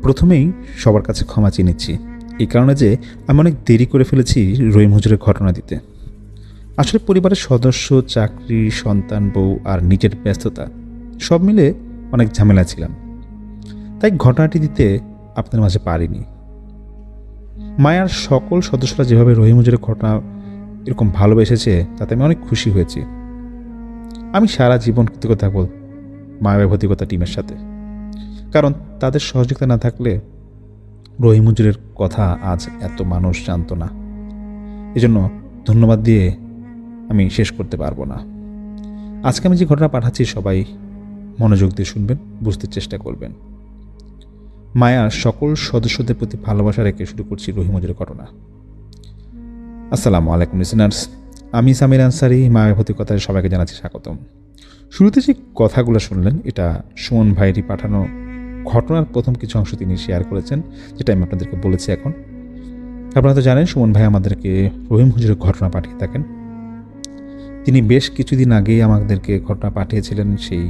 প্রথমেই সবার কাছে ক্ষমা চেয়ে নিচ্ছি, এই কারণে যে আমি অনেক দেরি করে ফেলেছি রহিম হুজুরের ঘটনা দিতে। আসলে পরিবারের সদস্য, চাকরি, সন্তান, বউ আর নিজের ব্যস্ততা সব মিলে অনেক ঝামেলা ছিলাম, তাই ঘটনাটি দিতে আপনাদের মাঝে পারিনি। মায়ার সকল সদস্যরা যেভাবে রহিম হুজুরের ঘটনা এরকম ভালোবেসেছে তাতে আমি অনেক খুশি হয়েছি। আমি সারা জীবন কৃতজ্ঞ থাকব মায়ের ভৌতিকতা টিমের সাথে, কারণ তাদের সহযোগিতা না থাকলে রহিম হুজুরের কথা আজ এত মানুষ জানত না। এজন্য ধন্যবাদ দিয়ে আমি শেষ করতে পারবো না। আজকে আমি যে ঘটনা পাঠাচ্ছি সবাই মনোযোগ দিয়ে শুনবেন, বুঝতে চেষ্টা করবেন। মায়ার সকল সদস্যদের প্রতি ভালোবাসা রেখে শুরু করছি রহিম হুজুরের ঘটনা। আসসালামু আলাইকুম লিসেনার্স, আমি সামির আনসারি, মায়ের ভৌতিকতায় সবাইকে জানাচ্ছি স্বাগতম। শুরুতে যে কথাগুলো শুনলেন এটা সুমন ভাইয়েরই পাঠানো ঘটনার প্রথম কিছু অংশ তিনি শেয়ার করেছেন, যেটা আমি আপনাদেরকে বলেছি। এখন আপনারা তো জানেন সুমন ভাই আমাদেরকে রহিম হুজুরের ঘটনা পাঠিয়ে থাকেন। তিনি বেশ কিছুদিন আগেই আমাদেরকে ঘটনা পাঠিয়েছিলেন, সেই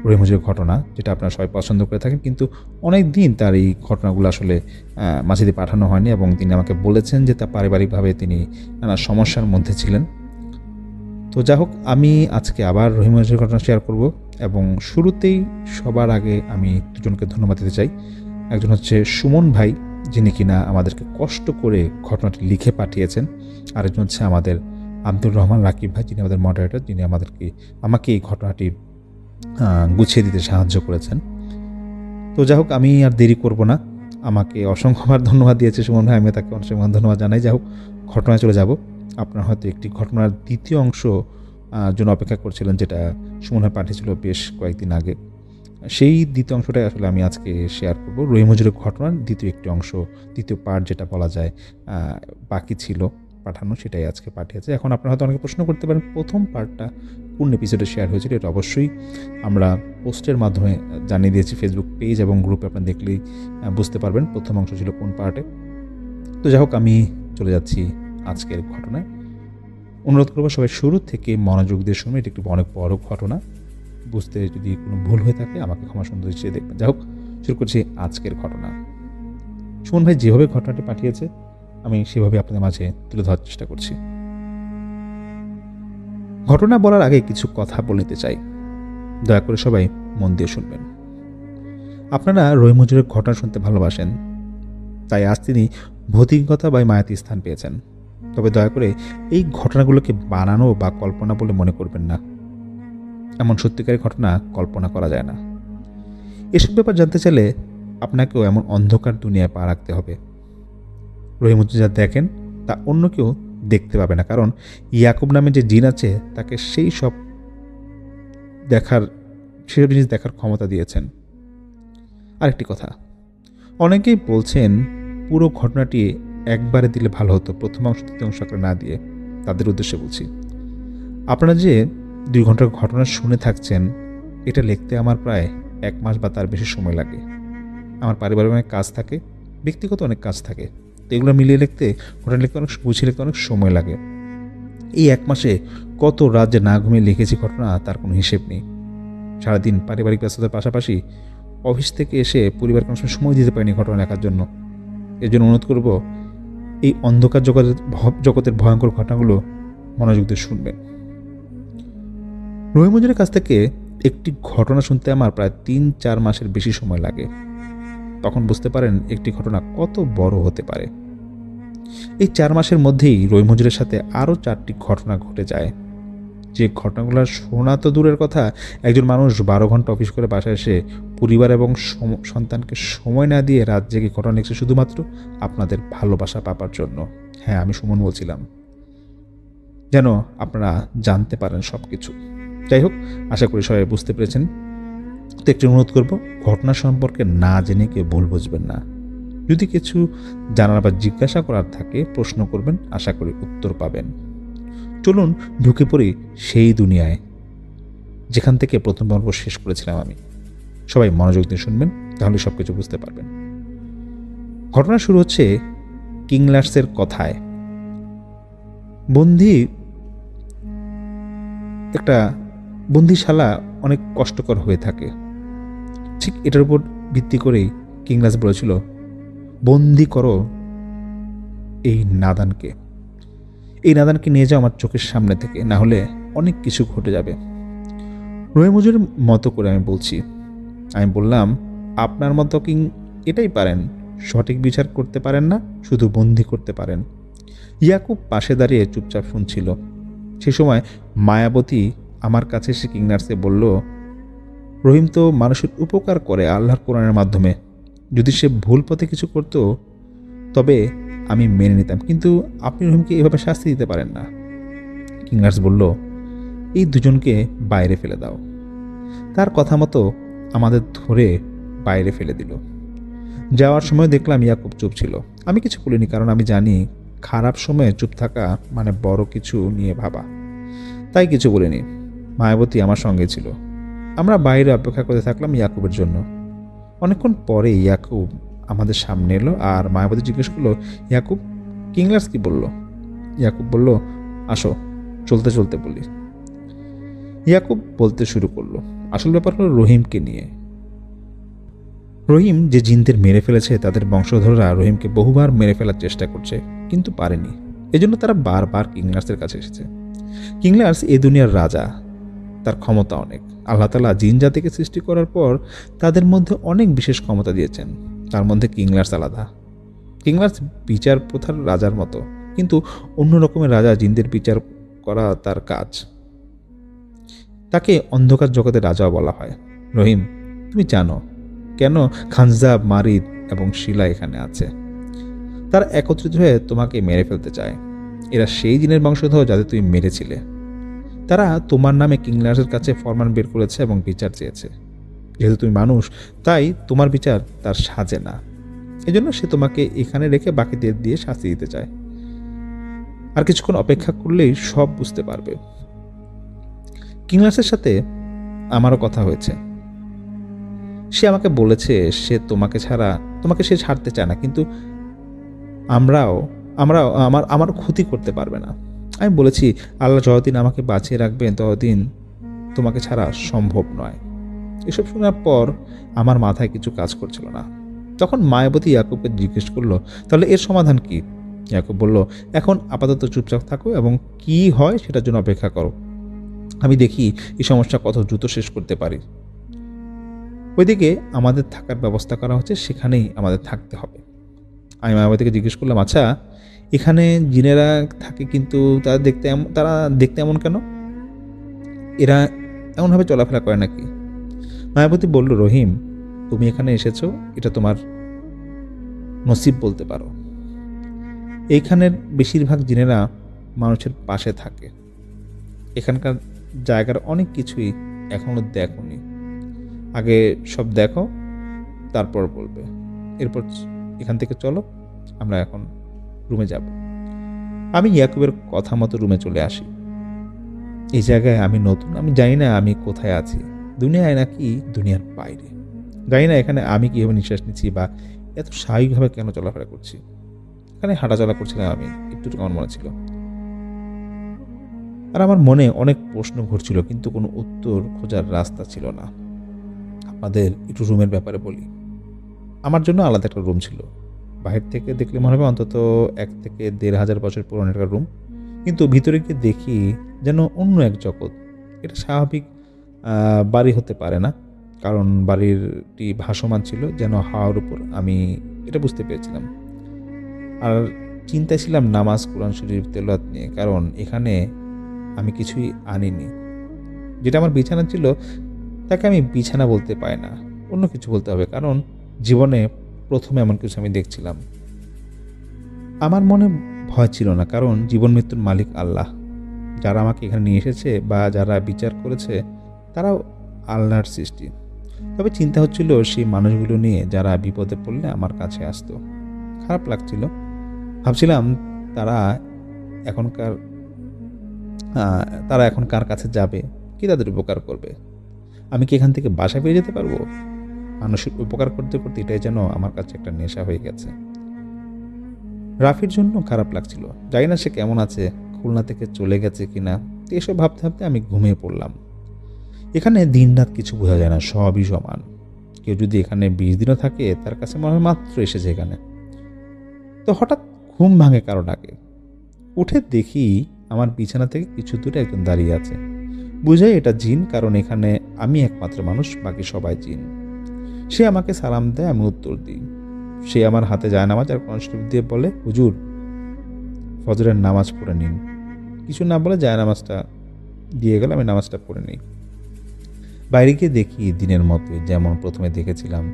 রহিম হুজুরের ঘটনা, যেটা আপনারা সবাই পছন্দ করে থাকেন, কিন্তু অনেক দিন তার এই ঘটনাগুলো আসলে মাঝে দিয়ে পাঠানো হয়নি এবং তিনি আমাকে বলেছেন যে তা পারিবারিকভাবে তিনি নানা সমস্যার মধ্যে ছিলেন। তো যাই হোক, আমি আজকে আবার রহিম হুজুরের ঘটনা শেয়ার করব এবং শুরুতেই সবার আগে আমি দুজনকে ধন্যবাদ দিতে চাই। একজন হচ্ছে সুমন ভাই, যিনি কিনা আমাদেরকে কষ্ট করে ঘটনাটি লিখে পাঠিয়েছেন। আরেকজন হচ্ছে আমাদের আব্দুর রহমান রাকিব ভাই, যিনি আমাদের মডারেটর, যিনি আমাকে এই ঘটনাটি গুছিয়ে দিতে সাহায্য করেছেন। তো যাই হোক, আমি আর দেরি করব না। আমাকে অসংখ্যবার ধন্যবাদ দিয়েছে সুমন ভাই, আমি তাকে অসংখ্য ধন্যবাদ জানাই। যাই হোক, ঘটনায় চলে যাব। আপনারা হয়তো একটি ঘটনার দ্বিতীয় অংশ জন্য অপেক্ষা করছিলেন, যেটা সুমন ভাই পাঠিয়েছিল বেশ কয়েকদিন আগে। সেই দ্বিতীয় অংশটাই আসলে আমি আজকে শেয়ার করব। রহিম হুজুরের ঘটনার দ্বিতীয় একটি অংশ, দ্বিতীয় পার্ট যেটা বলা যায় বাকি ছিল পাঠানো, সেটাই আজকে পাঠিয়েছে। এখন আপনারা হয়তো অনেকে প্রশ্ন করতে পারেন প্রথম পার্টটা কোন এপিসোডে শেয়ার হয়েছিল। এটা অবশ্যই আমরা পোস্টের মাধ্যমে জানিয়ে দিয়েছি ফেসবুক পেজ এবং গ্রুপে, আপনারা দেখলেই বুঝতে পারবেন প্রথম অংশ ছিল কোন পার্টে। তো যাই হোক, আমি চলে যাচ্ছি আজকের ঘটনায়। অনুরোধ করবো সবাই শুরু থেকে মনোযোগ দিয়ে শুনবেন। এটা একটু অনেক বড় ঘটনা, বুঝতে যদি কোনো ভুল হয়ে থাকে আমাকে ক্ষমা সুন্দর দৃষ্টিতে দেখবেন। যাই হোক, শুরু করছি আজকের ঘটনা। সুমন ভাই যেভাবে ঘটনাটি পাঠিয়েছে আমি সেভাবে আপনাদের মাঝে তুলে ধরার চেষ্টা করছি। ঘটনা বলার আগে কিছু কথা বলে নিতে চাই, দয়া করে সবাই মন দিয়ে শুনবেন। আপনারা রহিম হুজুরের ঘটনা শুনতে ভালোবাসেন, তাই আজ তিনি ভৌতিকতা বা মায়াতি স্থান পেয়েছেন। তবে দয়া করে এই ঘটনাগুলোকে বানানো বা কল্পনা বলে মনে করবেন না। এমন সত্যিকারের ঘটনা কল্পনা করা যায় না। এসব ব্যাপার জানতে চাইলে আপনাকেও এমন অন্ধকার দুনিয়ায় পা রাখতে হবে। রহিম হুজুর যা দেখেন তা অন্য কেউ দেখতে পাবে না, কারণ ইয়াকুব নামে যে জিন আছে তাকে সেসব জিনিস দেখার ক্ষমতা দিয়েছেন। আরেকটি কথা, অনেকেই বলছেন পুরো ঘটনাটি একবারে দিলে ভালো হতো, প্রথম অংশ দ্বিতীয় অংশ না দিয়ে। তাদের উদ্দেশ্যে বলছি, আপনারা যে 2 ঘন্টার ঘটনা শুনে থাকছেন, এটা লিখতে আমার প্রায় 1 মাস বা তার বেশি সময় লাগে। আমার পারিবারিক অনেক কাজ থাকে, ব্যক্তিগত অনেক কাজ থাকে, তো এগুলো মিলিয়ে ঘটনা লিখতে অনেক গুছিয়ে লিখতে অনেক সময় লাগে। এই 1 মাসে কত রাত যে না ঘুমিয়ে লিখেছি ঘটনা তার কোনো হিসেব নেই। সারাদিন পারিবারিক ব্যস্ততার পাশাপাশি অফিস থেকে এসে পরিবারকে কোনো সময় দিতে পারিনি ঘটনা লেখার জন্য। এর জন্য অনুরোধ করব, এই অন্ধকার জগতের ভয়ঙ্কর ঘটনাগুলো মনোযোগ দিয়ে শুনবেন। রহিম হুজুরের কাছ থেকে একটি ঘটনা শুনতে আমার প্রায় 3-4 মাসের বেশি সময় লাগে। তখন বুঝতে পারেন একটি ঘটনা কত বড় হতে পারে। এই 4 মাসের মধ্যেই রহিম হুজুরের সাথে আরও 4টি ঘটনা ঘটে যায়। যে ঘটনাগুলো শোনা তো দূরের কথা, একজন মানুষ 12 ঘন্টা অফিস করে বাসায় এসে পরিবার এবং সন্তানকে সময় না দিয়ে রাত জেগে ঘটনা লিখছে শুধুমাত্র আপনাদের ভালোবাসা পাবার জন্য। হ্যাঁ, আমি সুমন বলছিলাম, যেন আপনারা জানতে পারেন সব কিছু। যাই হোক, আশা করি সবাই বুঝতে পেরেছেন। তো একটু অনুরোধ করব, ঘটনা সম্পর্কে না জেনে কেউ ভুল বুঝবেন না। যদি কিছু জানার বা জিজ্ঞাসা করার থাকে প্রশ্ন করবেন, আশা করি উত্তর পাবেন। চলুন ঢুকে পড়ি সেই দুনিয়ায় যেখান থেকে প্রথম পর্ব শেষ করেছিলাম আমি। সবাই মনোযোগ দিয়ে শুনবেন, তাহলে সব কিছু বুঝতে পারবেন। ঘটনা শুরু হচ্ছে কিংলার্সের কথায়। একটা বন্দিশালা অনেক কষ্টকর হয়ে থাকে। ঠিক এটার উপর ভিত্তি করেই কিংলাস বলেছিল, বন্দি করো এই নাদানকে, এই নাদানকে নিয়ে যাও আমার চোখের সামনে থেকে, না হলে অনেক কিছু ঘটে যাবে। রহিম হুজুরের মতো করে আমি বললাম, আপনার মতো কিং এটাই পারেন, সঠিক বিচার করতে পারেন না, শুধু বন্দি করতে পারেন। ইয়াকুব পাশে দাঁড়িয়ে চুপচাপ শুনছিল। সে সময় মায়াবতী আমার কাছে এসে কিংনার্সকে বলল, রহিম তো মানুষের উপকার করে আল্লাহর কোরআনের মাধ্যমে, যদি সে ভুল পথে কিছু করত তবে আমি মেনে নিতাম, কিন্তু আপনি রহিমকে এভাবে শাস্তি দিতে পারেন না। কিংনার্স বলল, এই দুজনকে বাইরে ফেলে দাও। তার কথা মতো আমাদের ধরে বাইরে ফেলে দিল। যাওয়ার সময় দেখলাম ইয়াকুব চুপ ছিল। আমি কিছু বলিনি, কারণ আমি জানি খারাপ সময়ে চুপ থাকা মানে বড় কিছু নিয়ে ভাবা। তাই কিছু বলিনি। মায়াবতী আমার সঙ্গে ছিল। আমরা বাইরে অপেক্ষা করতে থাকলাম ইয়াকুবের জন্য। অনেকক্ষণ পরে ইয়াকুব আমাদের সামনে এলো আর মায়াবতী জিজ্ঞেস করলো, ইয়াকুব, কিংলার্স কি বলল? ইয়াকুব বলল, আসো, চলতে চলতে বলি। ইয়াকুব বলতে শুরু করলো, আসল ব্যাপার হলো রহিমকে নিয়ে। রহিম যে জিনদের মেরে ফেলেছে তাদের বংশধররা রহিমকে বহুবার মেরে ফেলার চেষ্টা করছে, কিন্তু পারেনি। এজন্য তারা বারবার কিংলার্সের কাছে এসেছে। কিংলার্স এ দুনিয়ার রাজা, তার ক্ষমতা অনেক। আল্লাহ তাআলা জিন জাতিকে সৃষ্টি করার পর তাদের মধ্যে অনেক বিশেষ ক্ষমতা দিয়েছেন, তার মধ্যে কিংলার্স আলাদা। কিংলার্স বিচার প্রথার রাজার মতো, কিন্তু অন্য রকমের রাজা। জিনদের বিচার করা তার কাজ। তাকে অন্ধকার জগতের রাজাও বলা হয়। রহিম, তুমি জানো কেন খানজাব, মারিদ এবং শিলা এখানে আছে? তারা একত্রিত হয়ে তোমাকে মেরে ফেলতে চায়। এরা সেই জিনের বংশধর যাদের তুমি মেরেছিলে। তারা তোমার নামে কিংলার্সের কাছে ফরমান বের করেছে এবং বিচার চেয়েছে। যেহেতু তুমি মানুষ, তাই তোমার বিচার তার সাজে না। এজন্য সে তোমাকে এখানে রেখে বাকিদের দিয়ে শাস্তি দিতে চায়। আর কিছুক্ষণ অপেক্ষা করলেই সব বুঝতে পারবে। কিংলার্সের সাথে আমারও কথা হয়েছে। সে আমাকে বলেছে সে তোমাকে সে ছাড়তে চায় না, কিন্তু আমরাও আমার ক্ষতি করতে পারবে না। আমি বলেছি, আল্লাহ যতদিন আমাকে বাঁচিয়ে রাখবেন ততদিন তোমাকে ছাড়া সম্ভব নয়। এসব শোনার পর আমার মাথায় কিছু কাজ করছিল না। তখন মায়াবতী ইয়াকুবকে জিজ্ঞেস করলো, তাহলে এর সমাধান কি? ইয়াকুব বলল, এখন আপাতত চুপচাপ থাকো এবং কি হয় সেটার জন্য অপেক্ষা করো। আমি দেখি এই সমস্যা কত দ্রুত শেষ করতে পারি। ওইদিকে আমাদের থাকার ব্যবস্থা করা হচ্ছে, সেখানেই আমাদের থাকতে হবে। আমি মায়াবতীকে জিজ্ঞেস করলাম, আচ্ছা, এখানে জিনেরা থাকে কিন্তু তারা দেখতে এমন কেন? এরা এমনভাবে চলাফেরা করে নাকি? মায়াবতী বলল, রহিম, তুমি এখানে এসেছো, এটা তোমার নসিব বলতে পারো। এইখানের বেশিরভাগ জিনেরা মানুষের পাশে থাকে। এখানকার জায়গার অনেক কিছুই এখনো দেখোনি। আগে সব দেখো, তারপর বলবে। এরপর এখান থেকে চলো, আমরা এখন রুমে যাব। আমি ইয়াকুবের কথা মতো রুমে চলে আসি। এই জায়গায় আমি নতুন, আমি জানি না আমি কোথায় আছি, দুনিয়ায় নাকি দুনিয়ার বাইরে। জানি না এখানে আমি কীভাবে নিঃশ্বাস নিচ্ছি বা এত স্বাভাবিকভাবে কেন চলাফেরা করছি। এখানে হাঁটাচলা করছিলাম আমি, একটু আমার মনে ছিল। আর আমার মনে অনেক প্রশ্ন ঘুরছিল, কিন্তু কোনো উত্তর খোঁজার রাস্তা ছিল না। আপনাদের একটু রুমের ব্যাপারে বলি। আমার জন্য আলাদা একটা রুম ছিল। বাহির থেকে দেখলে মনে হবে অন্তত 1 থেকে 1,500 বছর পুরনো একটা রুম, কিন্তু ভিতরে গিয়ে দেখি যেন অন্য এক জগৎ। এটা স্বাভাবিক বাড়ি হতে পারে না, কারণ বাড়িটি ভাসমান ছিল যেন হাওয়ার উপর। আমি এটা বুঝতে পেরেছিলাম। আর চিন্তায় ছিলাম নামাজ, কোরআন শরীফ, তেলাওয়াত নিয়ে, কারণ এখানে আমি কিছুই আনিনি। যেটা আমার বিছানা ছিল তাকে আমি বিছানা বলতে পারি না, অন্য কিছু বলতে হবে, কারণ জীবনে প্রথমে এমন কিছু আমি দেখছিলাম। আমার মনে ভয় ছিল না, কারণ জীবন মৃত্যুর মালিক আল্লাহ। যারা আমাকে এখানে নিয়ে এসেছে বা যারা বিচার করেছে তারাও আল্লাহর সৃষ্টি। তবে চিন্তা হচ্ছিল সেই মানুষগুলো নিয়ে যারা বিপদে পড়লে আমার কাছে আসতো। খারাপ লাগছিল। ভাবছিলাম তারা এখন কার কাছে যাবে, কি তাদের উপকার করবে। আমি কি এখান থেকে বাসায় ফিরে যেতে পারবো? মানুষের উপকার করতে করতে এটাই যেন আমার কাছে একটা নেশা হয়ে গেছে। রাফির জন্য খারাপ লাগছিল। জানি না সে কেমন আছে, খুলনা থেকে চলে গেছে কিনা। এসব ভাবতে ভাবতে আমি ঘুমিয়ে পড়লাম। এখানে দিন রাত কিছু বোঝা যায় না, সবই সমান। কেউ যদি এখানে 20 দিনও থাকে তার কাছে মনে হয় মাত্র এসেছে এখানে। তো হঠাৎ ঘুম ভাঙে কারো ডাকে। উঠে দেখি আমার বিছানা থেকে কিছু দূরে একজন দাঁড়িয়ে আছে। বুঝাই এটা জিন, কারণ এখানে আমি একমাত্র মানুষ, বাকি সবাই জিন। সে আমাকে সালাম দেয়, আমি উত্তর দিই। সে আমার হাতে জায়নামাজ আর কোরআন শরীফ দিয়ে বলে, হুজুর ফজরের নামাজ পড়ে নিন। কিছু না বলে জায়নামাজটা দিয়ে গেল, আমি নামাজটা পড়ে নিই। বাইরে গিয়ে দেখি দিনের মতো যেমন প্রথমে দেখেছিলাম।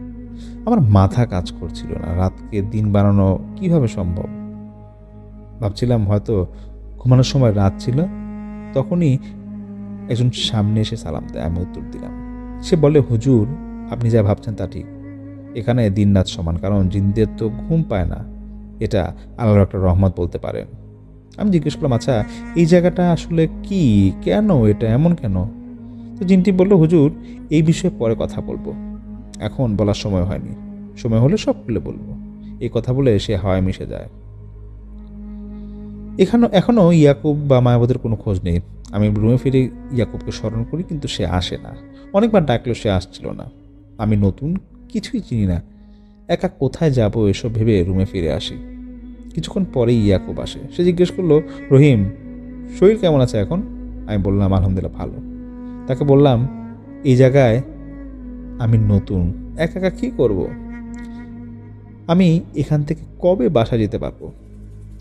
আমার মাথা কাজ করছিল না, রাতকে দিন বানানো কিভাবে সম্ভব। ভাবছিলাম হয়তো ঘুমানোর সময় রাত ছিল। তখনই একজন সামনে এসে সালাম দেয়, আমি উত্তর দিলাম। সে বলে, হুজুর আপনি যা ভাবছেন তা ঠিক, এখানে দিন রাত সমান, কারণ জিনদের তো ঘুম পায় না, এটা আল্লাহর একটা রহমত বলতে পারেন। আমি জিজ্ঞেস করলাম, আচ্ছা এই জায়গাটা আসলে কি, কেন এটা এমন কেন? তো জিনটি বলল, হুজুর এই বিষয়ে পরে কথা বলবো, এখন বলার সময় হয়নি, সময় হলে সব খুলে বলবো। এই কথা বলে সে হাওয়ায় মিশে যায়। এখনো ইয়াকুব বা মায়াবতীর কোনো খোঁজ নেই। আমি রুমে ফিরে ইয়াকুবকে স্মরণ করি, কিন্তু সে আসে না। অনেকবার ডাকলেও সে আসছিল না। আমি নতুন, কিছুই চিনি না, একা কোথায় যাব এসব ভেবে রুমে ফিরে আসি। কিছুক্ষণ পরেই ইয়াকুব আসে। সে জিজ্ঞেস করলো, রহিম শরীর কেমন আছে এখন? আমি বললাম, আলহামদুলিল্লাহ ভালো। তাকে বললাম, এই জায়গায় আমি নতুন, একা একা কী করব? আমি এখান থেকে কবে বাসা যেতে পারবো?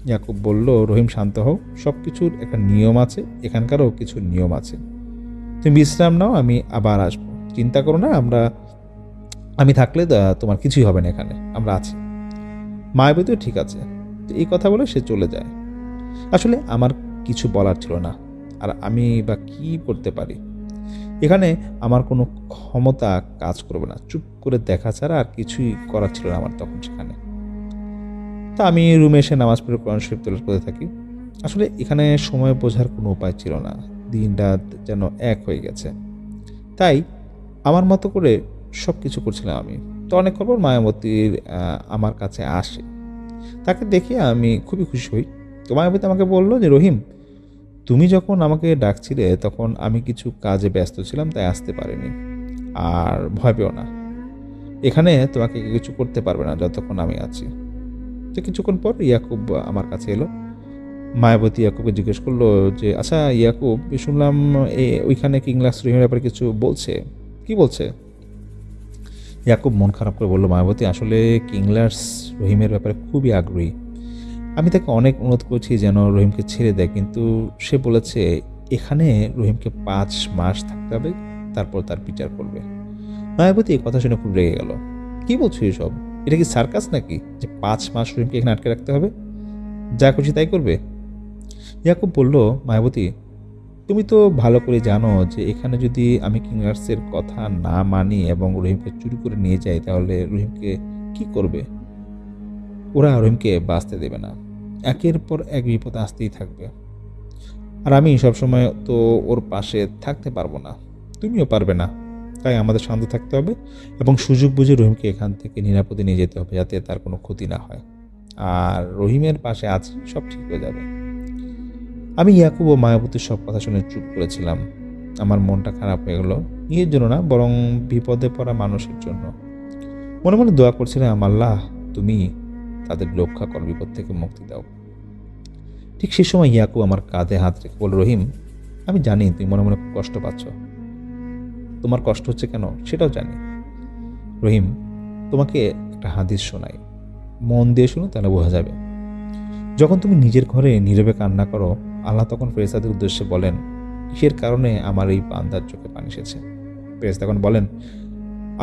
ইয়াকুব বলল, রহিম শান্ত হও, সব কিছুর একটা নিয়ম আছে, এখানকারও কিছু নিয়ম আছে। তুমি বিশ্রাম নাও, আমি আবার আসবো, চিন্তা করো না, আমি থাকলে তোমার কিছুই হবে না, এখানে আমরা আছি। মায়াবতীও ঠিক আছে। তো এই কথা বলে সে চলে যায়। আসলে আমার কিছু বলার ছিল না, আর আমি বা কি করতে পারি? এখানে আমার কোনো ক্ষমতা কাজ করবে না, চুপ করে দেখা ছাড়া আর কিছুই করার ছিল না আমার তখন সেখানে। তা আমি রুমে এসে নামাজ পড়ে কোরআন শরীফ তেলাওয়াত করতে থাকি। আসলে এখানে সময় বোঝার কোনো উপায় ছিল না, দিন রাত যেন এক হয়ে গেছে। তাই আমার মতো করে সব কিছু করছিলাম আমি। তো অনেকক্ষণ পর মায়াবতীর আমার কাছে আসে। তাকে দেখে আমি খুবই খুশি হই। তো মায়াবতী আমাকে বলল যে, রহিম তুমি যখন আমাকে ডাকছিলে তখন আমি কিছু কাজে ব্যস্ত ছিলাম, তাই আসতে পারিনি। আর ভয় পেও না, এখানে তোমাকে কিছু করতে পারবে না যতক্ষণ আমি আছি। তো কিছুক্ষণ পর ইয়াকুব আমার কাছে এলো। মায়াবতী ইয়াকুবকে জিজ্ঞেস করলো যে, আচ্ছা ইয়াকুব, শুনলাম ওইখানে কিংলাস রহিমের ব্যাপারে কিছু বলছে, কি বলছে? ইয়াকুব মন খারাপ করে বলল, মায়াবতী আসলে কিংলার্স রহিমের ব্যাপারে খুবই আগ্রহী। আমি তাকে অনেক অনুরোধ করছি যেন রহিমকে ছেড়ে দেয়, কিন্তু সে বলেছে এখানে রহিমকে 5 মাস থাকতে হবে, তারপর তার বিচার করবে। মায়াবতী এই কথা শুনে খুব রেগে গেল। কি বলছো এসব? এটা কি সার্কাস নাকি যে 5 মাস রহিমকে এখানে আটকে রাখতে হবে? যা খুশি তাই করবে? ইয়াকুব বলল, মায়াবতী তুমি তো ভালো করে জানো যে এখানে যদি আমি কিংলার্সের কথা না মানি এবং রহিমকে চুরি করে নিয়ে যাই, তাহলে রহিমকে কি করবে? ওরা রহিমকে বাঁচতে দেবে না, একের পর এক বিপদ আসতেই থাকবে। আর আমি সবসময় তো ওর পাশে থাকতে পারবো না, তুমিও পারবে না। তাই আমাদের শান্ত থাকতে হবে এবং সুযোগ বুঝে রহিমকে এখান থেকে নিরাপদে নিয়ে যেতে হবে, যাতে তার কোনো ক্ষতি না হয়। আর রহিমের পাশে আছি, সব ঠিক হয়ে যাবে। আমি ইয়াকুব ও মায়াবতীর সব কথা শুনে চুপ করেছিলাম। আমার মনটা খারাপ হয়ে গেল, নিজের জন্য না, বরং বিপদে পড়া মানুষের জন্য। মনে মনে দোয়া করছিলাম, আল্লাহ তুমি তাদের রক্ষা কর, বিপদ থেকে মুক্তি দাও। ঠিক সে সময় ইয়াকুব আমার কাঁধে হাত রেখে বলল, রহিম আমি জানি তুমি মনে মনে খুব কষ্ট পাচ্ছ, তোমার কষ্ট হচ্ছে কেন সেটাও জানি। রহিম তোমাকে একটা হাদিস শোনাই, মন দিয়ে শুনো, তাহলে বোঝা যাবে। যখন তুমি নিজের ঘরে নীরবে কান্না করো, আল্লাহ তখন ফেরেশতাদের উদ্দেশ্যে বলেন, কিসের কারণে আমার এই বান্দার চোখে পানি এসেছে? ফেরেশতা তখন বলেন,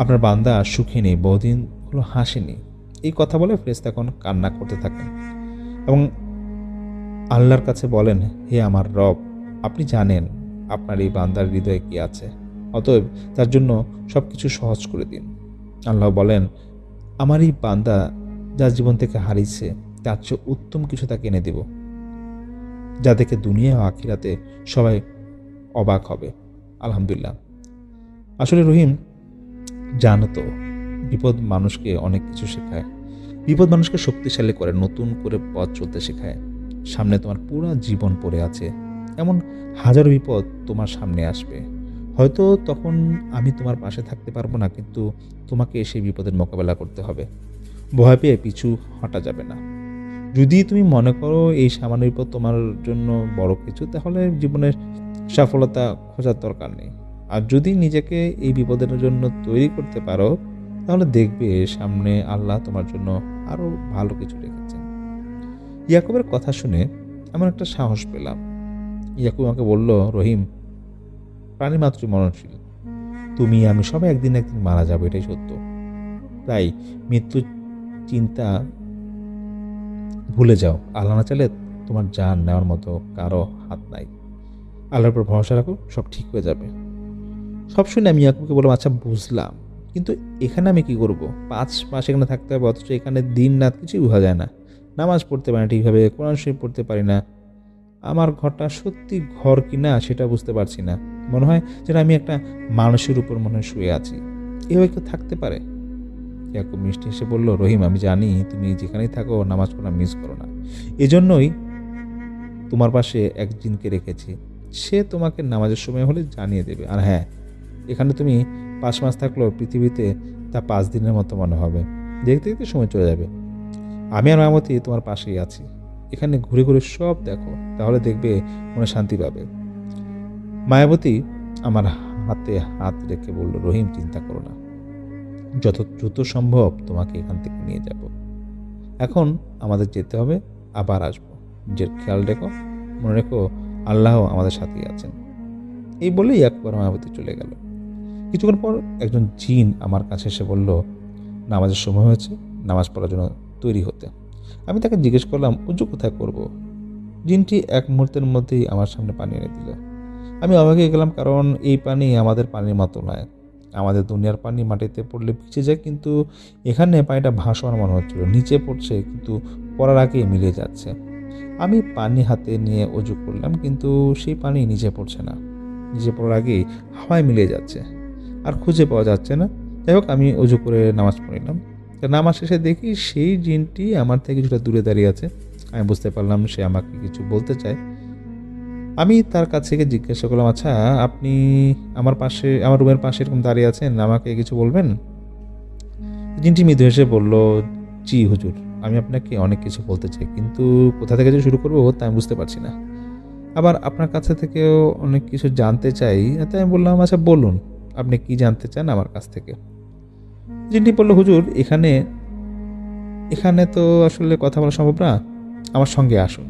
আপনার বান্দা সুখে নেই, বহুদিন হলো হাসেনি। এই কথা বলে ফেরেশতা তখন কান্না করতে থাকেন এবং আল্লাহর কাছে বলেন, হে আমার রব, আপনি জানেন আপনার এই বান্দার হৃদয়ে কি আছে, অতএব তার জন্য সব কিছু সহজ করে দিন। আল্লাহ বলেন, আমার এই বান্দা যার জীবন থেকে হারিয়েছে তার চেয়ে উত্তম কিছু তাকে এনে দেব, যা দেখে দুনিয়া ও আখিরাতে সবাই অবাক হবে। আলহামদুলিল্লাহ। আসলে রহিম জানো তো, বিপদ মানুষকে অনেক কিছু শেখায়। বিপদ মানুষকে শক্তিশালী করে, নতুন করে পথ চলতে শেখায়। সামনে তোমার পুরো জীবন পড়ে আছে, এমন হাজারো বিপদ তোমার সামনে আসবে। হয়তো তখন আমি তোমার পাশে থাকতে পারবো না, কিন্তু তোমাকে সেই বিপদের মোকাবেলা করতে হবে। ভয় পেয়ে পিছু হটা যাবে না। যদি তুমি মনে করো এই সামান্য বিপদ তোমার জন্য বড় কিছু, তাহলে জীবনের সফলতা খোঁজার দরকার নেই। আর যদি নিজেকে এই বিপদের জন্য তৈরি করতে পারো, তাহলে দেখবে সামনে আল্লাহ তোমার জন্য আরও ভালো কিছু রেখেছেন। ইয়াকুবের কথা শুনে এমন একটা সাহস পেলাম। ইয়াকুব আমাকে বলল, রহিম, প্রাণী মাত্রই মরণশীল। তুমি আমি সবাই একদিন একদিন মারা যাবো, এটাই সত্য। তাই মৃত্যু চিন্তা ভুলে যাও। আল্লাহ না চাইলে তোমার জান নেওয়ার মতো কারো হাত নাই। আল্লাহর উপর ভরসা রাখো, সব ঠিক হয়ে যাবে। সব শুনে আমি ইয়াকুবকে বললাম, আচ্ছা বুঝলাম, কিন্তু এখানে আমি কি করব? 5 মাস এখানে থাকতে হবে, অথচ এখানে দিন রাত কিছুই বোঝা যায় না। নামাজ পড়তে পারি না ঠিকভাবে, কোরআন শরীফ পড়তে পারি না। আমার ঘরটা সত্যি ঘর কি না সেটা বুঝতে পারছি না। মনে হয় যেন আমি একটা মানুষের উপর মনে হয় শুয়ে আছি। এভাবে কেউ থাকতে পারে? ইয়াকুব মিষ্টি হেসে বলল, রহিম, আমি জানি তুমি যেখানেই থাকো নামাজ পড়া মিস করো না। এজন্যই তোমার পাশে এক জিনকে রেখেছি। সে তোমাকে নামাজের সময় হলে জানিয়ে দেবে। আর হ্যাঁ, এখানে তুমি 5 মাস থাকলেও পৃথিবীতে তা 5 দিনের মতো মনে হবে। দেখতে দেখতে সময় চলে যাবে। আমি আর মায়াবতী তোমার পাশেই আছি। এখানে ঘুরে ঘুরে সব দেখো, তাহলে দেখবে মনে শান্তি পাবে। মায়াবতী আমার হাতে হাত রেখে বলল, রহিম, চিন্তা করো না, যত দ্রুত সম্ভব তোমাকে এখান থেকে নিয়ে যাব। এখন আমাদের যেতে হবে, আবার আসবো। নিজের খেয়াল রেখো, মনে রেখো আল্লাহ আমাদের সাথেই আছেন। এই বলেই একবার মায়াবতী চলে গেল। কিছুক্ষণ পর একজন জিন আমার কাছে এসে বলল, নামাজের সময় হয়েছে, নামাজ পড়ার জন্য তৈরি হতে। আমি তাকে জিজ্ঞেস করলাম, উজু কোথায় করব? জিনটি এক মুহূর্তের মধ্যেই আমার সামনে পানি এনে দিল। আমি অবাক হয়ে গেলাম, কারণ এই পানি আমাদের পানির মতো নয়। আমাদের দুনিয়ার পানি মাটিতে পড়লে ভিজে যায়, কিন্তু এখানে পানিটা ভাসমান মনে হচ্ছিল, নিচে পড়ছে কিন্তু পড়ার আগে মিলিয়ে যাচ্ছে। আমি পানি হাতে নিয়ে উজু করলাম, কিন্তু সেই পানি নিচে পড়ছে না, নিচে পড়ার আগেই হাওয়ায় মিলিয়ে যাচ্ছে, আর খুঁজে পাওয়া যাচ্ছে না। যাই হোক, আমি উজু করে নামাজ পড়লাম। নামাজ শেষে দেখি সেই জিনটি আমার থেকে কিছুটা দূরে দাঁড়িয়ে আছে। আমি বুঝতে পারলাম সে আমাকে কিছু বলতে চায়। আমি তার কাছ থেকে জিজ্ঞাসা করলাম, আচ্ছা আপনি আমার পাশে, আমার রুমের পাশে এরকম দাঁড়িয়ে আছেন, আমাকে কিছু বলবেন? জিনটি মৃদু হেসে বলল, জি হুজুর, আমি আপনাকে অনেক কিছু বলতে চাই, কিন্তু কোথা থেকে যে শুরু করবো তা আমি বুঝতে পারছি না। আবার আপনার কাছে থেকেও অনেক কিছু জানতে চাই। তাই আমি বললাম, আচ্ছা বলুন, আপনি কি জানতে চান আমার কাছ থেকে? জিনটি বলল, হুজুর, এখানে এখানে তো আসলে কথা বলা সম্ভব না, আমার সঙ্গে আসুন।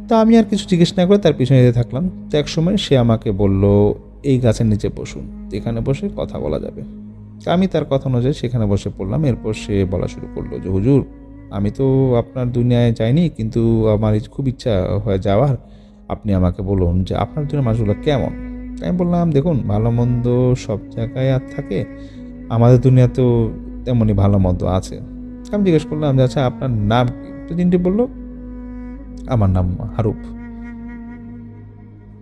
তা আমি আর কিছু জিজ্ঞেস না করে তার পিছনে যেতে থাকলাম। তো এক সময় সে আমাকে বলল, এই গাছের নিচে বসুন, এখানে বসে কথা বলা যাবে। আমি তার কথা অনুযায়ী সেখানে বসে পড়লাম। এরপর সে বলা শুরু করলো যে, হুজুর, আমি তো আপনার দুনিয়ায় যাইনি, কিন্তু আমার খুব ইচ্ছা হয় যাওয়ার। আপনি আমাকে বলুন যে আপনার দুনিয়ার মানুষগুলো কেমন। আমি বললাম, দেখুন, ভালো মন্দ সব জায়গায় আর থাকে, আমাদের দুনিয়াতেও তেমনই ভালো মন্দ আছে। আমি জিজ্ঞেস করলাম যে, আচ্ছা আপনার নাম কি? তো জিনটি বলল, আমার নাম হারুপ।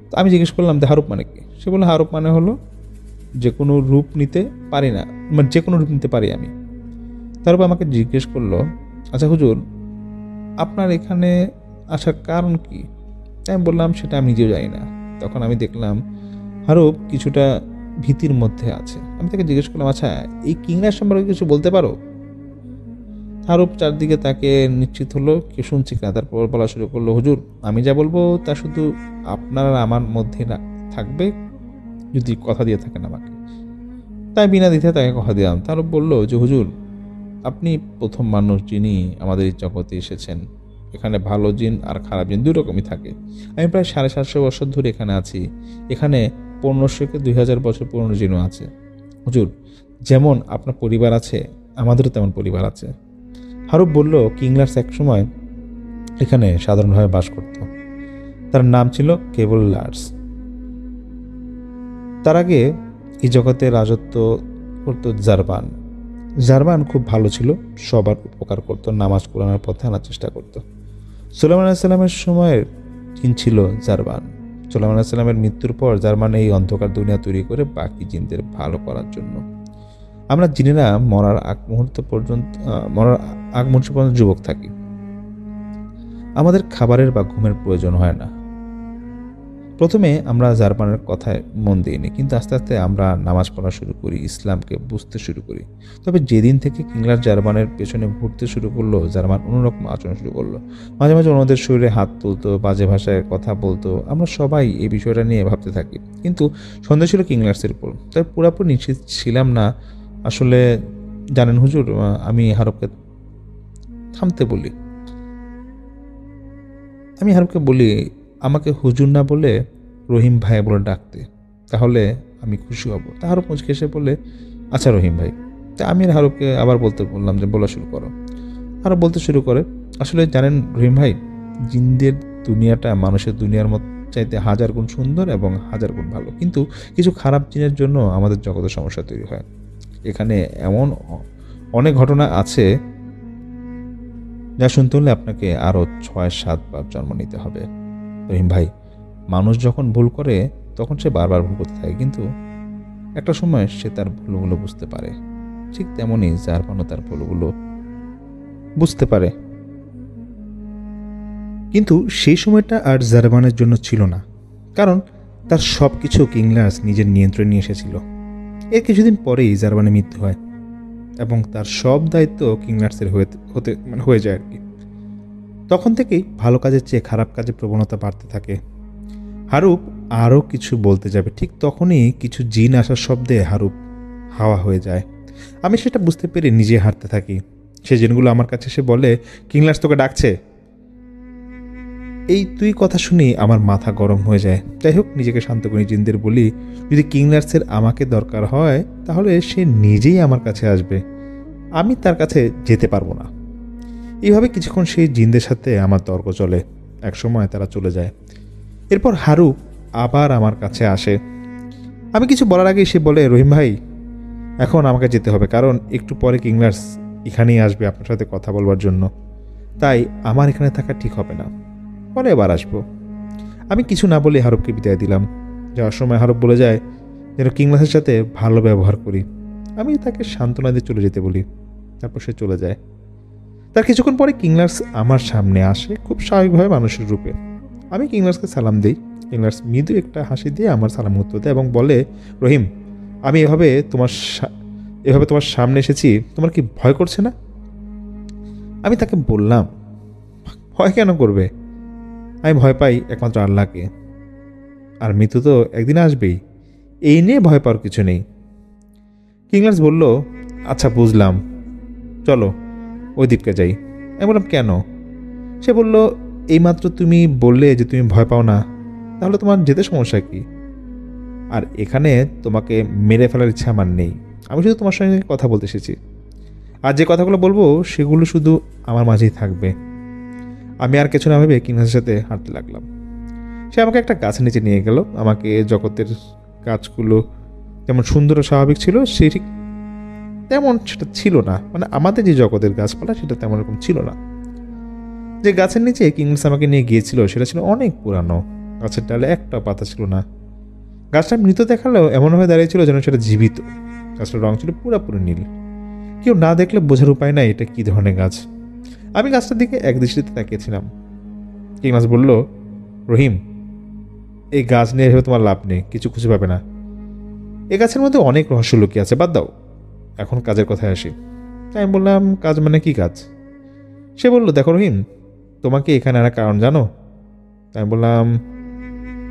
তো আমি জিজ্ঞেস করলাম যে হারুপ মানে কি? সে বলল, হারুপ মানে হলো যে কোনো রূপ নিতে পারি না, মানে যে কোনো রূপ নিতে পারি আমি। তারপর আমাকে জিজ্ঞেস করলো, আচ্ছা হুজুর, আপনার এখানে আসার কারণ কি? আমি বললাম, সেটা আমি নিজেও জানি না। তখন আমি দেখলাম হারুপ কিছুটা ভীতির মধ্যে আছে। আমি তাকে জিজ্ঞেস করলাম, আচ্ছা এই কিংড়ার সম্পর্কে কিছু বলতে পারো? হারুপ চারদিকে তাকে নিশ্চিত হলো কেউ শুনছে কিনা। তারপর বলা শুরু করলো, হুজুর, আমি যা বলবো তা শুধু আপনার আর আমার মধ্যে না থাকবে, যদি কথা দিয়ে থাকেন আমাকে। তাই বিনা দ্বিধায় তাকে কথা দিলাম। তারও বলল যে, হুজুর, আপনি প্রথম মানুষ যিনি আমাদের এই জগতে এসেছেন। এখানে ভালো জিন আর খারাপ জিন দুই রকমই থাকে। আমি প্রায় 750 বছর ধরে এখানে আছি। এখানে 1500 থেকে 2000 বছর পুরনো জিনও আছে। হুজুর, যেমন আপনার পরিবার আছে, আমাদেরও তেমন পরিবার আছে। হারুপ বলল, কিংলার্স এক সময় এখানে সাধারণভাবে বাস করত। তার নাম ছিল কেবল লার্স। তার আগে এই জগতে রাজত্ব করত জারবান। জারবান খুব ভালো ছিল, সবার উপকার করত, নামাজ কোরআনের পথে আনার চেষ্টা করত। সুলাইমান আলাইহিস সালামের সময়ের জিন ছিল জারবান। সুলাইমান আলাইহিস সালামের মৃত্যুর পর জারবান এই অন্ধকার দুনিয়া তৈরি করে বাকি জিনদের ভালো করার জন্য। আমরা জিনেরা মরার আগ মুহূর্ত পর্যন্ত যুবক থাকি। আমাদের খাবারের বা ঘুমের প্রয়োজন হয় না। প্রথমে আমরা জার্মানের কথায় মন দিইনি, কিন্তু আস্তে আস্তে আমরা নামাজ পড়া শুরু করি, ইসলামকে বুঝতে শুরু করি। তবে যেদিন থেকে কিংলার জার্মানের পেছনে ঘুরতে শুরু করলো, জার্মান অন্যরকম আচরণ শুরু করলো। মাঝে মাঝে ওনাদের শরীরে হাত তুলতো, বাজে ভাষায় কথা বলতো। আমরা সবাই এই বিষয়টা নিয়ে ভাবতে থাকি, কিন্তু সন্দেহ ছিল কিংলার্সের উপর। তবে পুরোপুরি নিশ্চিত ছিলাম না। আসলে জানেন হুজুর, আমি হারবকে থামতে বলি। আমাকে হুজুর না বলে রহিম ভাই বলে ডাকতে, তাহলে আমি খুশি হব। তা হারব মুচকে এসে বলে, আচ্ছা রহিম ভাই। তা আমি আর হারবকে আবার বলতে বললাম যে বলা শুরু করো। হারব বলতে শুরু করে, আসলে জানেন রহিম ভাই, জিনদের দুনিয়াটা মানুষের দুনিয়ার মত চাইতে হাজার গুণ সুন্দর এবং হাজার গুণ ভালো, কিন্তু কিছু খারাপ জিনের জন্য আমাদের জগতে সমস্যা তৈরি হয়। এখানে এমন অনেক ঘটনা আছে যা শুনতে হলে আপনাকে আরও 6-7 বার জন্ম নিতে হবে। রহিম ভাই, মানুষ যখন ভুল করে তখন সে বারবার ভুল করতে থাকে, কিন্তু একটা সময় সে তার ভুলগুলো বুঝতে পারে। ঠিক তেমনই জার্মানও তার ভুলগুলো বুঝতে পারে। কিন্তু সেই সময়টা আর জার্মানের জন্য ছিল না, কারণ তার সব কিছু কিংলার্স নিজের নিয়ন্ত্রণে নিয়ে এসেছিল। এর কিছুদিন পরেই জার্মানের মৃত্যু হয় এবং তার সব দায়িত্ব কিংলার্সের হয়ে যায় আর কি। তখন থেকেই ভালো কাজের চেয়ে খারাপ কাজের প্রবণতা বাড়তে থাকে। হারুপ আরও কিছু বলতে যাবে, ঠিক তখনই কিছু জিন আসার শব্দে হারুপ হাওয়া হয়ে যায়। আমি সেটা বুঝতে পেরে নিজে হাঁটতে থাকি। সে জিনগুলো আমার কাছে এসে বলে, কিংলার্স তোকে ডাকছে। এই তুই কথা শুনি আমার মাথা গরম হয়ে যায়। যাই হোক, নিজেকে শান্ত করে জিনদের বলি, যদি কিংলার্সের আমাকে দরকার হয় তাহলে সে নিজেই আমার কাছে আসবে, আমি তার কাছে যেতে পারবো না। এইভাবে কিছুক্ষণ সেই জিনদের সাথে আমার তর্ক চলে। একসময় তারা চলে যায়। এরপর হারুপ আবার আমার কাছে আসে। আমি কিছু বলার আগেই সে বলে, রহিম ভাই, এখন আমাকে যেতে হবে, কারণ একটু পরে কিংলার্স এখানেই আসবে আপনার সাথে কথা বলবার জন্য। তাই আমার এখানে থাকা ঠিক হবে না, পরে এবার আসবো। আমি কিছু না বলে হারুপকে বিদায় দিলাম। যাওয়ার সময় হারুপ বলে যায় যেন কিংলার্সের সাথে ভালো ব্যবহার করি। আমি তাকে সান্ত্বনা দিয়ে চলে যেতে বলি। তারপর সে চলে যায়। তার কিছুক্ষণ পরে কিংলার্স আমার সামনে আসে, খুব স্বাভাবিকভাবে মানুষের রূপে। আমি কিংলার্সকে সালাম দিই। কিংলার্স মৃদু একটা হাসি দিয়ে আমার সালাম উত্তর দেয় এবং বলে, রহিম, আমি এভাবে তোমার সামনে এসেছি, তোমার কি ভয় করছে না? আমি তাকে বললাম, ভয় কেন করবে? আমি ভয় পাই একমাত্র আল্লাহকে, আর মৃত্যু তো একদিন আসবেই, এই নিয়ে ভয় পাওয়ার কিছু নেই। কিংলার্স বলল, আচ্ছা বুঝলাম, চলো ওই দিকটা যাই। আমি বললাম, কেন? সে বলল, এইমাত্র তুমি বললে যে তুমি ভয় পাও না, তাহলে তোমার যেতে সমস্যা কি? আর এখানে তোমাকে মেরে ফেলার ইচ্ছা আমার নেই। আমি শুধু তোমার সঙ্গে কথা বলতে এসেছি, আর যে কথাগুলো বলবো সেগুলো শুধু আমার মাঝেই থাকবে। আমি আর কিছু না ভেবে কিংলার্সের সাথে হাঁটতে লাগলাম। সে আমাকে একটা গাছের নিচে নিয়ে গেল। আমাকে জগতের গাছগুলো যেমন সুন্দর ও স্বাভাবিক ছিল, সে ঠিক তেমন সেটা ছিল না। মানে আমাদের যে জগতের গাছপালা সেটা তেমন এরকম ছিল না। যে গাছের নিচে কিংলার্স আমাকে নিয়ে গিয়েছিল সেটা ছিল অনেক পুরানো। গাছের ডালে একটা পাতা ছিল না। গাছটা মৃত দেখালেও এমনভাবে দাঁড়িয়েছিল যেন সেটা জীবিত। গাছটার রং ছিল পুরোপুরি নীল। কেউ না দেখলে বোঝার উপায় নাই এটা কী ধরনের গাছ। আমি গাছটার দিকে এক দৃষ্টিতে তাকিয়েছিলাম। কিংলার্স বলল, রহিম, এই গাছ নিয়ে ভেবে তোমার লাভ নেই, কিছু খুঁজে পাবে না। এই গাছের মধ্যে অনেক রহস্য লুকিয়ে আছে, বাদ দাও, এখন কাজের কথায় আসি। আমি বললাম, কাজ মানে কি কাজ? সে বলল, দেখো রহিম, তোমাকে এখানে আনার কারণ জানো? আমি বললাম,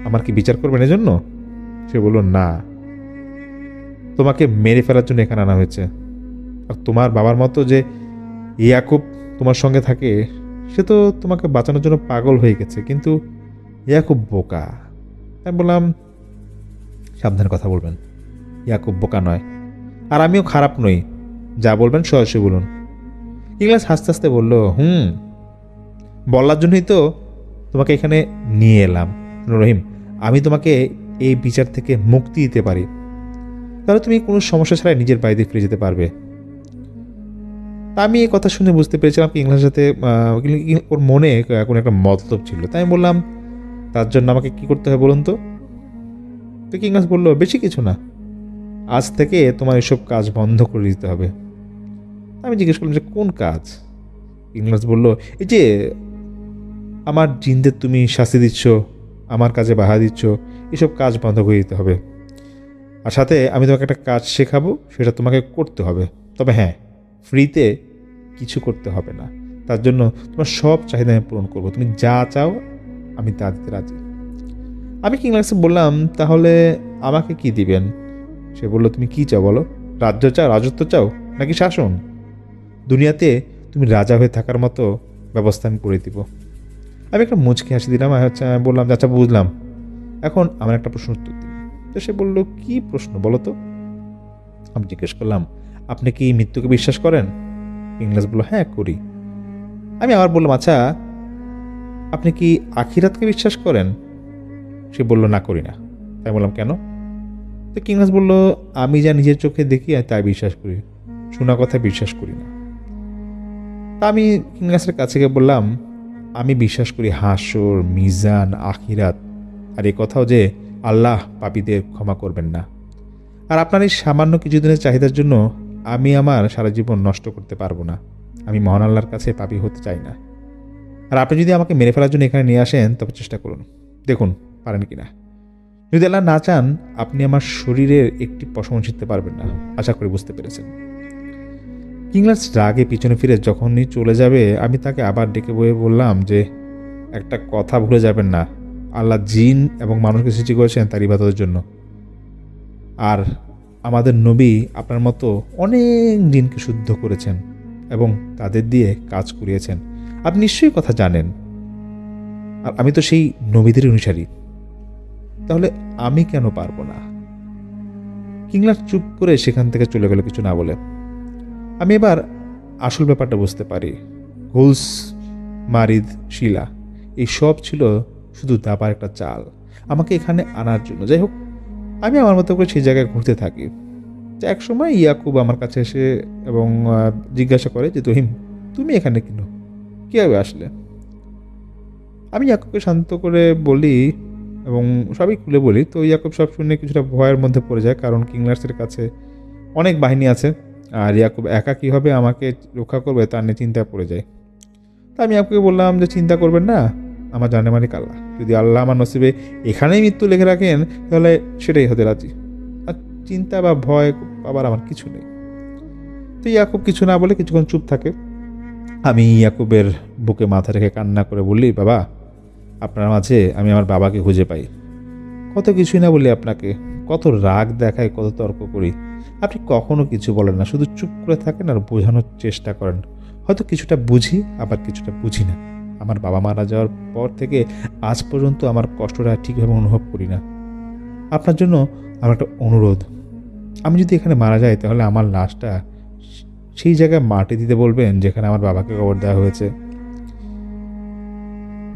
আমার কি বিচার করবেন এজন্য? সে বলল, না, তোমাকে মেরে ফেলার জন্য এখানে আনা হয়েছে। আর তোমার বাবার মতো যে ইয়াকুব তোমার সঙ্গে থাকে, সে তো তোমাকে বাঁচানোর জন্য পাগল হয়ে গেছে, কিন্তু ইয়াকুব বোকা। আমি বললাম, সাবধানে কথা বলবেন, ইয়াকুব বোকা নয়, আর আমিও খারাপ নই, যা বলবেন সরাসরি বলুন। কিংলার্স হাসতে হাসতে বলল, বলার জন্যই তো তোমাকে এখানে নিয়ে এলাম। রহিম, আমি তোমাকে এই বিচার থেকে মুক্তি দিতে পারি, তাহলে তুমি কোনো সমস্যা ছাড়াই নিজের বাড়িতে ফিরে যেতে পারবে। আমি এই কথা শুনে বুঝতে পেরেছিলাম কিংলার্সের সাথে ওর মনে কোনো একটা মতলব ছিল। তাই আমি বললাম, তার জন্য আমাকে কি করতে হবে বলুন তো? কিংলার্স বলল, বেশি কিছু না, আজ থেকে তোমার এসব কাজ বন্ধ করে দিতে হবে। আমি জিজ্ঞেস করলাম যে কোন কাজ? কিংলার্স বলল, এই যে আমার জিনদের তুমি শাস্তি দিচ্ছ, আমার কাজে বাধা দিচ্ছ, এসব কাজ বন্ধ করে দিতে হবে। আর সাথে আমি তোমাকে একটা কাজ শেখাবো, সেটা তোমাকে করতে হবে। তবে হ্যাঁ, ফ্রিতে কিছু করতে হবে না। তার জন্য তোমার সব চাহিদা আমি পূরণ করবো। তুমি যা চাও আমি তা দিতে রাজি। আমি কিংলার্সে বললাম, তাহলে আমাকে কি দিবেন? সে বলল, তুমি কি চাও বলো? রাজ্য চাও, রাজত্ব চাও, নাকি শাসন? দুনিয়াতে তুমি রাজা হয়ে থাকার মতো ব্যবস্থা আমি করে দিব। আমি একটা মুচকি হাসি দিলাম। আমি বললাম, আচ্ছা বুঝলাম, এখন আমার একটা প্রশ্ন উত্তর দিন। তো সে বলল, কি প্রশ্ন বলো তো? আমি জিজ্ঞেস করলাম, আপনি কি মৃত্যুকে বিশ্বাস করেন? ইংলাস বলল, হ্যাঁ করি। আমি আবার বললাম, আচ্ছা আপনি কি আখিরাতকে বিশ্বাস করেন? সে বলল, না করি না। তাই বললাম, কেন? তো কিংলাস বলল, আমি যা নিজের চোখে দেখি তাই বিশ্বাস করি, শোনা কথা বিশ্বাস করি না। তা আমি কিংলাসের কাছে গিয়ে বললাম, আমি বিশ্বাস করি হাসর, মিজান, আখিরাত, আর এই কথাও যে আল্লাহ পাপীদের ক্ষমা করবেন না। আর আপনার এই সামান্য কিছুদিনের চাহিদার জন্য আমি আমার সারা জীবন নষ্ট করতে পারবো না। আমি মহান আল্লাহর কাছে পাপী হতে চাই না। আর আপনি যদি আমাকে মেরে ফেলার জন্য এখানে নিয়ে আসেন, তবে চেষ্টা করুন, দেখুন পারেন কিনা। যদি আল্লাহ না চান, আপনি আমার শরীরের একটি পশম ছিঁড়তে পারবেন না। আশা করি বুঝতে পেরেছেন। কিংলাস রাগে পিছনে ফিরে যখনই চলে যাবে, আমি তাকে আবার ডেকে বয়ে বললাম যে, একটা কথা ভুলে যাবেন না, আল্লাহ জিন এবং মানুষকে সৃষ্টি করেছেন তার ইবাদতের জন্য। আর আমাদের নবী আপনার মতো অনেক জিনকে শুদ্ধ করেছেন এবং তাদের দিয়ে কাজ করিয়েছেন। আপনি নিশ্চয়ই কথা জানেন। আর আমি তো সেই নবীদের অনুসারী, তাহলে আমি কেন পারবো না? কিংলাস চুপ করে সেখান থেকে চলে গেল কিছু না বলে। আমি এবার আসল ব্যাপারটা বুঝতে পারি। হুলস, মারিদ, শিলা, এই সব ছিল শুধু দাবার একটা চাল আমাকে এখানে আনার জন্য। যাই হোক, আমি আমার মতো করে সেই জায়গায় ঘুরতে থাকি। এক সময় ইয়াকুব আমার কাছে এসে এবং জিজ্ঞাসা করে যে, রহিম তুমি এখানে কেন, কীভাবে আসলে? আমি ইয়াকুবকে শান্ত করে বলি এবং সবই খুলে বলি। তো ইয়াকুব সব শুনে কিছুটা ভয়ের মধ্যে পড়ে যায়, কারণ কিংলার্সের কাছে অনেক বাহিনী আছে আর ইয়াকুব একা কীভাবে আমাকে রক্ষা করবে তা নিয়ে চিন্তায় পড়ে যায়। তা আমি ইয়াকুবকে বললাম যে, চিন্তা করবেন না, আমার জানে মালিক আল্লাহ। যদি আল্লাহ আমার নসিবে এখানেই মৃত্যু লিখে রাখেন, তাহলে সেটাই হতে রাজি। আর চিন্তা বা ভয় পাবার আমার কিছু নেই। তো ইয়াকুব কিছু না বলে কিছুক্ষণ চুপ থাকে। আমি ইয়াকুবের বুকে মাথা রেখে কান্না করে বললি, বাবা, আপনার মাঝে আমি আমার বাবাকে খুঁজে পাই। কত কিছুই না বলি আপনাকে, কত রাগ দেখায়, কত তর্ক করি, আপনি কখনো কিছু বলেন না, শুধু চুপ করে থাকেন আর বোঝানোর চেষ্টা করেন। হয়তো কিছুটা বুঝি, আবার কিছুটা বুঝি না। আমার বাবা মারা যাওয়ার পর থেকে আজ পর্যন্ত আমার কষ্টটা ঠিকভাবে অনুভব করি না। আপনার জন্য আমার একটা অনুরোধ, আমি যদি এখানে মারা যাই, তাহলে আমার লাশটা সেই জায়গায় মাটি দিতে বলবেন যেখানে আমার বাবাকে কবর দেওয়া হয়েছে।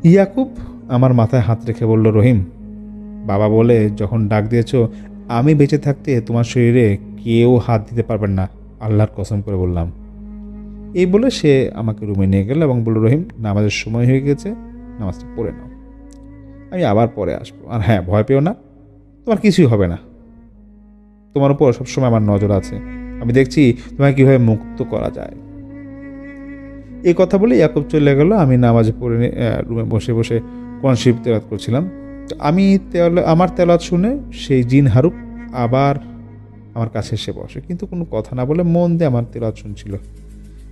ইয়াকুব আমার মাথায় হাত রেখে বলল, রহিম, বাবা বলে যখন ডাক দিয়েছ, আমি বেঁচে থাকতে তোমার শরীরে কেউ হাত দিতে পারবেন না, আল্লাহর কসম করে বললাম। এই বলে সে আমাকে রুমে নিয়ে গেল এবং বলল, রহিম, নামাজের সময় হয়ে গেছে, নামাজটা পড়ে নাও, আমি আবার পরে আসবো। আর হ্যাঁ, ভয় পেও না, তোমার কিছুই হবে না, তোমার উপর সবসময় আমার নজর আছে, আমি দেখছি তোমাকে কীভাবে মুক্ত করা যায়। এই কথা বলে ইয়াকুব চলে গেল। আমি নামাজে পড়ে রুমে বসে বসে কোরআন শরীফ তেলাওয়াত করছিলাম। আমি আমার তেলাওয়াত শুনে সেই জিন হারুপ আবার আমার কাছে এসে বসে, কিন্তু কোনো কথা না বলে মন দিয়ে আমার তেলাওয়াত শুনছিল।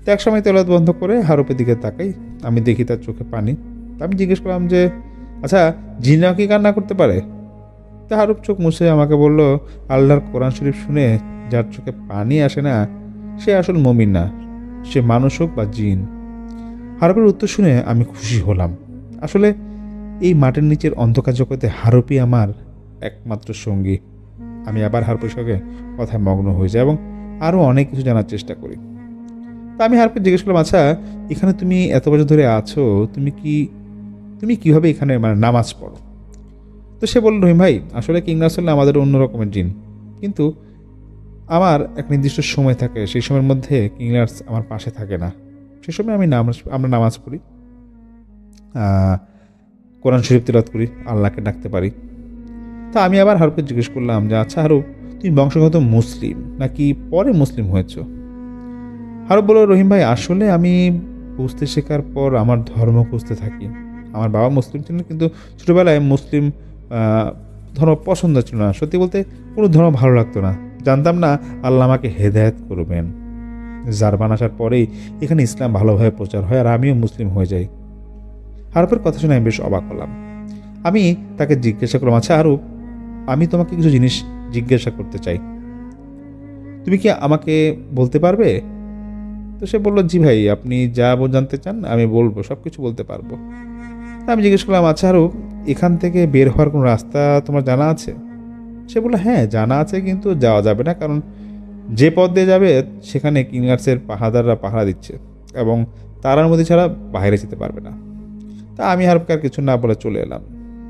তো এক সময় তেলাওয়াত বন্ধ করে হারুপের দিকে তাকাই, আমি দেখি তার চোখে পানি। তা আমি জিজ্ঞেস করলাম যে, আচ্ছা, জিনরা কি কান্না করতে পারে? তা হারুপ চোখ মুছে আমাকে বলল, আল্লাহর কোরআন শরীফ শুনে যার চোখে পানি আসে না, সে আসল মুমিন না, সে মানুষ হোক বা জিন। হারুপের উত্তর শুনে আমি খুশি হলাম। আসলে এই মাটির নিচের অন্ধকার জগতে হারুপই আমার একমাত্র সঙ্গী। আমি আবার হারুপের সঙ্গে কথায় মগ্ন হয়ে যাই এবং আরও অনেক কিছু জানার চেষ্টা করি। তা আমি হারুপকে জিজ্ঞেস করলাম, আচ্ছা, এখানে তুমি এত বছর ধরে আছো, তুমি কিভাবে এখানে নামাজ পড়ো? তো সে বলল, রহিম ভাই, আসলে কিংলার্স হলে আমাদের অন্য রকমের জিন, কিন্তু আমার এক নির্দিষ্ট সময় থাকে, সেই সময়ের মধ্যে কিংলার্স আমার পাশে থাকে না। সেই সময় আমরা নামাজ পড়ি, কোরআন শরীফ তেলাওয়াত করি, আল্লাহকে ডাকতে পারি। তা আমি আবার হারুপকে জিজ্ঞেস করলাম যে, আচ্ছা হারুপ, তুমি বংশগত মুসলিম নাকি পরে মুসলিম হয়েছ? হারুপ বলল, রহিম ভাই, আসলে আমি বুঝতে শেখার পর আমার ধর্ম খুঁজতে থাকি, আমার বাবা মুসলিম ছিলেন, কিন্তু ছোটোবেলায় মুসলিম ধর্ম পছন্দ ছিল না। সত্যি বলতে কোনো ধর্ম ভালো লাগতো না, জানতাম না আল্লাহ আমাকে হেদায়েত করবেন। জার্মান আসার পরেই এখানে ইসলাম ভালোভাবে প্রচার হয় আর আমিও মুসলিম হয়ে যাই। আরবের কথা শুনে আমি বেশ অবাক হলাম। আমি তাকে জিজ্ঞাসা করলাম, আচ্ছা আরব, আমি তোমাকে কিছু জিনিস জিজ্ঞাসা করতে চাই, তুমি কি আমাকে বলতে পারবে? তো সে বলল, জি ভাই, আপনি যা জানতে চান আমি বলবো, সব কিছু বলতে পারবো। আমি জিজ্ঞেস করলাম, আচ্ছা আরব, এখান থেকে বের হওয়ার কোনো রাস্তা তোমার জানা আছে? সে বলল, হ্যাঁ জানা আছে, কিন্তু যাওয়া যাবে না, কারণ যে পথ দিয়ে যাবে সেখানে কিংগার্সের পাহাদাররা পাহারা দিচ্ছে এবং তারার মধ্যে ছাড়া বাইরে যেতে পারবে না। তা আমি আরবকে আর কিছু না বলে চলে এলাম।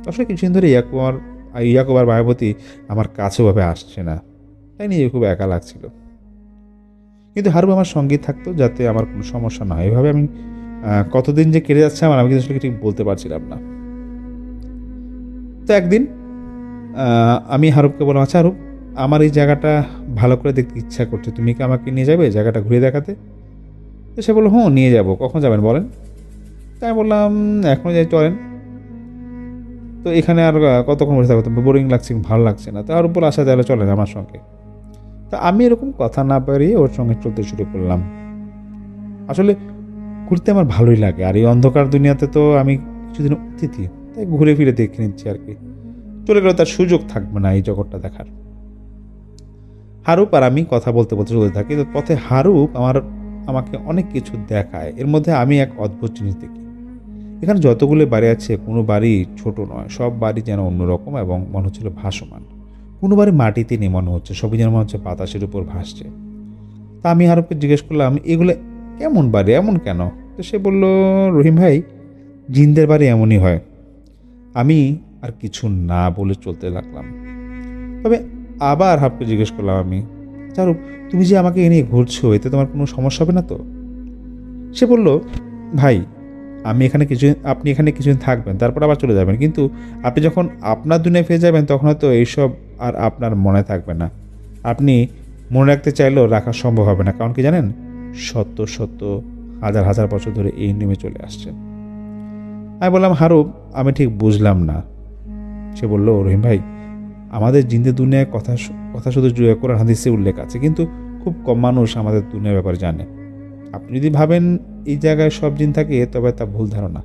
আসলে কিছুদিন ধরে ইয়াকুব আর মায়াবতী আমার কাছেভাবে আসছে না, তাই নিয়ে খুব একা লাগছিল। কিন্তু হারুব আমার সঙ্গেই থাকতো যাতে আমার কোনো সমস্যা না হয়। এভাবে আমি কতদিন যে কেটে যাচ্ছে আমি কিন্তু আসলে ঠিক বলতে পারছিলাম না। তো একদিন আমি হারুবকে বললাম, আচ্ছা হারুব, আমার এই জায়গাটা ভালো করে দেখতে ইচ্ছা করছে, তুমি কি আমাকে নিয়ে যাবে জায়গাটা ঘুরে দেখাতে? তো সে বললো, হ্যাঁ নিয়ে যাবো, কখন যাবেন বলেন? তাই আমি বললাম, এখনও যাই, চলেন। তো এখানে আর কতক্ষণ বসে থাকতো, বোরিং লাগছে, ভালো লাগছে না। তো হারুব বলে, আচ্ছা তাহলে চলেন আমার সঙ্গে। তা আমি এরকম কথা না পারিয়ে ওর সঙ্গে চলতে শুরু করলাম। আসলে ঘুরতে আমার ভালোই লাগে, আর এই অন্ধকার দুনিয়াতে তো আমি কিছুদিন অতিথি, তাই ঘুরে ফিরে দেখে নিচ্ছি আর কি। চলে গেলে তার সুযোগ থাকবে না এই জগৎটা দেখার। হারুপ আর আমি কথা বলতে বলতে চলতে থাকি। তো পথে হারুপ আমাকে অনেক কিছু দেখায়। এর মধ্যে আমি এক অদ্ভুত জিনিস দেখি। এখানে যতগুলো বাড়ি আছে কোনো বাড়ি ছোট নয়, সব বাড়ি যেন অন্যরকম এবং মনে হচ্ছিল ভাসমান। কোনো বাড়ি মাটিতে নেই মনে হচ্ছে, সবই যেন মনে হচ্ছে বাতাসের উপর ভাসছে। তা আমি হারুপকে জিজ্ঞেস করলাম, এগুলো কেমন বাড়ি, এমন কেন? তো সে বলল, রহিম ভাই, জিনদের বাড়ি এমনই হয়। আমি আর কিছু না বলে চলতে লাগলাম। তবে আবার হারুপকে জিজ্ঞেস করলাম আমি, চারুপ, তুমি যে আমাকে এ নিয়ে ঘুরছো, এতে তোমার কোনো সমস্যা হবে না তো? সে বলল, ভাই, আপনি এখানে কিছুদিন থাকবেন, তারপর আবার চলে যাবেন, কিন্তু আপনি যখন আপনার দুনিয়ায় ফিরে যাবেন তখন হয়তো এইসব আর আপনার মনে থাকবে না। আপনি মনে রাখতে চাইলেও রাখা সম্ভব হবে না, কারণ কি জানেন, শত শত হাজার হাজার বছর ধরে এই নেমে চলে আসছে। আমি বললাম, হারুপ, আমি ঠিক বুঝলাম না। সে বলল, রহিম ভাই, আমাদের জিন্দের দুনিয়ায় কথা শুধু কোরআন হাদিসে উল্লেখ আছে, কিন্তু খুব কম মানুষ আমাদের দুনিয়ার ব্যাপারে জানে। আপনি যদি ভাবেন এই জায়গায় সব জিন থাকে, তবে তা ভুল ধারণা।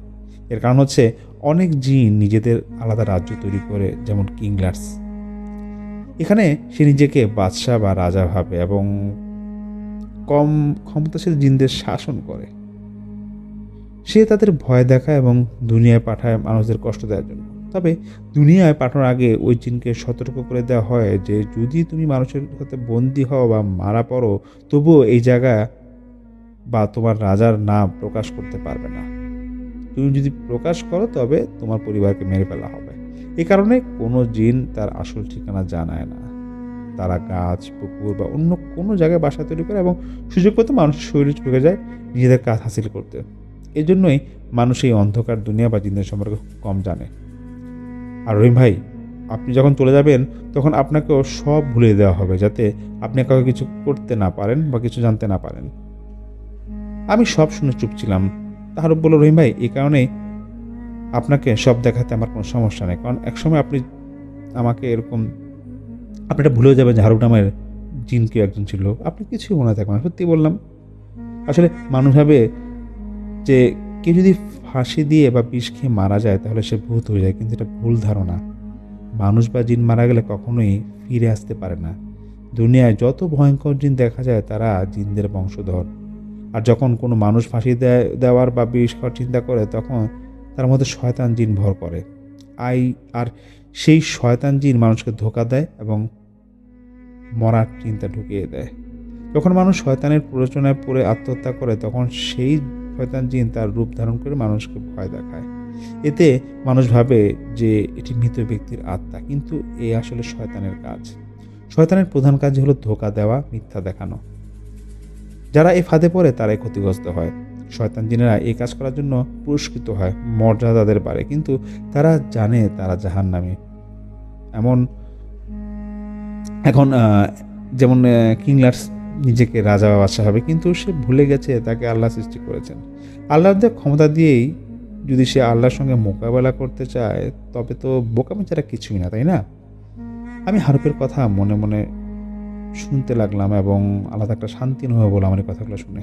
এর কারণ হচ্ছে অনেক জিন নিজেদের আলাদা রাজ্য তৈরি করে, যেমন কিংলার্স। এখানে সে নিজেকে বাদশাহ বা রাজা ভাবে এবং কম ক্ষমতাশীল জিনদের শাসন করে। সে তাদের ভয় দেখায় এবং দুনিয়ায় পাঠায় মানুষদের কষ্ট দেওয়ার জন্য। তবে দুনিয়ায় পাঠানোর আগে ওই জিনকে সতর্ক করে দেওয়া হয় যে যদি তুমি মানুষের সাথে বন্দী হও বা মারা পড়ো, তবুও এই জায়গা বা তোমার রাজার নাম প্রকাশ করতে পারবে না। তুমি যদি প্রকাশ করো তবে তোমার পরিবারকে মেরে ফেলা হবে। এই কারণে কোনো জিন তার আসল ঠিকানা জানায় না। তারা গাছ, পুকুর বা অন্য কোনো জায়গায় বাসা তৈরি করে এবং সুযোগ পেতে মানুষের শরীরে ঢুকে যায় নিজেদের কাজ হাসিল করতে। এই জন্যই মানুষ এই অন্ধকার দুনিয়া বা জিনদের সম্পর্কে কম জানে। আর রহিম ভাই, আপনি যখন চলে যাবেন তখন আপনাকেও সব ভুলে দেওয়া হবে, যাতে আপনি কাউকে কিছু করতে না পারেন বা কিছু জানতে না পারেন। আমি সব শুনে চুপ ছিলাম। তাহারও বলল, রহিম ভাই, এই কারণেই আপনাকে সব দেখাতে আমার কোনো সমস্যা নেই, কারণ একসময় আপনি আমাকে এরকম আপনি এটা ভুলেও যাবেন যে হারুপ নামের জিন কেউ একজন ছিল, আপনি কিছুই মনে থাকবে না। সত্যি বললাম। আসলে মানুষ ভাবে যে কেউ যদি ফাঁসি দিয়ে বা বিষ খেয়ে মারা যায় তাহলে সে ভূত হয়ে যায়, কিন্তু এটা ভুল ধারণা। মানুষ বা জিন মারা গেলে কখনোই ফিরে আসতে পারে না। দুনিয়ায় যত ভয়ঙ্কর জিন দেখা যায় তারা জিনদের বংশধর। আর যখন কোনো মানুষ ফাঁসি দেওয়ার বা বিষ খাওয়ার চিন্তা করে তখন তার মধ্যে শয়তান জিন ভর করে। আর সেই শয়তান জিন মানুষকে ধোঁকা দেয় এবং মরার চিন্তা ঢুকিয়ে দেয়। যখন মানুষ শয়তানের প্ররোচনায় পড়ে আত্মহত্যা করে তখন সেই শয়তান জিন তার রূপ ধারণ করে মানুষকে ভয় দেখায়। এতে মানুষ ভাবে যে এটি মৃত ব্যক্তির আত্মা, কিন্তু এ আসলে শয়তানের কাজ। শয়তানের প্রধান কাজ হলো ধোঁকা দেওয়া, মিথ্যা দেখানো। যারা এই ফাঁদে পড়ে তারাই ক্ষতিগ্রস্ত হয়। শয়তান জিনেরা এই কাজ করার জন্য পুরস্কৃত হয়, মর্যাদা তাদের বাড়ে, কিন্তু তারা জানে তারা জাহান্নামী। এখন যেমন কিংলার্স নিজেকে রাজা বা বাদশা হবে, কিন্তু সে ভুলে গেছে তাকে আল্লাহ সৃষ্টি করেছেন। আল্লাহর দেওয়া ক্ষমতা দিয়েই যদি সে আল্লাহর সঙ্গে মোকাবেলা করতে চায় তবে তো বোকামি ছাড়া কিছুই না, তাই না? আমি হারুপের কথা মনে মনে শুনতে লাগলাম এবং আলাদা একটা শান্তি অনুভব হলো আমার এই কথাগুলো শুনে।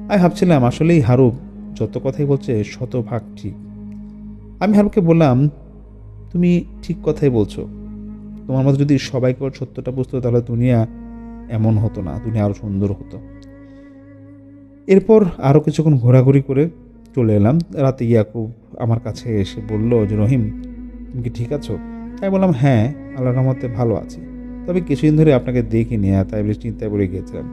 আমি ভাবছিলাম আসলেই হারুপ যত কথাই বলছে শতভাগ ঠিক। আমি হারুপকে বললাম, তুমি ঠিক কথাই বলছো। তোমার মতো যদি সবাইকে সত্যটা বুঝতো তাহলে দুনিয়া এমন হতো না, দুনিয়া আরও সুন্দর হতো। এরপর আরও কিছুক্ষণ ঘোরাঘুরি করে চলে এলাম। রাতে ইয়াকুব আমার কাছে এসে বলল যে, রহিম তুমি কি ঠিক আছো? তাই বললাম, হ্যাঁ আল্লাহর রহমতে ভালো আছি, তবে কিছুদিন ধরে আপনাকে দেখিনি, তাই বেশ চিন্তায় পড়ে গিয়েছিলাম।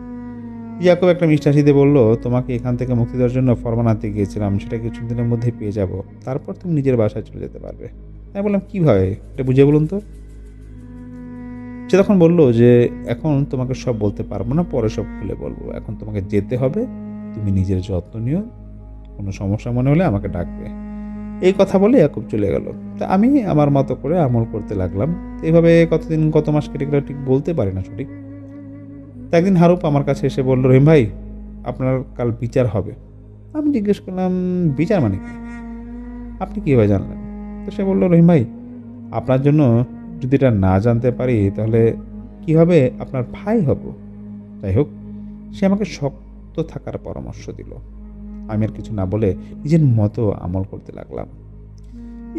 ইয়াকুব একটা মিষ্টি হাসি দিয়ে বলল, তোমাকে এখান থেকে মুক্তি দেওয়ার জন্য ফরমান আনতে গিয়েছিলাম, সেটা কিছুদিনের মধ্যে পেয়ে যাব, তারপর তুমি নিজের বাসায় চলে যেতে পারবে। তাই বললাম, কীভাবে এটা বুঝিয়ে বলুন তো। সে তখন বলল যে, এখন তোমাকে সব বলতে পারবো না, পরে সব খুলে বলবো, এখন তোমাকে যেতে হবে, তুমি নিজের যত্ন নিও, কোনো সমস্যা মনে হলে আমাকে ডাকবে। এই কথা বলে ইয়াকুব চলে গেল। তা আমি আমার মতো করে আমল করতে লাগলাম। এইভাবে কতদিন কত মাস কেটে গেল ঠিক বলতে পারি না সঠিক। তা একদিন হারুপ আমার কাছে এসে বলল, রহিম ভাই আপনার কাল বিচার হবে। আমি জিজ্ঞেস করলাম, বিচার মানে কি? আপনি কীভাবে জানলেন? তো সে বলল, রহিম ভাই আপনার জন্য যদি এটা না জানতে পারি তাহলে কীভাবে আপনার ভাই হব। যাই হোক, সে আমাকে শক্ত থাকার পরামর্শ দিল। আমি আর কিছু না বলে নিজের মতো আমল করতে লাগলাম।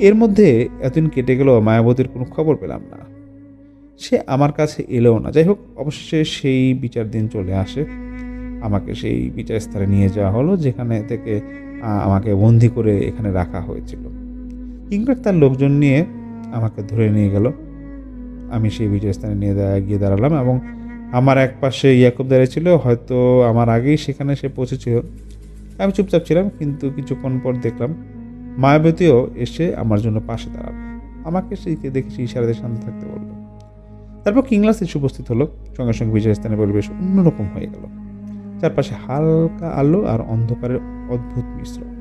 এর মধ্যে এতদিন কেটে গেল, মায়াবতীর কোনো খবর পেলাম না, সে আমার কাছে এলেও না। যাই হোক, অবশেষে সেই বিচার দিন চলে আসে। আমাকে সেই বিচার স্থানে নিয়ে যাওয়া হলো, যেখানে থেকে আমাকে বন্দি করে এখানে রাখা হয়েছিল। কিংকর তার লোকজন নিয়ে আমাকে ধরে নিয়ে গেল। আমি সেই বিচার স্থানে গিয়ে দাঁড়ালাম এবং আমার এক পাশে ইয়াকুব দাঁড়িয়ে ছিল, হয়তো আমার আগেই সেখানে সে পৌঁছেছিল। আমি চুপচাপ ছিলাম, কিন্তু কিছুক্ষণ পর দেখলাম মায়াবতীও এসে আমার জন্য পাশে দাঁড়ালো। আমাকে সেইকে দেখে সেই ইশারাতে শান্ত থাকতে বলল। তারপর কিংলাস এসে উপস্থিত হলো। সঙ্গে সঙ্গে বিজয় স্থানের পরিবেশ অন্যরকম হয়ে গেল। চারপাশে হালকা আলো আর অন্ধকারের অদ্ভুত মিশ্রণ।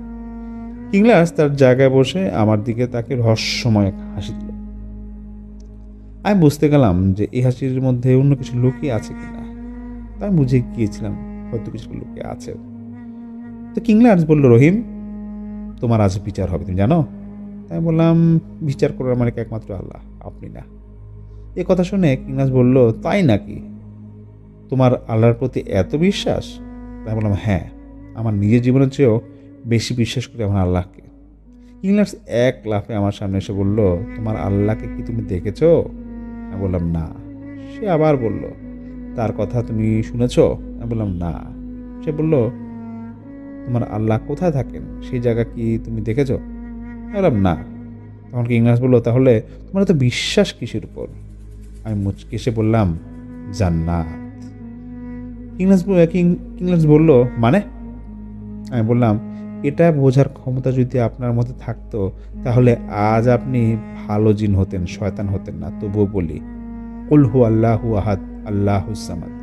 কিংলাস তার জায়গায় বসে আমার দিকে তাকে রহস্যময় হাসি দিল। আমি বুঝতে গেলাম যে এই হাসির মধ্যে অন্য কিছু লুকিয়ে আছে কিনা। তাই বুঝে গিয়েছিলাম হয়তো কিছু লুকিয়ে আছে। তো কিংলাস বলল, রহিম তোমার আজ বিচার হবে, তুমি জানো? তাই বললাম, বিচার করার মানে একমাত্র আল্লাহ, আপনি না। এ কথা শুনে কিংলাস বলল, তাই নাকি? তোমার আল্লাহর প্রতি এত বিশ্বাস? তাই বললাম, হ্যাঁ, আমার নিজের জীবনের চেয়েও বেশি বিশ্বাস করি আমার আল্লাহকে। কিংলাস এক লাফে আমার সামনে এসে বলল, তোমার আল্লাহকে কি তুমি দেখেছো? আমি বললাম, না। সে আবার বলল, তার কথা তুমি শুনেছ? আমি বললাম, না। সে বলল, তোমার আল্লাহ কোথায় থাকেন, সেই জায়গা কি তুমি দেখেছো? আমি বললাম, না। তখন কিংলাস বলল, তাহলে তোমার এত বিশ্বাস কিসের উপর? আমি মুচকি এসে বললাম, জান্নাত। কিংলাস বলল, মানে? আমি বললাম, এটা বোঝার ক্ষমতা যদি আপনার মধ্যে থাকতো তাহলে আজ আপনি ভালো জিন হতেন, শয়তান হতেন না। তবুও বলি, কুল হু আল্লাহু আহাদ আল্লাহুস সামাদ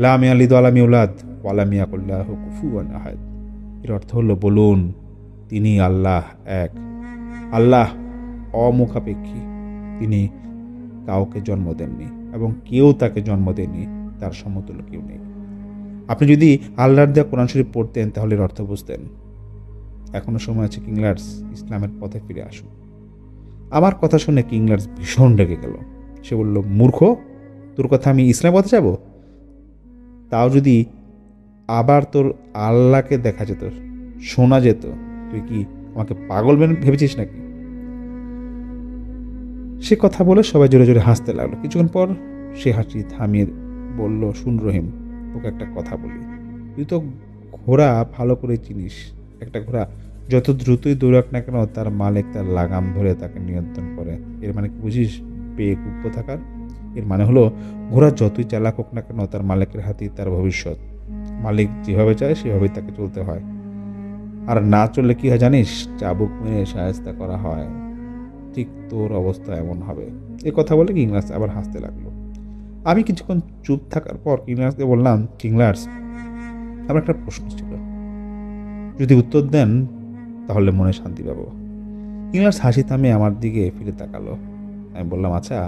লাম ইয়ালিদ ওয়া লাম ইউলাদ ওয়া লাম ইয়াকুল লাহু কুফুয়ান আহাদ। এর অর্থ হলো, বলুন তিনি আল্লাহ এক, আল্লাহ অমুখাপেক্ষী, তিনি কাউকে জন্ম দেননি এবং কেউ তাকে জন্ম দেননি, তার সমতুল্য কেউ নেই। আপনি যদি আল্লাহর দেয়া কোরআন শরীফ পড়তেন তাহলে এর অর্থ বুঝতেন। এখনো সময় আছে, কিংলার্স ইসলামের পথে ফিরে আসুন। আমার কথা শুনে কিংলার্স ভীষণ রেগে গেল। সে বলল, মূর্খ, তোর কথা আমি ইসলামের পথে যাব? তাও যদি আবার তোর আল্লাহকে দেখা যেত, শোনা যেত, তুই কি আমাকে পাগল ভেবেছিস নাকি? সে কথা বলে সবাই জোরে জোরে হাসতে লাগলো। কিছুক্ষণ পর সে হাসি থামিয়ে বলল, শুন রহিম, তোকে একটা কথা বলি। তুই তো ঘোড়া ভালো করে চিনিস। একটা ঘোড়া যত দ্রুতই দৌড়াক না কেন, তার মালিক তার লাগাম ধরে তাকে নিয়ন্ত্রণ করে। এর মানে কি বুঝিস? বেগ উপ্প থাকার। এর মানে হলো, ঘোড়া যতই চালাক হোক না কেন, তার মালিকের হাতেই তার ভবিষ্যৎ। মালিক যেভাবে চায় সেভাবেই তাকে চলতে হয়। আর না চললে কি হয় জানিস? চাবুক মেরে শায়েস্তা করা হয়। ঠিক তোর অবস্থা এমন হবে। এ কথা বলে কিংলার্স আবার হাসতে লাগলো। আমি কিছুক্ষণ চুপ থাকার পর কিংলার্সকে বললাম, কিংলার্স, আমার একটা প্রশ্ন ছিল, যদি উত্তর দেন তাহলে মনে শান্তি পাবো। কিংলার্স হাসি থামিয়ে আমার দিকে ফিরে তাকালো। আমি বললাম, আচ্ছা,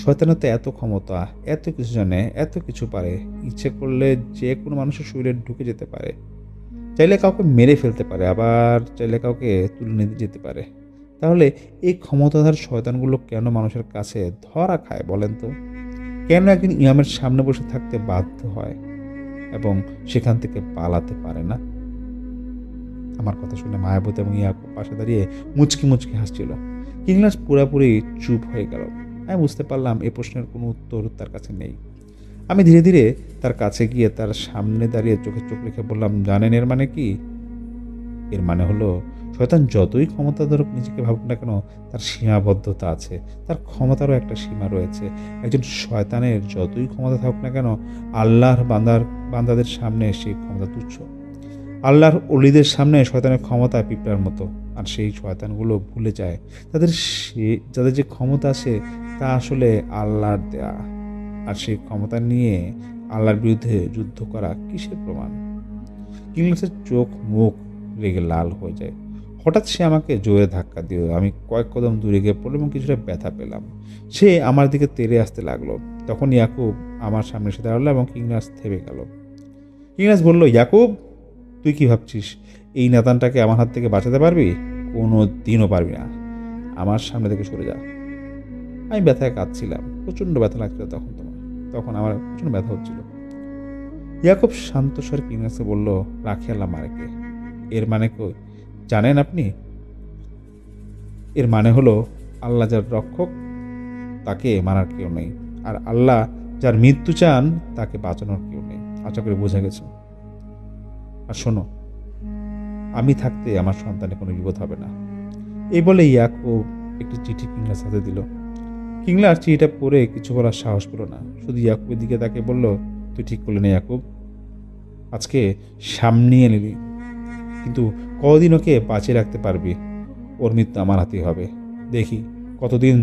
শয়তানের তো এত ক্ষমতা, এত কিছু জানে, এত কিছু পারে, ইচ্ছে করলে যে কোনো মানুষের শরীরে ঢুকে যেতে পারে। চাইলে কাউকে মেরে ফেলতে পারে, আবার চাইলে কাউকে তুলে নিতে যেতে পারে। তাহলে এই ক্ষমতাধর শয়তানগুলো কেন মানুষের কাছে ধরা খায় বলেন তো? কেন একজন ইমামের সামনে বসে থাকতে বাধ্য হয় এবং সেখান থেকে পালাতে পারে না? আমার কথা শুনে মায়াবতী এবং ইয়াকুব পাশে দাঁড়িয়ে মুচকি মুচকি হাসছিল। কিংলাস পুরাপুরি চুপ হয়ে গেল। আমি বুঝতে পারলাম এই প্রশ্নের কোনো উত্তর তার কাছে নেই। আমি ধীরে ধীরে তার কাছে গিয়ে তার সামনে দাঁড়িয়ে চোখে চোখ রেখে বললাম, জানেন এর মানে কি? এর মানে হলো, শয়তান যতই ক্ষমতাধর নিজেকে ভাবুক না কেন, তার সীমাবদ্ধতা আছে, তার ক্ষমতারও একটা সীমা রয়েছে। একজন শয়তানের যতই ক্ষমতা থাকুক না কেন, আল্লাহর বান্দাদের সামনে সেই ক্ষমতা তুচ্ছ। আল্লাহর অলিদের সামনে শয়তানের ক্ষমতা পিঁপড়ার মতো। আর সেই শয়তানগুলো ভুলে যায় যাদের যে ক্ষমতা আছে তা আসলে আল্লাহর দেয়া। আর সেই ক্ষমতা নিয়ে আল্লাহর বিরুদ্ধে যুদ্ধ করা কিসের প্রমাণ? কিংলাসের চোখ মুখ রেগে লাল হয়ে যায়। হঠাৎ সে আমাকে জোরে ধাক্কা দিল। আমি কয়েক কদম দূরে গিয়ে পড়লাম এবং কিছুটা ব্যথা পেলাম। সে আমার দিকে তেড়ে আসতে লাগলো। তখন ইয়াকুব আমার সামনে এসে দাঁড়ালো এবং কিংলাস থেমে গেল। কিংলাস বলল, ইয়াকুব, তুই কি ভাবছিস এই নাতানটাকে আমার হাত থেকে বাঁচাতে পারবি? কোনো দিনও পারবি না। আমার সামনে থেকে সরে যা। আমি ব্যথায় কাঁদছিলাম, প্রচণ্ড ব্যথা লাগছিল তখন আমার প্রচণ্ড ব্যথা হচ্ছিল। ইয়াকুব শান্ত স্বরে কিংলাসকে বলল, রাখি আল্লাহ মারেকে। এর মানে কই জানেন আপনি? এর মানে হলো, আল্লাহ যার রক্ষক তাকে মারার কেউ নেই, আর আল্লাহ যার মৃত্যু চান তাকে বাঁচানোর কেউ নেই। আশা করে বোঝা গেছে। আর শোনো, আমি থাকতে আমার সন্তানের কোনো বিপদ হবে না। এই বলে ইয়াকুব একটি চিঠি কিংলাস হাতে দিল। কিংলাস চিঠিটা পড়ে কিছু বলার সাহস পেল না, শুধু ইয়াকুবের দিকে তাকে বলল, তুই ঠিক করলি না ইয়াকুব, আজকে সামনে নিলি, কিন্তু কদিন ওকে বাঁচিয়ে রাখতে পারবি? ওর মৃত্যু আমার হাতেই হবে। দেখি কতদিন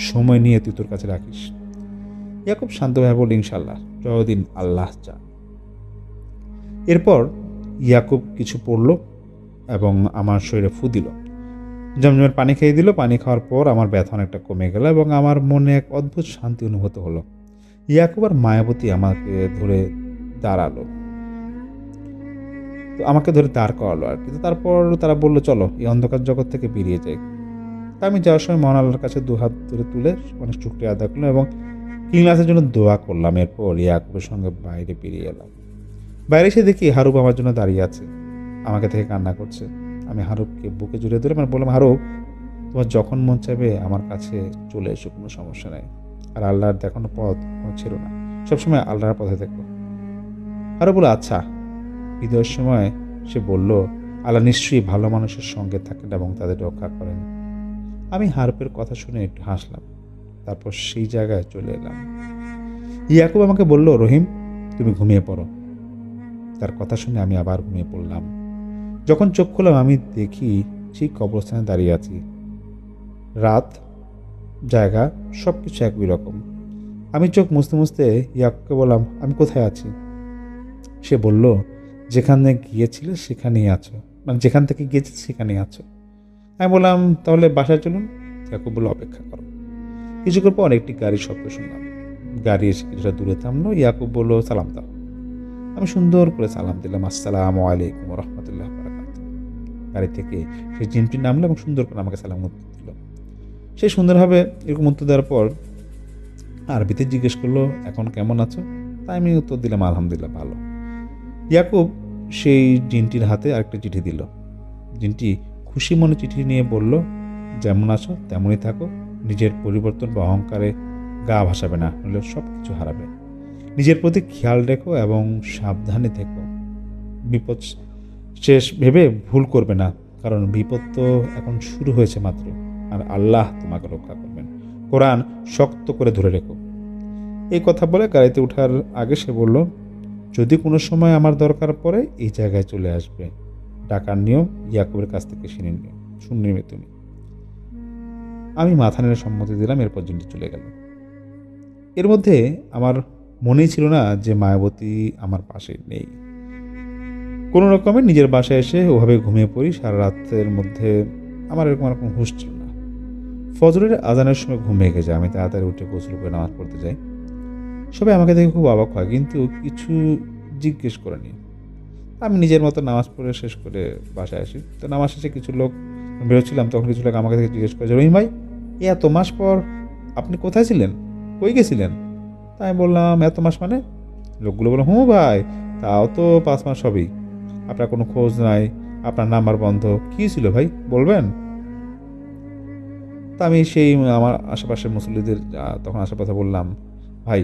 সময় নিয়ে তুই তোর কাছে রাখিস। ইয়াকুব শান্তভাবে বলল, ইনশাল্লাহ, যতদিন আল্লাহ চান। এরপর ইয়াকুব কিছু পড়ল এবং আমার শরীরে ফু দিল। জমজমের পানি খেয়ে দিল। পানি খাওয়ার পর আমার ব্যথা অনেকটা কমে গেল এবং আমার মনে এক অদ্ভুত শান্তি অনুভূত হলো। ইয়াকুব আর মায়াবতী আমাকে ধরে দাঁড় করালো আর কি। তারপর তারা বললো, চলো এই অন্ধকার জগৎ থেকে বেরিয়ে যাই। তা আমি যাওয়ার সময় মহান আল্লাহর কাছে দুহাত ধরে তুলে অনেক শুকরিয়া আদায় করলাম এবং কিংলাসের জন্য দোয়া করলাম। এরপর ইয়াকুবের সঙ্গে বাইরে বেরিয়ে এলাম। বাইরে এসে দেখি হারুপ আমার জন্য দাঁড়িয়ে আছে, আমাকে থেকে কান্না করছে। আমি হারুপকে বুকে জড়িয়ে ধরে বললাম, হারুপ, তোমার যখন মন চাইবে আমার কাছে চলে এসো, কোনো সমস্যা নেই। আর আল্লাহর দেখানো পথ ছেড়ো না, সবসময় আল্লাহর পথে দেখো। হারুপ বলে, আচ্ছা। বিদায়ের সময় সে বলল, আল্লাহ নিশ্চয়ই ভালো মানুষের সঙ্গে থাকেন এবং তাদের রক্ষা করেন। আমি হারুপের কথা শুনে একটু হাসলাম। তারপর সেই জায়গায় চলে এলাম। ইয়াকুব আমাকে বলল, রহিম, তুমি ঘুমিয়ে পড়ো। তার কথা শুনে আমি আবার ঘুমিয়ে পড়লাম। যখন চোখ খুললাম আমি দেখি সেই কবরস্থানে দাঁড়িয়ে আছি। রাত, জায়গা সব কিছু একই রকম। আমি চোখ মুছতে মুছতে ইয়াকুবকে বললাম, আমি কোথায় আছি? সে বলল, যেখানে গিয়েছিলে সেখানেই আছো, মানে যেখান থেকে গিয়েছি সেখানেই আছো। আমি বললাম, তাহলে বাসায় চলুন। ইয়াকুব বলল, অপেক্ষা করো। কিছুক্ষণ পর একটি গাড়ির শব্দ শুনলাম। গাড়ি এসে কিছুটা দূরে থামলো। ইয়াকুব বলল, সালাম দাও। আমি সুন্দর করে সালাম দিলাম, আসসালামু আলাইকুম রহমতুল্লাহ বারাকাতুহু। গাড়ি থেকে সে জিনটি নামলো এবং সুন্দর করে আমাকে সালাম উত্তর দিল। সে সুন্দরভাবে এরকম উত্তর দেওয়ার পর আরবিতে জিজ্ঞেস করলো, এখন কেমন আছো? তাই আমি উত্তর দিলাম, আলহামদুলিল্লাহ, ভালো। ইয়াকুব সেই জিনটির হাতে আরেকটা চিঠি দিল। জিনটি খুশি মনে চিঠি নিয়ে বলল, যেমন আছো তেমনই থাকো, নিজের পরিবর্তন বা অহংকারে গা ভাসাবে না, নইলে সব কিছু হারাবে। নিজের প্রতি খেয়াল রেখো এবং সাবধানে থেকো। বিপদ শেষ ভেবে ভুল করবে না, কারণ বিপদ তো এখন শুরু হয়েছে মাত্র, আর আল্লাহ তোমাকে রক্ষা করবেন। কোরআন শক্ত করে ধরে রেখো। এই কথা বলে গাড়িতে ওঠার আগে সে বলল, যদি কোনো সময় আমার দরকার পড়ে এই জায়গায় চলে আসবে। ডাকার নিয়ম ইয়াকুবের কাছ থেকে শুনে নেবে তুমি। আমি মাথা নেড়ে সম্মতি দিলাম। এরপর জিনটি চলে গেল। এর মধ্যে আমার মনেই ছিল না যে মায়াবতী আমার পাশে নেই। কোনো রকমে নিজের বাসায় এসে ওভাবে ঘুমিয়ে পড়ি। সারা রাতের মধ্যে আমার এরকম হুঁশ ছিল না। ফজরের আজানের সময় ঘুম ভেঙে যায়। আমি তাড়াতাড়ি উঠে গোসল করে নামাজ পড়তে যাই। সবাই আমাকে দেখে খুব অবাক হয়, কিন্তু কিছু জিজ্ঞেস করেনি। আমি নিজের মতো নামাজ পড়ে শেষ করে বাসায় আসি। তো নামাজ শেষে কিছু লোক বেরোচ্ছিলাম, তখন কিছু লোক আমাকে থেকে জিজ্ঞেস করেছে, রহিম ভাই, এত মাস পর আপনি কোথায় ছিলেন, কই গেছিলেন? তাই আমি বললাম, এত মাস মানে? লোকগুলো বললো, হুঁ ভাই, তাও তো 5 মাস হবেই, আপনার কোনো খোঁজ নাই, আপনার নাম্বার বন্ধ, কী ছিল ভাই বলবেন? তা আমি সেই আমার আশেপাশের মুসল্লিদের তখন আসার কথা বললাম, ভাই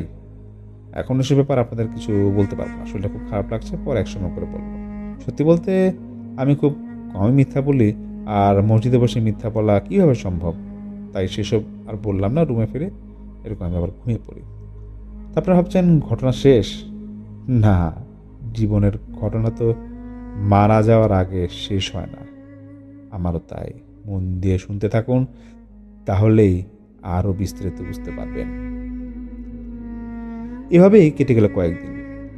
এখন সে ব্যাপার আপনাদের কিছু বলতে পারবো না, শরীরটা খুব খারাপ লাগছে, পরে একসময় করে বলবো। সত্যি বলতে আমি খুব কমই মিথ্যা বলি, আর মসজিদে বসে মিথ্যা বলা কীভাবে সম্ভব, তাই সেসব আর বললাম না। রুমে ফিরে এরকম আমি আবার ঘুমিয়ে পড়ি। তারপরে ভাবছেন ঘটনা শেষ? না, জীবনের ঘটনা তো মারা যাওয়ার আগে শেষ হয় না। আমারও তাই। মন দিয়ে শুনতে থাকুন, তাহলেই আরও বিস্তারিত বুঝতে পারবেন। এভাবেই কেটে গেল কয়েকদিন।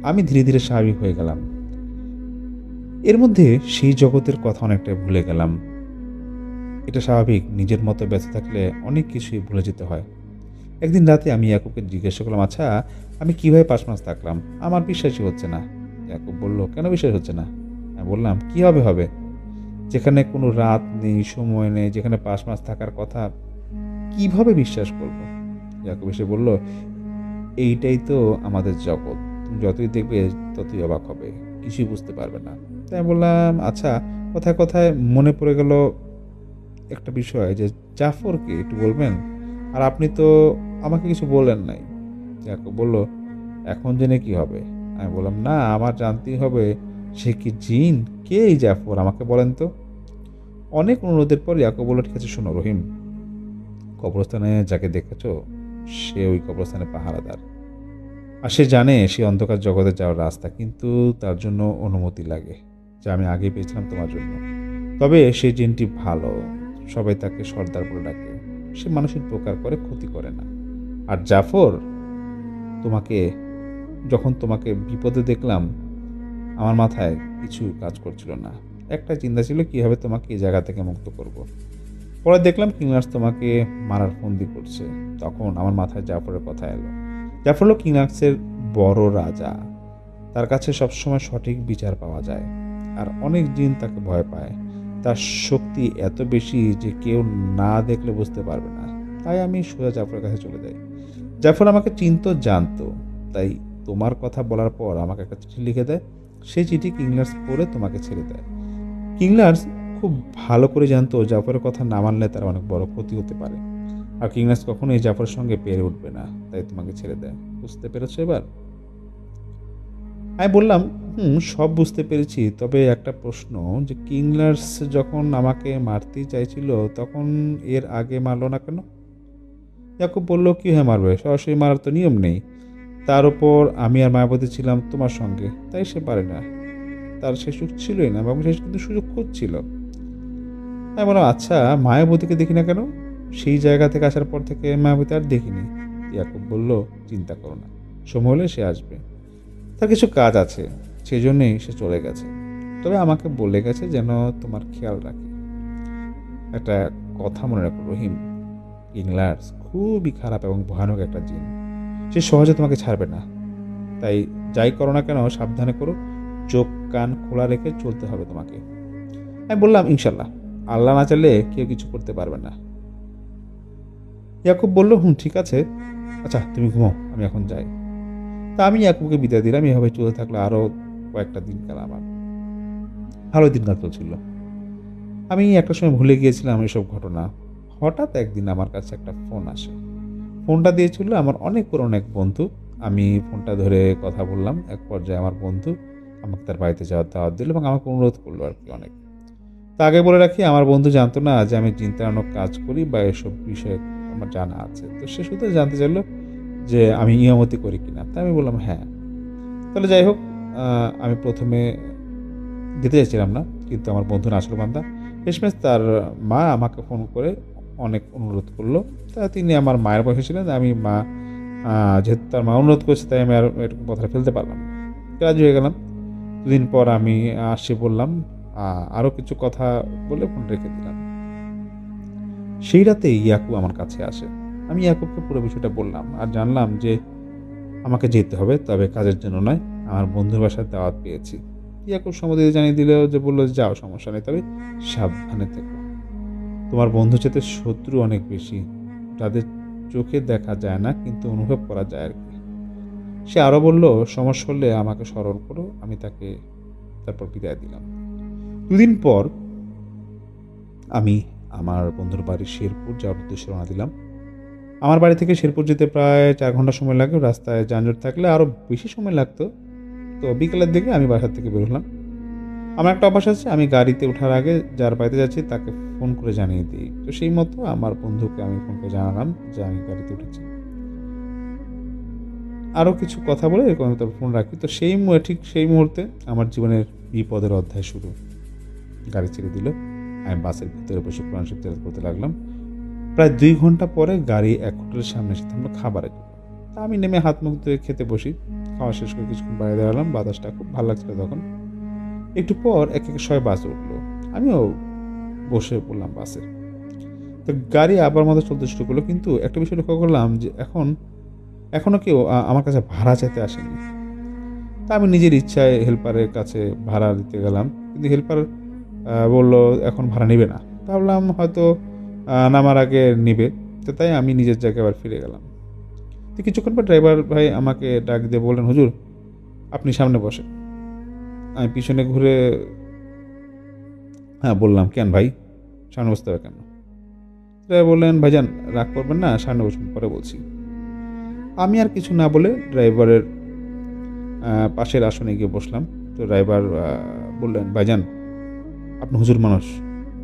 আমি ধীরে ধীরে স্বাভাবিক হয়ে গেলাম। এর মধ্যে সেই জগতের কথা অনেকটাই ভুলে গেলাম। এটা স্বাভাবিক, নিজের মতো ব্যস্ত থাকলে অনেক কিছুই ভুলে যেতে হয়। একদিন রাতে আমি ইয়াকুবকে জিজ্ঞাসা করলাম, আচ্ছা আমি কীভাবে 5 মাস থাকলাম, আমার বিশ্বাসই হচ্ছে না। ইয়াকুব বলল, কেন বিশ্বাস হচ্ছে না? আমি বললাম, কীভাবে হবে, যেখানে কোনো রাত নেই, সময় নেই, যেখানে 5 মাস থাকার কথা, কিভাবে বিশ্বাস করব? ইয়াকুব এসে বলল, এইটাই তো আমাদের জগৎ, তুমি যতই দেখবে ততই অবাক হবে, কিছুই বুঝতে পারবে না। তাই আমি বললাম, আচ্ছা কথায় কথায় মনে পড়ে গেল একটা বিষয়, যে জাফরকে একটু বলবেন, আর আপনি তো আমাকে কিছু বললেন নাই। ইয়াকুব বলল, এখন জেনে কি হবে? আমি বললাম, না আমার জানতেই হবে, সে কি জিন, কে এই জাফর, আমাকে বলেন তো। অনেক অনুরোধের পর ইয়াকুব বলল, ঠিক আছে শোনো রহিম, কবরস্থানে যাকে দেখেছো সে ওই কবরস্থানে পাহারাদার, আর সে জানে সে অন্ধকার জগতে যাওয়ার রাস্তা, কিন্তু তার জন্য অনুমতি লাগে, যা আমি আগে পেয়েছিলাম তোমার জন্য। তবে সেই জিনটি ভালো, সবাই তাকে সর্দার বলে ডাকে, সে মানুষের উপকার করে, ক্ষতি করে না। আর জাফর, যখন তোমাকে বিপদে দেখলাম, আমার মাথায় কিছু কাজ করছিল না। একটা চিন্তা ছিল কীভাবে তোমাকে এই জায়গা থেকে মুক্ত করব। পরে দেখলাম কিংলার্স তোমাকে মারার ফন্দি করছে, তখন আমার মাথায় জাফরের কথা এলো। জাফর হলো কিংলার্সের বড় রাজা, তার কাছে সবসময় সঠিক বিচার পাওয়া যায়, আর অনেক জিন তাকে ভয় পায়। তার শক্তি এত বেশি যে কেউ না দেখলে বুঝতে পারবে না। তাই আমি সোজা জাফরের কাছে চলে যাই। জাফর আমাকে চিনতো, জানতো, তাই তোমার কথা বলার পর আমাকে একটা চিঠি লিখে দেয়। সেই চিঠি কিংলার্স পড়ে তোমাকে ছেড়ে দেয়। কিংলার্স খুব ভালো করে জানতো জাফরের কথা না মানলে তার অনেক বড় ক্ষতি হতে পারে, আর কিংলার্স কখনোই জাফরের সঙ্গে পেরে উঠবে না, তাই তোমাকে ছেড়ে দেয়। বুঝতে পেরেছো এবার? আমি বললাম, সব বুঝতে পেরেছি, তবে একটা প্রশ্ন, যে কিংলার্স যখন আমাকে মারতেই চাইছিল তখন এর আগে মারলো না কেন? ইয়াকুব বলল, কি হয়ে মারবে, সরাসরি মারার তো নিয়ম নেই, তার উপর আমি আর মায়াবতী ছিলাম তোমার সঙ্গে, তাই সে পারে না, তার সে সুযোগ ছিলই না, এবং সে কিন্তু সুযোগ খুঁজছিল। আমি বললাম, আচ্ছা মায়াবতীকে দেখি না কেন? সেই জায়গা থেকে আসার পর থেকে মায়াবতী আর দেখিনি। ইয়াকুব বলল, চিন্তা করো না, সময় হলে সে আসবে, তার কিছু কাজ আছে, সেই জন্যই সে চলে গেছে। তবে আমাকে বলে গেছে যেন তোমার খেয়াল রাখি। একটা কথা মনে রাখো রহিম, কিংলার্স খুবই খারাপ এবং ভয়ানক একটা জিন, সে সহজে তোমাকে ছাড়বে না। তাই যাই করো না কেন সাবধানে করো, চোখ কান খোলা রেখে চলতে হবে তোমাকে। আমি বললাম, ইনশাল্লাহ, আল্লাহ না চাইলে কেউ কিছু করতে পারবে না। ইয়াকুব বলল, ঠিক আছে, আচ্ছা তুমি ঘুমাও, আমি এখন যাই। তা আমি ইয়াকুবকে বিদায় দিলাম। এভাবে চলতে থাকলো আরও কয়েকটা দিনকাল। আমার ভালো দিনকাল চলছিল। আমি একটা সময় ভুলে গিয়েছিলাম এসব ঘটনা। হঠাৎ একদিন আমার কাছে একটা ফোন আসে। ফোনটা দিয়েছিল আমার অনেক পুরনো এক বন্ধু। আমি ফোনটা ধরে কথা বললাম। এক পর্যায়ে আমার বন্ধু আমাকে তার বাড়িতে যাওয়ার দাওয়াত দিল এবং আমাকে অনুরোধ করলো আর কি অনেক। তা আগে বলে রাখি, আমার বন্ধু জানতো না যে আমি জিন তাড়ানোর কাজ করি বা এসব বিষয়ে আমার জানা আছে। তো সে শুধু জানতে চাইলো যে আমি ইমামতি করি কিনা। তা আমি বললাম হ্যাঁ। তাহলে যাই হোক, আমি প্রথমে যেতে চাইছিলাম না, কিন্তু আমার বন্ধু নাসরবান্দা শেষমেশ তার মা আমাকে ফোন করে অনেক অনুরোধ করলো। তা তিনি আমার মায়ের বয়সে ছিলেন। আমি যেহেতু তার মা অনুরোধ করেছে, তাই আমি আর এরকম কথা ফেলতে পারলাম না, রাজি হয়ে গেলাম। দুদিন পর আমি আসি বললাম, আরও কিছু কথা বলে ফোন রেখে দিলাম। সেই রাতে ইয়াকুব আমার কাছে আসে। আমি ইয়াকুবকে পুরো বিষয়টা বললাম আর জানলাম যে আমাকে যেতে হবে, তবে কাজের জন্য নয়, আমার বন্ধুর বাসায় দাওয়াত পেয়েছি। ইয়াকুব সম্মতি জানিয়ে দিল, যে বললো যাও, সমস্যা নেই, তবে সাবধানে থেকো। তোমার বন্ধু চেয়ে শত্রু অনেক বেশি, যাদের চোখে দেখা যায় না কিন্তু অনুভব করা যায় আর কি। সে আরও বলল, সমস্যা হলে আমাকে স্মরণ করো। আমি তাকে তারপর বিদায় দিলাম। দুদিন পর আমি আমার বন্ধুর বাড়ি শেরপুর যাওয়ার উদ্দেশ্যে রওনা দিলাম। আমার বাড়ি থেকে শেরপুর যেতে প্রায় 4 ঘন্টা সময় লাগে। রাস্তায় যানজট থাকলে আরও বেশি সময় লাগতো। তো বিকেলের দিকে আমি বাসার থেকে বের হলাম। আমার একটা অভ্যাস আছে, আমি গাড়িতে ওঠার আগে যার বাড়িতে যাচ্ছি তাকে ফোন করে জানিয়ে দিই। তো সেই মতো আমার বন্ধুকে আমি ফোন করে জানালাম যে আমি গাড়িতে উঠেছি। আরও কিছু কথা বলে এরকম আমি তার ফোন রাখি। তো ঠিক সেই মুহূর্তে আমার জীবনের বিপদের অধ্যায় শুরু। গাড়ি ছেড়ে দিল, আমি বাসের ভিতরে বসে কোরআন শরীফ তেলাওয়াত করতে লাগলাম। প্রায় 2 ঘন্টা পরে গাড়ি এক হোটেলের সামনে এসে থামলো খাবারের জন্য। তা আমি নেমে হাত মুখ ধুয়ে খেতে বসি। খাওয়া শেষ করে কিছুক্ষণ বাইরে দাঁড়ালাম, বাতাসটা খুব ভালো লাগছিল তখন। একটু পর এক এক সবাই বাসে উঠলো, আমিও বসে পড়লাম বাসে। তো গাড়ি আবার মতো চলতে শুরু করলো, কিন্তু একটা বিষয় লক্ষ্য করলাম যে এখনও কেউ আমার কাছে ভাড়া চাইতে আসেনি। তা আমি নিজের ইচ্ছায় হেল্পারের কাছে ভাড়া দিতে গেলাম, কিন্তু হেল্পার বললো এখন ভাড়া নেবে না। ভাবলাম হয়তো নামার আগে নেবে, তো তাই আমি নিজের জায়গায় আবার ফিরে গেলাম। তো কিছুক্ষণ পর ড্রাইভার ভাই আমাকে ডাক দিয়ে বললেন, হুজুর আপনি সামনে বসেন। আমি পিছনে ঘুরে বললাম, কেন ভাই, সামনে বসতে হবে কেন? ড্রাইভার বললেন, ভাইজান রাগ করবেন না, সামনে বসুন, পরে বলছি। আমি আর কিছু না বলে ড্রাইভারের পাশের আসনে গিয়ে বসলাম। তো ড্রাইভার বললেন, ভাইজান আপনি হুজুর মানুষ,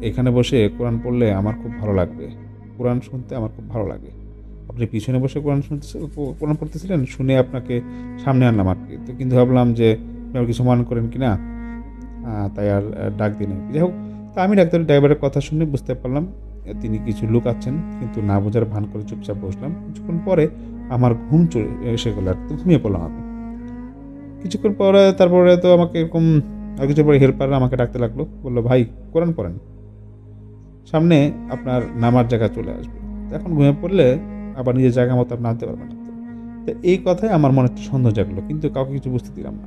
এখানে বসে কোরআন পড়লে আমার খুব ভালো লাগবে, কোরআন শুনতে আমার খুব ভালো লাগে। আপনি পিছনে বসে কোরআন পড়তেছিলেন, শুনে আপনাকে সামনে আনলাম আর কি। তো কিন্তু ভাবলাম যে আপনি কিছু মনে করেন কি না, তাই আর ডাক দিই নাই। যাই হোক, তা আমি ড্রাইভারের কথা শুনে বুঝতে পারলাম তিনি কিছু লুকাচ্ছেন, কিন্তু না বোঝার ভান করে চুপচাপ বসলাম। কিছুক্ষণ পরে আমার ঘুম চলে এসে গেল, আর তো ঘুমিয়ে পড়লাম আমি। কিছুক্ষণ পরে তারপরে তো আমাকে এরকম আর কিছু পরে হেল্পাররা আমাকে ডাকতে লাগলো, বললো, ভাই কোরআন পড়েন, সামনে আপনার নামার জায়গা চলে আসবে। এখন ঘুমিয়ে পড়লে আবার নিজের জায়গা মতো আপনি নামতে পারবেন না। তো এই কথায় আমার মনে একটু সন্দেহ জাগলো, কিন্তু কাউকে কিছু বুঝতে দিলাম না।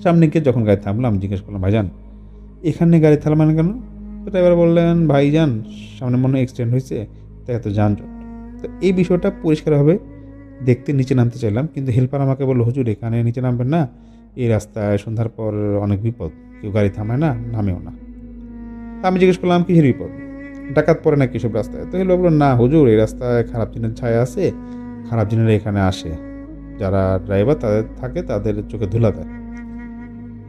সামনে গিয়ে যখন গাড়ি থামলাম, জিজ্ঞেস করলাম, ভাইজান এখানে গাড়ি থামালেন কেন? তো ড্রাইভার বললেন, ভাইজান সামনে মনে হয় অ্যাক্সিডেন্ট হয়েছে, তাই এত যানজট। তো এই বিষয়টা পরিষ্কারভাবে দেখতে নিচে নামতে চাইলাম, কিন্তু হেল্পার আমাকে বললো, হুজুর এখানে নিচে নামবেন না, এই রাস্তায় সন্ধ্যার পর অনেক বিপদ, কেউ গাড়ি থামায় না, নামেও না। আমি জিজ্ঞেস করলাম, কিসের বিপদ, ডাকাত পড়ে না কিসব রাস্তায়? তো হেল্পার বললো, না হুজুর এই রাস্তায় খারাপ জিনের ছায়া আছে, খারাপ জিনেরা এখানে আসে, যারা ড্রাইভার তাদের থাকে তাদের চোখে ধুলা দেয়।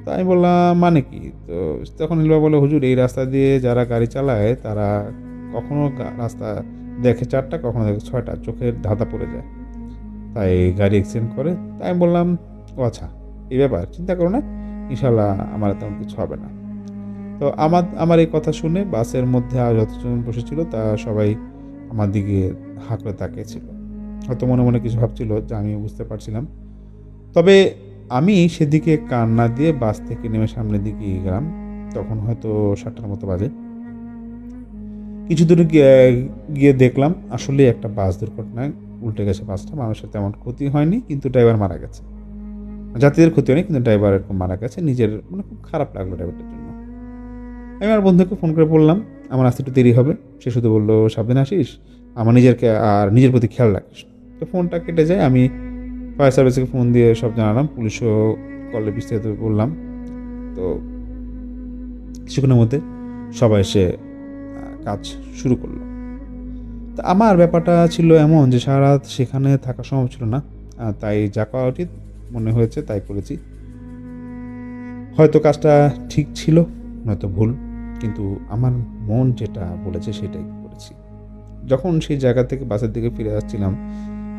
তো আমি বললাম, মানে কি? তো তখন হেল্পার বলে, হুজুর এই রাস্তা দিয়ে যারা গাড়ি চালায় তারা কখনো রাস্তা দেখে 4টা, কখনো দেখে 6টা, চোখের ধাঁধা পড়ে যায়, তাই গাড়ি অ্যাক্সিডেন্ট করে। তাই আমি বললাম, ও আচ্ছা এই ব্যাপার, চিন্তা করো না, ইনশাল্লাহ আমার তেমন কিছু হবে না। তো আমার এই কথা শুনে বাসের মধ্যে আর যতজন বসেছিল তা সবাই আমার দিকে হাঁ করে তাকিয়েছিল, হয়তো মনে মনে কিছু ভাবছিল যা আমি বুঝতে পারছিলাম। তবে আমি সেদিকে কান না দিয়ে বাস থেকে নেমে সামনের দিকে এগিয়ে গেলাম। তখন হয়তো 7টার মতো বাজে। কিছু দূরে গিয়ে দেখলাম আসলে একটা বাস দুর্ঘটনায় উল্টে গেছে বাসটা। মানুষের তেমন ক্ষতি হয়নি, কিন্তু ড্রাইভার মারা গেছে। যাত্রীদের ক্ষতি হয়নি, কিন্তু ড্রাইভার এরকম মারা গেছে। নিজের মানে খুব খারাপ লাগলো ড্রাইভারটার জন্য। আমি আমার বন্ধুকে ফোন করে বললাম, আমার আসতে একটু দেরি হবে। সে শুধু বললো, সাবধানে আসিস, আমার নিজের প্রতি খেয়াল রাখিস। তো ফোনটা কেটে যায়। আমি ফায়ার সার্ভিসকে ফোন দিয়ে সব জানালাম, পুলিশও কলে বিস্তারিত বললাম। তো কিছুক্ষণের মধ্যে সবাই এসে কাজ শুরু করলো। তা আমার ব্যাপারটা ছিল এমন যে সারা রাত সেখানে থাকা সম্ভব ছিল না, তাই যা করা উচিত মনে হয়েছে তাই করেছি। হয়তো কাজটা ঠিক ছিল, নয়তো ভুল, কিন্তু আমার মন যেটা বলেছে সেটাই করেছি। যখন সেই জায়গা থেকে বাসের দিকে ফিরে যাচ্ছিলাম,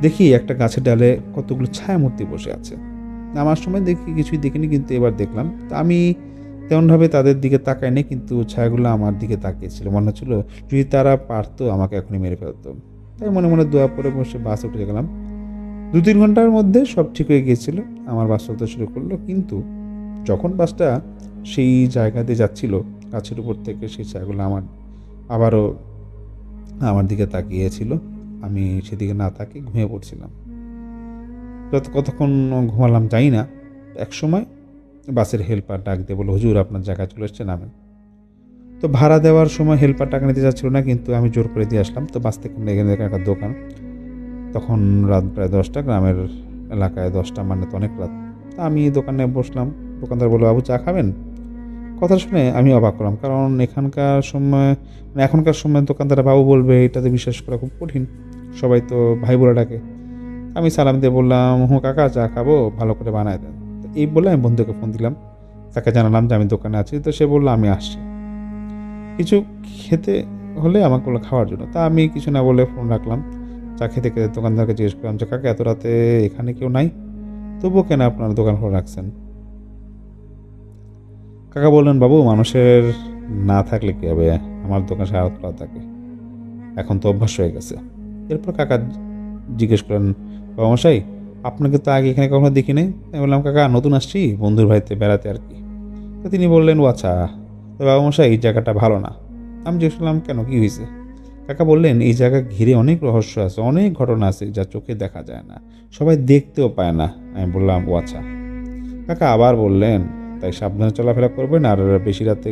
দেখি একটা গাছের ডালে কতগুলো ছায়ামূর্তি বসে আছে। নামার সময় দেখি কিছুই দেখিনি, কিন্তু এবার দেখলাম। তা আমি তেমনভাবে তাদের দিকে তাকাইনি, কিন্তু ছায়াগুলো আমার দিকে তাকিয়েছিল। মনে হচ্ছিল যদি তারা পারতো আমাকে এখনই মেরে ফেলতো। তাই মনে মনে দোয়া পড়ে বসে বাসে উঠে গেলাম। 2-3 ঘন্টার মধ্যে সব ঠিক হয়ে গিয়েছিল, আমার বাস চলতে শুরু করলো। কিন্তু যখন বাসটা সেই জায়গাতে যাচ্ছিল, গাছের উপর থেকে সেই ছায়াগুলো আবারও আমার দিকে তাকিয়েছিল। আমি সেদিকে না তাকিয়ে ঘুমিয়ে পড়ছিলাম। কতক্ষণ ঘুমালাম জানি না। একসময় বাসের হেল্পার ডাক দিয়ে বলল, হুজুর আপনার জায়গায় চলে এসছে, নামেন। তো ভাড়া দেওয়ার সময় হেল্পার টাকা নিতে যাচ্ছিল না, কিন্তু আমি জোর করে দিয়ে আসলাম। তো বাস থেকে এখানে দেখেন একটা দোকান। তখন রাত প্রায় 10টা, গ্রামের এলাকায় 10টা মানে তো অনেক রাত। তা আমি দোকানে বসলাম। দোকানদার বলল, বাবু চা খাবেন? কথা শুনে আমি অবাক করলাম, কারণ এখনকার সময় দোকানদার বাবু বলবে এটাতে বিশ্বাস করা খুব কঠিন। সবাই তো ভাই বলে ডাকে। আমি সালাম দিয়ে বললাম, হুঁ কাকা, চা খাবো, ভালো করে বানায় দেন। তো এই বলে আমি বন্ধুকে ফোন দিলাম, তাকে জানালাম যে আমি দোকানে আছি। তো সে বললো আমি আসছি, কিছু খেতে হলে আমাকে বললো খাওয়ার জন্য। তা আমি কিছু না বলে ফোন রাখলাম। চা খেতে খেতে দোকানদারকে জিজ্ঞেস করলাম যে, কাকা এত রাতে এখানে কেউ নাই, তবুও কেন আপনার দোকান খোলা রাখছেন? কাকা বললেন, বাবু মানুষের না থাকলে কী হবে, আমার দোকান সারা রাত খোলা থাকে, এখন তো অভ্যাস হয়ে গেছে। এরপর কাকা জিজ্ঞেস করলেন, বাবা মশাই আপনাকে তো আগে এখানে কখনো দেখি নাই। আমি বললাম, কাকা নতুন আসছি, বন্ধুর বাড়িতে বেড়াতে আর কি। তো তিনি বললেন, ও আচ্ছা, তো বাবা মশাই এই জায়গাটা ভালো না। আমি জিজ্ঞেস করলাম, কেন, কী হয়েছে? কাকা বললেন, এই জায়গা ঘিরে অনেক রহস্য আছে, অনেক ঘটনা আছে যা চোখে দেখা যায় না, সবাই দেখতেও পায় না। আমি বললাম, ও আচ্ছা। কাকা আবার বললেন, তাই সাবধানে চলাফেরা করবেন আর বেশি রাতে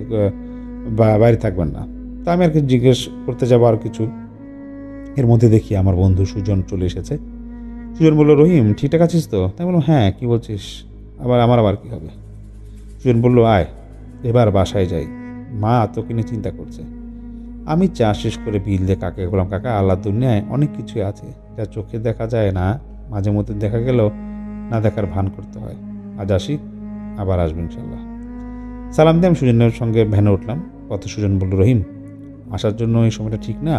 বাইরে থাকবেন না। তা আমি আর কি জিজ্ঞেস করতে যাবো আর কিছু, এর মধ্যে দেখি আমার বন্ধু সুজন চলে এসেছে। সুজন বলল, রহিম ঠিকঠাক আছিস তো? তাই বললাম, হ্যাঁ, কি বলছিস, আবার কি হবে? সুজন বলল, আয় এবার বাসায় যাই, মা তোকে নিয়ে চিন্তা করছে। আমি চা শেষ করে বিল দিয়ে কাকাকে বললাম, কাকা আল্লাহ দুনিয়ায় অনেক কিছুই আছে যা চোখে দেখা যায় না, মাঝে মধ্যে দেখা গেলেও না দেখার ভান করতে হয়। আজ আসি, আবার আসবো ইনশাল্লাহ। সালাম দিয়ে আমি সুজনের সঙ্গে ভ্যানে উঠলাম। পথে সুজন বলল, রহিম আসার জন্য এই সময়টা ঠিক না।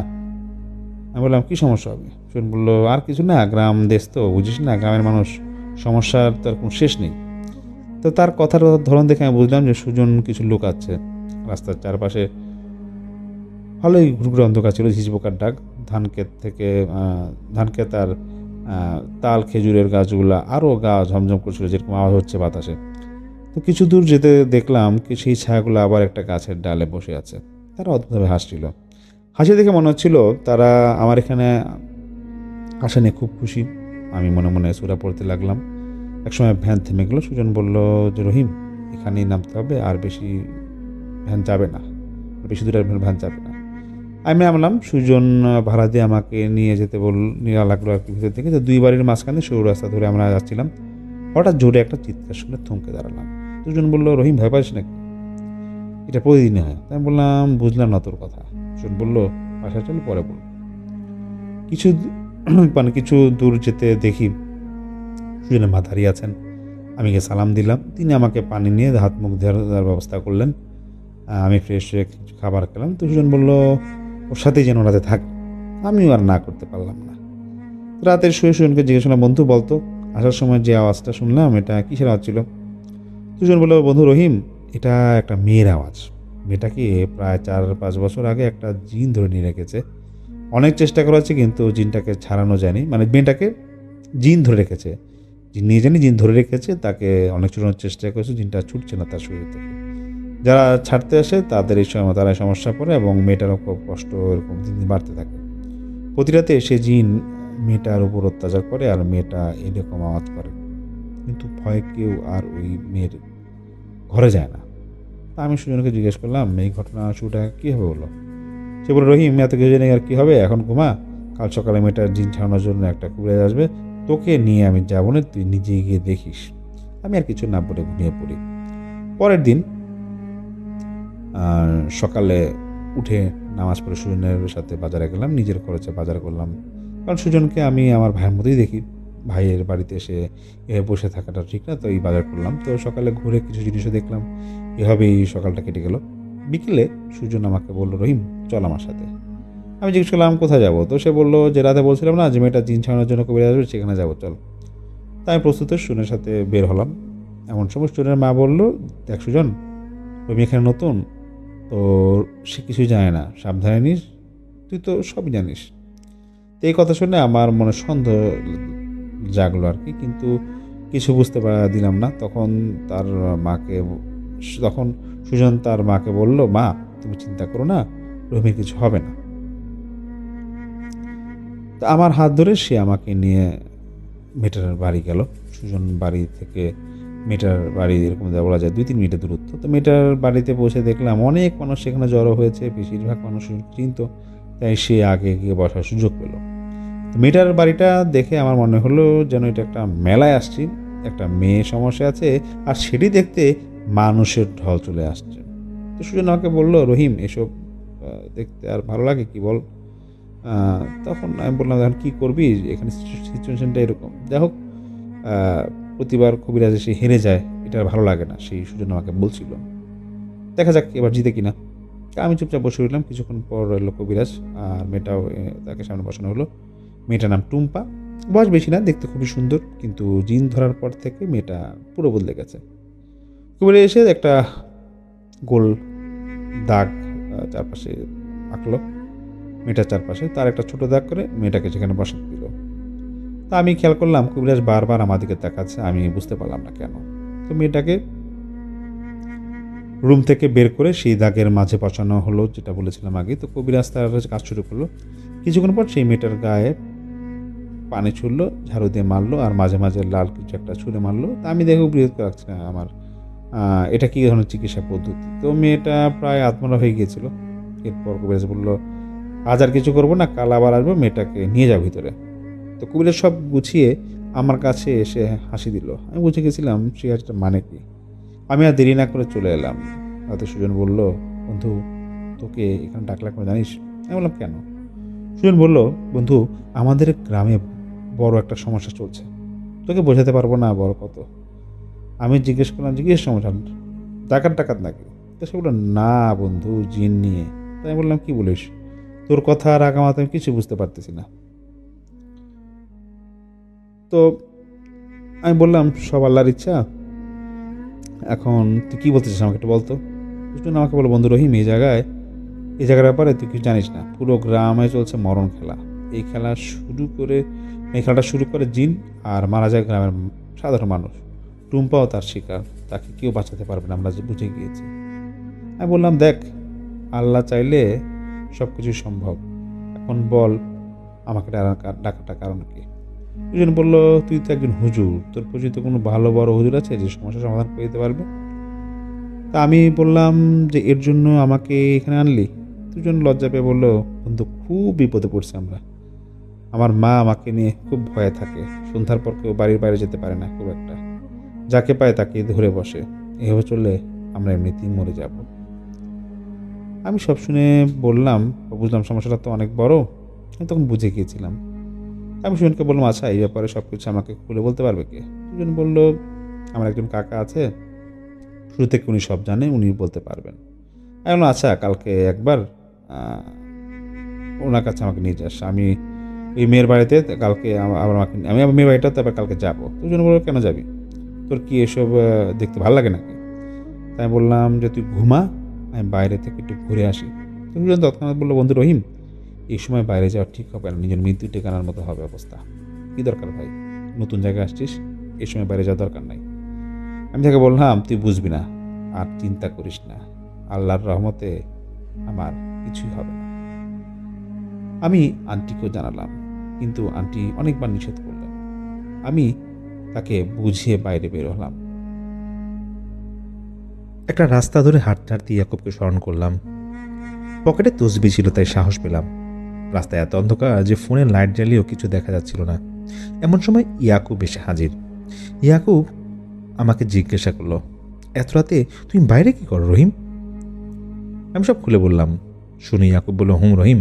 আমি বললাম, কী সমস্যা হবে? সুজন বলল, আর কিছু না, গ্রাম দেশ তো বুঝিস না, গ্রামের মানুষ, সমস্যার তার কোনো শেষ নেই। তো তার কথার ধরন দেখে আমি বুঝলাম যে সুজন কিছু লুকাচ্ছে। রাস্তার চারপাশে ভালোই ঘুরঘুরে অন্ধকার ছিল, ঝিঝপোকার ডাক, ধান ক্ষেত আর তাল খেজুরের গাছগুলা আরও গা ঝমঝম করছিল, যেরকম আওয়াজ হচ্ছে বাতাসে। তো কিছু দূর যেতে দেখলাম সেই ছায়াগুলো আবার একটা গাছের ডালে বসে আছে। তারা অদ্ভুতভাবে হাসছিল। হাসি দেখে মনে হচ্ছিল তারা আমার এখানে আসা নিয়ে খুব খুশি। আমি মনে মনে সূরা পড়তে লাগলাম। একসময় ভ্যান থেমে গেল। সুজন বলল যে, রহিম এখানেই নামতে হবে, আর বেশি ভ্যান যাবে না, বেশি দূরে ভ্যান যাবে না। আমি নামলাম। সুজন ভাড়া দিয়ে আমাকে নিয়ে যেতে নেওয়া লাগলো আর কি ভিতর থেকে। যে 2 বাড়ির মাঝখানে সরু রাস্তা ধরে আমরা যাচ্ছিলাম। হঠাৎ জোরে একটা চিৎকার শুনে থমকে দাঁড়ালাম। সুজন বলল, রহিম ভয় পাস নাকি? এটা প্রতিদিনই হয়। তাই আমি বললাম, বুঝলাম না তোর কথা। সুজন বলল, বাসায় চল, পরে বল। কিছু কিছু দূর যেতে দেখি সুজনের মা দাঁড়িয়ে আছেন। আমি গিয়ে সালাম দিলাম। তিনি আমাকে পানি নিয়ে হাত মুখ দেওয়ার ব্যবস্থা করলেন। আমি ফ্রেশ হয়ে কিছু খাবার খেলাম। তো সুজন বলল, ওর সাথেই যেন রাতে থাক। আমিও আর না করতে পারলাম না। রাতের শুয়ে সুজনকে জিজ্ঞেস করলাম, বন্ধু বলতো, আসার সময় যে আওয়াজটা শুনলাম এটা কিসের আওয়াজ ছিল? সুজন বলল, বন্ধু রহিম, এটা একটা মেয়ের আওয়াজ। মেয়েটাকে প্রায় 4-5 বছর আগে একটা জিন ধরে নিয়ে রেখেছে। অনেক চেষ্টা করা হচ্ছে কিন্তু জিনটাকে ছাড়ানো যায়নি। মানে মেয়েটাকে জিন ধরে রেখেছে, জিন ধরে রেখেছে, তাকে অনেক ছুটানোর চেষ্টা করেছে, জিনটা ছুটছে না তার শরীর থেকে। যারা ছাড়তে আসে তাদের এই সময় তারা সমস্যা পড়ে এবং মেয়েটারও খুব কষ্ট এরকম দিন দিন বাড়তে থাকে। প্রতি রাতে সে জিন মেয়েটার উপর অত্যাচার করে আর মেয়েটা এরকম আওয়াজ করে, কিন্তু ভয়ে কেউ আর ওই মেয়ের ঘরে যায় না। তা আমি সুজনকে জিজ্ঞেস করলাম, এই ঘটনা শুরুটা কীভাবে হলো? সে বলে, রহিম এত কিছু জেনে আর কী হবে, এখন ঘুমা, কাল সকালে মেয়েটার জিন ছাড়ানোর জন্য একটা কুকুরে আসবে, তোকে নিয়ে আমি যাবো না, তুই নিজে গিয়ে দেখিস। আমি আর কিছু না বলে ঘুমিয়ে পড়ি। পরের দিন সকালে উঠে নামাজ পড়ে সুজনের সাথে বাজারে গেলাম, নিজের খরচে বাজার করলাম, কারণ সুজনকে আমি আমার ভাইয়ের মতোই দেখি। ভাইয়ের বাড়িতে এসে বসে থাকাটা ঠিক না, তো এই বাজার করলাম। তো সকালে ঘুরে কিছু জিনিসও দেখলাম। এভাবেই সকালটা কেটে গেল। বিকেলে সুজন আমাকে বলল, রহিম চল আমার সাথে। আমি জিজ্ঞেস করলাম, কোথায় যাবো? তো সে বললো, যে রাতে বলছিলাম না যে মেয়েটা জিন ছাড়ানোর জন্য কবিরাজ আসবে, সেখানে যাবো, চল। তাই আমি প্রস্তুত সুজনের সাথে বের হলাম। এমন সময় সুজনের মা বলল, দেখ সুজন, রহিম এখানে নতুন, তো সে কিছুই জানে না, সাবধানে নিস, তুই তো সবই জানিস। তো এই কথা শুনে আমার মনে সন্দেহ জাগলো আর কি, কিন্তু কিছু বুঝতে দিলাম না। তখন সুজন তার মাকে বলল, মা তুমি চিন্তা করো না, রহিমের কিছু হবে না। তো আমার হাত ধরে সে আমাকে নিয়ে মেয়েটার বাড়ি গেল। সুজন বাড়ি থেকে মেয়েটার বাড়ি এরকম যা বলা যায় 2-3 মিনিটের দূরত্ব। তো মেয়েটার বাড়িতে পৌঁছে দেখলাম অনেক মানুষ সেখানে জড়ো হয়েছে, বেশিরভাগ মানুষ চিনত, তাই সে আগে গিয়ে বসার সুযোগ পেল। তো মেয়েটার বাড়িটা দেখে আমার মনে হলো যেন এটা একটা মেলায় আসছি, একটা মেয়ে সমস্যা আছে আর সেটি দেখতে মানুষের ঢল চলে আসছে। তো সুজন আমাকে বললো, রহিম এসব দেখতে আর ভালো লাগে কি বল? তখন আমি বললাম, এখন কী করবি, এখানে সিচুয়েশনটা এরকম। যাই হোক, প্রতিবার কবিরাজ এসে হেরে যায়, এটা ভালো লাগে না, সেই সুজন আমাকে বলছিল। দেখা যাক এবার জিতে কিনা। আমি চুপচাপ বসে রইলাম। কিছুক্ষণ পর এলো কবিরাজ আর মেয়েটাও তাকে সামনে বসানো হলো। মেয়েটার নাম টুম্পা, বয়স বেশি না, দেখতে খুবই সুন্দর, কিন্তু জিন ধরার পর থেকে মেয়েটা পুরো বদলে গেছে। কবিরাজ এসে একটা গোল দাগ চারপাশে আঁকলো মেয়েটার চারপাশে, তার একটা ছোট দাগ করে মেয়েটাকে সেখানে বসাতে দিল। তা আমি খেয়াল করলাম কবিরাজ বারবার আমার দিকে তাকাচ্ছে, আমি বুঝতে পারলাম না কেন। তো মেয়েটাকে রুম থেকে বের করে সেই দাগের মাঝে বসানো হলো, যেটা বলেছিলাম আগে। তো কবিরাজ তার কাজ শুরু করলো। কিছুক্ষণ পর সেই মেয়েটার গায়ে পানি ছুড়লো, ঝাড়ু দিয়ে মারলো আর মাঝে মাঝে লাল কিছু একটা ছুঁড়ে মারলো। তা আমি দেখে বিরক্ত লাগছে না আমার, এটা কী ধরনের চিকিৎসা পদ্ধতি। তো মেয়েটা প্রায় আত্মরা হয়ে গিয়েছিল। এরপর কবিরাজ বললো, আজ আর কিছু করবো না, কাল আবার আসবো, মেয়েটাকে নিয়ে যাও ভিতরে। তো কবিরাজ সব গুছিয়ে আমার কাছে এসে হাসি দিল। আমি বুঝে গেছিলাম সে হাসিটা মানে কি। আমি আর দেরি না করে চলে এলাম। রাতে সুজন বলল, বন্ধু তোকে এখানে ডাকলা করে জানিস? আমি বললাম, কেন? সুজন বলল, বন্ধু আমাদের গ্রামে বড় একটা সমস্যা চলছে, তোকে বোঝাতে পারবো না বড় কত। আমি জিজ্ঞেস করলাম, জিজ্ঞেস সমস্যা ডাকাত নাকি? তো সে বললো, না বন্ধু, জিন নিয়ে। তাই আমি বললাম, কি বলিস? তোর কথা আর আগামাতে আমি কিছু বুঝতে পারতেছি না। তো আমি বললাম, সব আল্লাহর ইচ্ছা, এখন তুই কী বলতে চাস আমাকে একটু বলতো। সুজন আমাকে বললো, বন্ধু রহিম এই জায়গার ব্যাপারে তুই কিছু জানিস না। পুরো গ্রামে চলছে মরণ খেলা। এই খেলাটা শুরু করে জিন আর মারা যায় গ্রামের সাধারণ মানুষ। টুম্পাও তার শিকার, তাকে কেউ বাঁচাতে পারবে না, আমরা বুঝে গিয়েছি। আমি বললাম, দেখ, আল্লাহ চাইলে সব কিছুই সম্ভব। এখন বল আমাকে ডাকাটা কারণ কি? দুজন বললো, তুই তো একজন হুজুর, তোর পরিচিত কোনো ভালো বড় হুজুর আছে যে সমস্যার সমাধান করে দিতে পারবে? তা আমি বললাম যে, এর জন্য আমাকে এখানে আনলি? দুজন লজ্জা পেয়ে বললো, বন্ধু খুব বিপদে পড়ছে আমরা। আমার মা আমাকে নিয়ে খুব ভয়ে থাকে, সন্ধ্যার পর কেউ বাড়ির বাইরে যেতে পারে না খুব একটা, যাকে পায় তাকে ধরে বসে। এভাবে চললে আমরা এমনিতেই মরে যাব। আমি সব শুনে বুঝলাম সমস্যাটা তো অনেক বড়। আমি তখন বুঝে গিয়েছিলাম। আমি সুজনকে বললাম, আচ্ছা এই ব্যাপারে সব কিছু আমাকে খুলে বলতে পারবে কে? সুজন বলল, আমার একজন কাকা আছে, শুরু থেকে উনি সব জানে, উনি বলতে পারবেন। আমি বললাম, আচ্ছা কালকে একবার ওনার কাছে আমাকে নিয়ে যাস, আমি ওই মেয়ের বাড়িতে কালকে আবার আমি আমার মেয়ের বাড়িটাতে আবার কালকে যাবো। দুজন বললো, কেন যাবি? তোর কি এসব দেখতে ভালো লাগে নাকি? তাই বললাম যে, তুই ঘুমা, আমি বাইরে থেকে একটু ঘুরে আসি। দুজন তৎক্ষণাৎ বললো, বন্ধু রহিম এই সময় বাইরে যাওয়া ঠিক হবে না, নিজের মৃত্যু টেকানোর মতো হবে অবস্থা। কী দরকার ভাই, নতুন জায়গায় আসছিস, এই সময় বাইরে যাওয়ার দরকার নাই। আমি তাকে বললাম, তুই বুঝবি না, আর চিন্তা করিস না, আল্লাহর রহমতে আমার কিছুই হবে না। আমি আন্টিকেও জানালাম, কিন্তু আন্টি অনেকবার নিষেধ করলেন। আমি তাকে বুঝিয়ে বাইরে বের হলাম। একটা রাস্তা ধরে হাঁটতে হাঁটতে ইয়াকুবকে স্মরণ করলাম। পকেটে তসবি ছিল, তাই সাহস পেলাম। রাস্তায় এত অন্ধকার যে ফোনের লাইট জ্বালিয়েও কিছু দেখা যাচ্ছিল না। এমন সময় ইয়াকুব এসে হাজির। ইয়াকুব আমাকে জিজ্ঞাসা করলো, এত রাতে তুমি বাইরে কি করো রহিম? আমি সব খুলে বললাম। শুনে ইয়াকুব বলল, রহিম,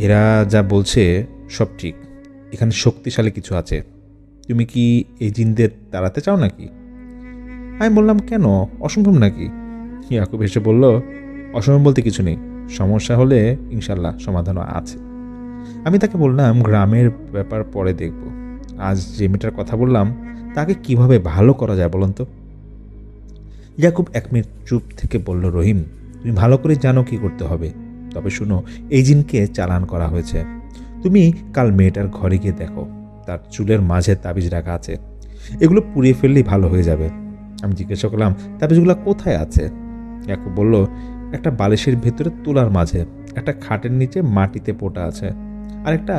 এরা যা বলছে সব ঠিক, এখানে শক্তিশালী কিছু আছে। তুমি কি এই জিনদের তাড়াতে চাও নাকি? আমি বললাম, কেন, অসম্ভব নাকি? ইয়াকুব এসে বলল, অসম্ভব বলতে কিছু নেই, সমস্যা হলে ইনশাল্লাহ সমাধানও আছে। আমি তাকে বললাম, গ্রামের ব্যাপার পরে দেখব, আজ যে মেয়েটার কথা বললাম তাকে কিভাবে ভালো করা যায় বলুন তো। ইয়াকুব 1 মিনিট চুপ থেকে বলল, রহিম তুমি ভালো করে জানো কি করতে হবে, তবে শুনো, এই জিনকে চালান করা হয়েছে। তুমি কাল মেয়েটার ঘরে গিয়ে দেখো, তার চুলের মাঝে তাবিজ রাখা আছে, এগুলো পুড়িয়ে ফেললেই ভালো হয়ে যাবে। আমি জিজ্ঞাসা করলাম, তাবিজগুলো কোথায় আছে? ইয়াকুব বলল, একটা বালিশের ভেতরে তুলার মাঝে, একটা খাটের নিচে মাটিতে পোটা আছে, আর একটা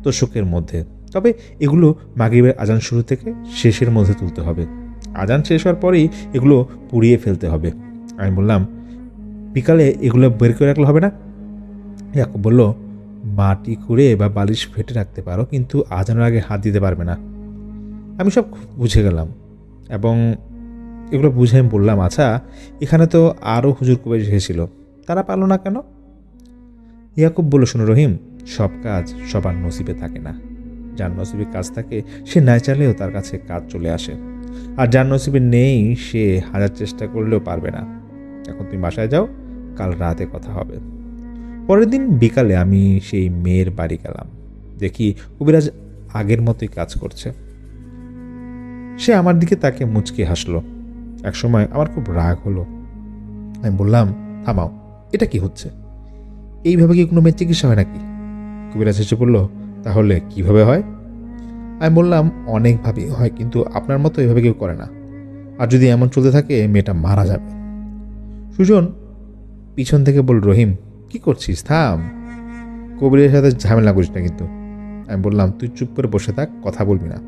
তোষকের মধ্যে। তবে এগুলো মাগরিবের আজান শুরু থেকে শেষের মধ্যে তুলতে হবে। আজান শেষ হওয়ার পরেই এগুলো পুড়িয়ে ফেলতে হবে। আমি বললাম, বিকালে এগুলো বের করে রাখলে হবে না? ইয়াকুব বলল, মাটি খুঁড়ে বা বালিশ ফেটে রাখতে পারো, কিন্তু আজানের আগে হাত দিতে পারবে না। আমি সব বুঝে গেলাম এবং এগুলো বুঝে আমি বললাম, আচ্ছা, এখানে তো আরও হুজুর কবির এসেছিল, তারা পারল না কেন? ইয়াকুব বলল, শোনো রহিম, সব কাজ সবার নসিবে থাকে না। যার নসিবে কাজ থাকে সে না চাইলেও তার কাছে কাজ চলে আসে, আর যার নসিবে নেই সে হাজার চেষ্টা করলেও পারবে না। এখন তুমি বাসায় যাও, কাল রাতে কথা হবে। পরের দিন বিকালে আমি সেই মেয়ের বাড়ি গেলাম। দেখি কবিরাজ আগের মতোই কাজ করছে। সে আমার দিকে তাকে মুচকি হাসলো। একসময় আমার খুব রাগ হলো। আমি বললাম, থামাও, এটা কি হচ্ছে? এইভাবে কি কোনো মেয়ের চিকিৎসা হয় নাকি? কবিরাজ এসে বলল, তাহলে কিভাবে হয়? আমি বললাম, অনেকভাবেই হয়, কিন্তু আপনার মতো এভাবে কেউ করে না। আর যদি এমন চলতে থাকে মেয়েটা মারা যাবে। সুজন পিছন থেকে বল, রহিম কি করছিস, থাম, কবিরের সাথে ঝামেলা করিস না কিন্তু। আমি বললাম, তুই চুপ করে বসে থাক, কথা বলবি না।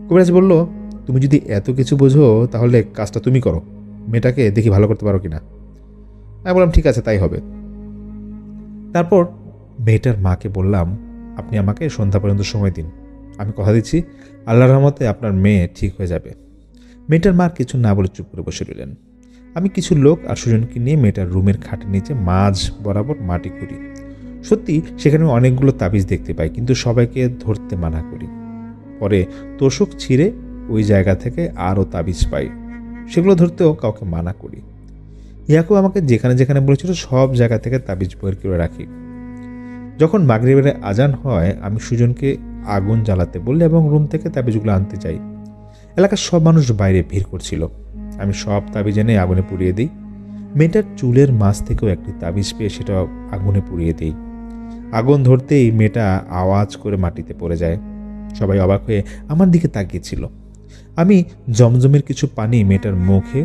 কবিরাজ বলল, তুমি যদি এত কিছু বোঝো তাহলে কাজটা তুমি করো, মেয়েটাকে দেখি ভালো করতে পারো কিনা। আমি বললাম, ঠিক আছে, তাই হবে। তারপর মেয়েটার মাকে বললাম, আপনি আমাকে সন্ধ্যা পর্যন্ত সময় দিন, আমি কথা দিচ্ছি আল্লাহর রহমতে আপনার মেয়ে ঠিক হয়ে যাবে। মেয়েটার মা কিছু না বলে চুপ করে বসে রইলেন। আমি কিছু লোক আর সুজনকে নিয়ে মেয়েটার রুমের খাটের নিচে মাঝ বরাবর মাটি করি। সত্যি সেখানে অনেকগুলো তাবিজ দেখতে পাই, কিন্তু সবাইকে ধরতে মানা করি। পরে তোষক ছিঁড়ে ওই জায়গা থেকে আরও তাবিজ পাই, সেগুলো ধরতেও কাউকে মানা করি। ইয়াকুব আমাকে যেখানে যেখানে বলেছিল সব জায়গা থেকে তাবিজ বের করে রাখি। যখন মাগরিবের আজান হয় আমি সুজনকে আগুন জ্বালাতে বললে এবং রুম থেকে তাবিজগুলো আনতে চাই। এলাকার সব মানুষ বাইরে ভিড় করছিল। আমি সব তাবিজ এনে আগুনে পুড়িয়ে দিই। মেয়েটার চুলের মাছ থেকেও একটি তাবিজ পেয়ে সেটা আগুনে পুড়িয়ে দিই। আগুন ধরতেই মেয়েটা আওয়াজ করে মাটিতে পড়ে যায়। সবাই অবাক হয়ে আমার দিকে তাকিয়েছিল। আমি জমজমের কিছু পানি মেয়েটার মুখে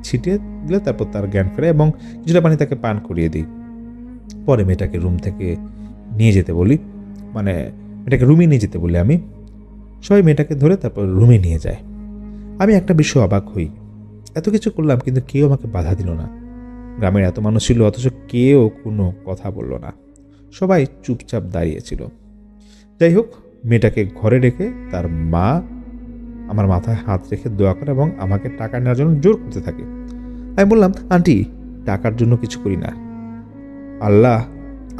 ছিটিয়ে দিলে তারপর তার জ্ঞান ফেরে এবং কিছুটা পানি তাকে পান করিয়ে দিই। পরে মেয়েটাকে রুম থেকে নিয়ে যেতে বলি, মেয়েটাকে রুমে নিয়ে যেতে বলি আমি। সবাই মেয়েটাকে ধরে তারপর রুমে নিয়ে যায়। আমি একটা বিষয় অবাক হই, এত কিছু করলাম কিন্তু কেউ আমাকে বাধা দিল না। গ্রামের এত মানুষ ছিল অথচ কেউ কোনো কথা বলল না, সবাই চুপচাপ দাঁড়িয়েছিল। যাই হোক, মেয়েটাকে ঘরে রেখে তার মা আমার মাথায় হাত রেখে দোয়া করে এবং আমাকে টাকা নেওয়ার জন্য জোর করতে থাকে। আমি বললাম, আন্টি, টাকার জন্য কিছু করি না, আল্লাহ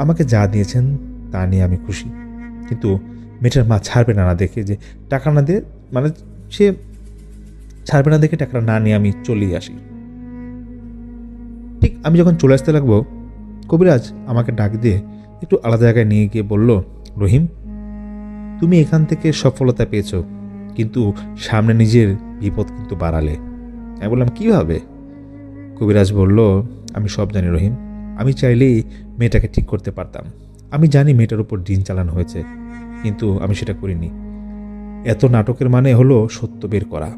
আমাকে যা দিয়েছেন তা নিয়ে আমি খুশি। কিন্তু মেয়েটার মা ছাড়বে না দেখে যে টাকা না দিয়ে সে ছাড়বে না দেখে টাকাটা না নিয়ে আমি চলেই আসি। ঠিক আমি যখন চলে আসতে লাগবো, কবিরাজ আমাকে ডাক দিয়ে একটু আলাদা জায়গায় নিয়ে গিয়ে বলল, রহিম, তুমি এখান থেকে সফলতা পেয়েছ, কিন্তু সামনে নিজের বিপদ কিন্তু বাড়ালে। আমি বললাম, কীভাবে? কবিরাজ বলল, আমি সব জানি রহিম, আমি চাইলেই মেয়েটাকে ঠিক করতে পারতাম। আমি জানি মেয়েটার উপর দিন চালানো হয়েছে, কিন্তু আমি সেটা করিনি। এত নাটকের মানে হলো সত্য বের করা।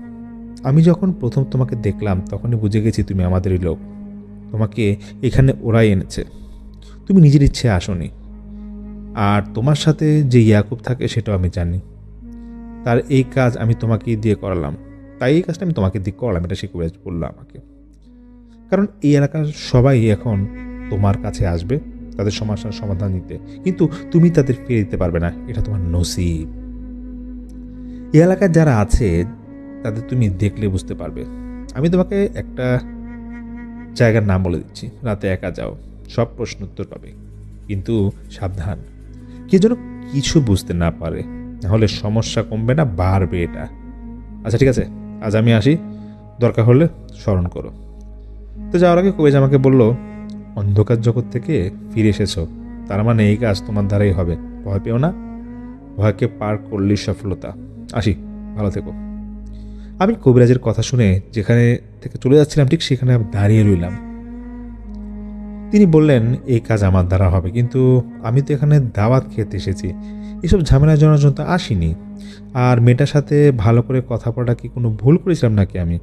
আমি যখন প্রথম তোমাকে দেখলাম তখনই বুঝে গেছি তুমি আমাদেরই লোক। তোমাকে এখানে ওরাই এনেছে, তুমি নিজের ইচ্ছে আসনি। আর তোমার সাথে যে ইয়াকুব থাকে সেটাও আমি জানি। তার এই কাজ আমি তোমাকেই দিয়ে করালাম, তাই এই কাজটা আমি তোমাকে দিয়ে করালাম, এটা সে কবিরাজ বললো আমাকে। কারণ এই এলাকার সবাই এখন তোমার কাছে আসবে তাদের সমস্যার সমাধান দিতে, কিন্তু তুমি তাদের ফিরে দিতে পারবে না, এটা তোমার নসিব। এই এলাকায় যারা আছে তাদের তুমি দেখলে বুঝতে পারবে। আমি তোমাকে একটা জায়গার নাম বলে দিচ্ছি, রাতে একা যাও, সব প্রশ্ন উত্তর পাবে, কিন্তু সাবধান, কে যেন কিছু বুঝতে না পারে, নাহলে সমস্যা কমবে না, বাড়বে এটা। আচ্ছা ঠিক আছে, আজ আমি আসি, দরকার হলে স্মরণ করো। তো যাওয়ার আগে কবিরাজ আমাকে বলল, অন্ধকার জগৎ থেকে ফিরে এসেছো, তার মানে এই কাজ তোমার দ্বারাই হবে, ভয় পেও না, ভয়কে পার করলেই সফলতা। আসি, ভালো থেকো। আমি কবিরাজের কথা শুনে যেখানে থেকে চলে যাচ্ছিলাম ঠিক সেখানে দাঁড়িয়ে রইলাম। তিনি বললেন, এই কাজ আমার দ্বারা হবে, কিন্তু আমি তো এখানে দাওয়াত খেতে এসেছি, এসব ঝামেলা জানার জন্য আসিনি। আর মেয়েটার সাথে ভালো করে কথা বলাটা কি কোনো ভুল করেছিলাম নাকি আমি?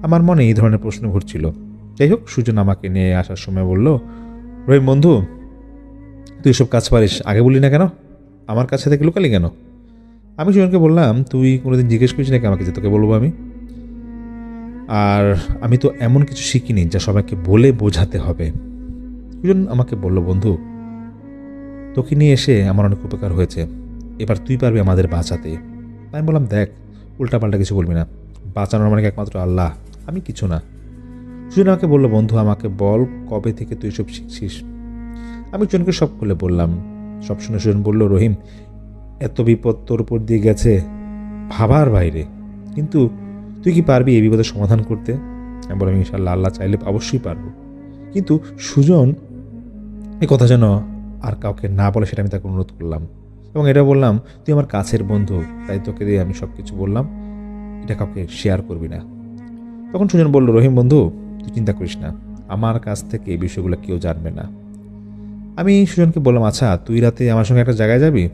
আমার মনে এই ধরনের প্রশ্ন ঘুরছিল। যাই হোক, সুজন আমাকে নিয়ে আসার সময় বলল, রহিম বন্ধু, তুই এসব কাজ পারিস, আগে বললি না কেন? আমার কাছে থেকে লুকালি কেন? আমি সুজনকে বললাম, তুই কোনোদিন জিজ্ঞেস করিস নাকি আমাকে যে তোকে বলবো আমি? আর আমি তো এমন কিছু শিখিনি যা সবাইকে বলে বোঝাতে হবে। সুজন আমাকে বলল, বন্ধু তোকে নিয়ে এসে আমার অনেক উপকার হয়েছে, এবার তুই পারবি আমাদের বাঁচাতে। আমি বললাম, দেখ উল্টাপাল্টা কিছু বলবি না, বাঁচানোর মানে একমাত্র আল্লাহ, আমি কিছু না। সুজন আমাকে বলল, বন্ধু আমাকে বল কবে থেকে তুই সব শিখছিস। আমি সুজনকে সব খুলে বললাম। সব শুনে সুজন বলল, রহিম এত বিপদ তোর উপর দিয়ে গেছে ভাবার বাইরে, কিন্তু তুই কি পারবি এই বিপদের সমাধান করতে? আমি বললাম, ইনশাল্লাহ আল্লাহ চাইলে অবশ্যই পারবো। কিন্তু সুজন এই কথা যেন আর কাউকে না বলে সেটা আমি তাকে অনুরোধ করলাম, এবং এটা বললাম, তুই আমার কাছের বন্ধু, তাই তোকে দিয়ে আমি সব কিছু বললাম, এটা কাউকে শেয়ার করবি না। তখন সুজন বলল, রহিম বন্ধু তুই চিন্তা করিস না, আমার কাছ থেকে এই বিষয়গুলো কেউ জানবে না। আমি সুজনকে বললাম, আচ্ছা তুই রাতে আমার সঙ্গে একটা জায়গায় যাবি?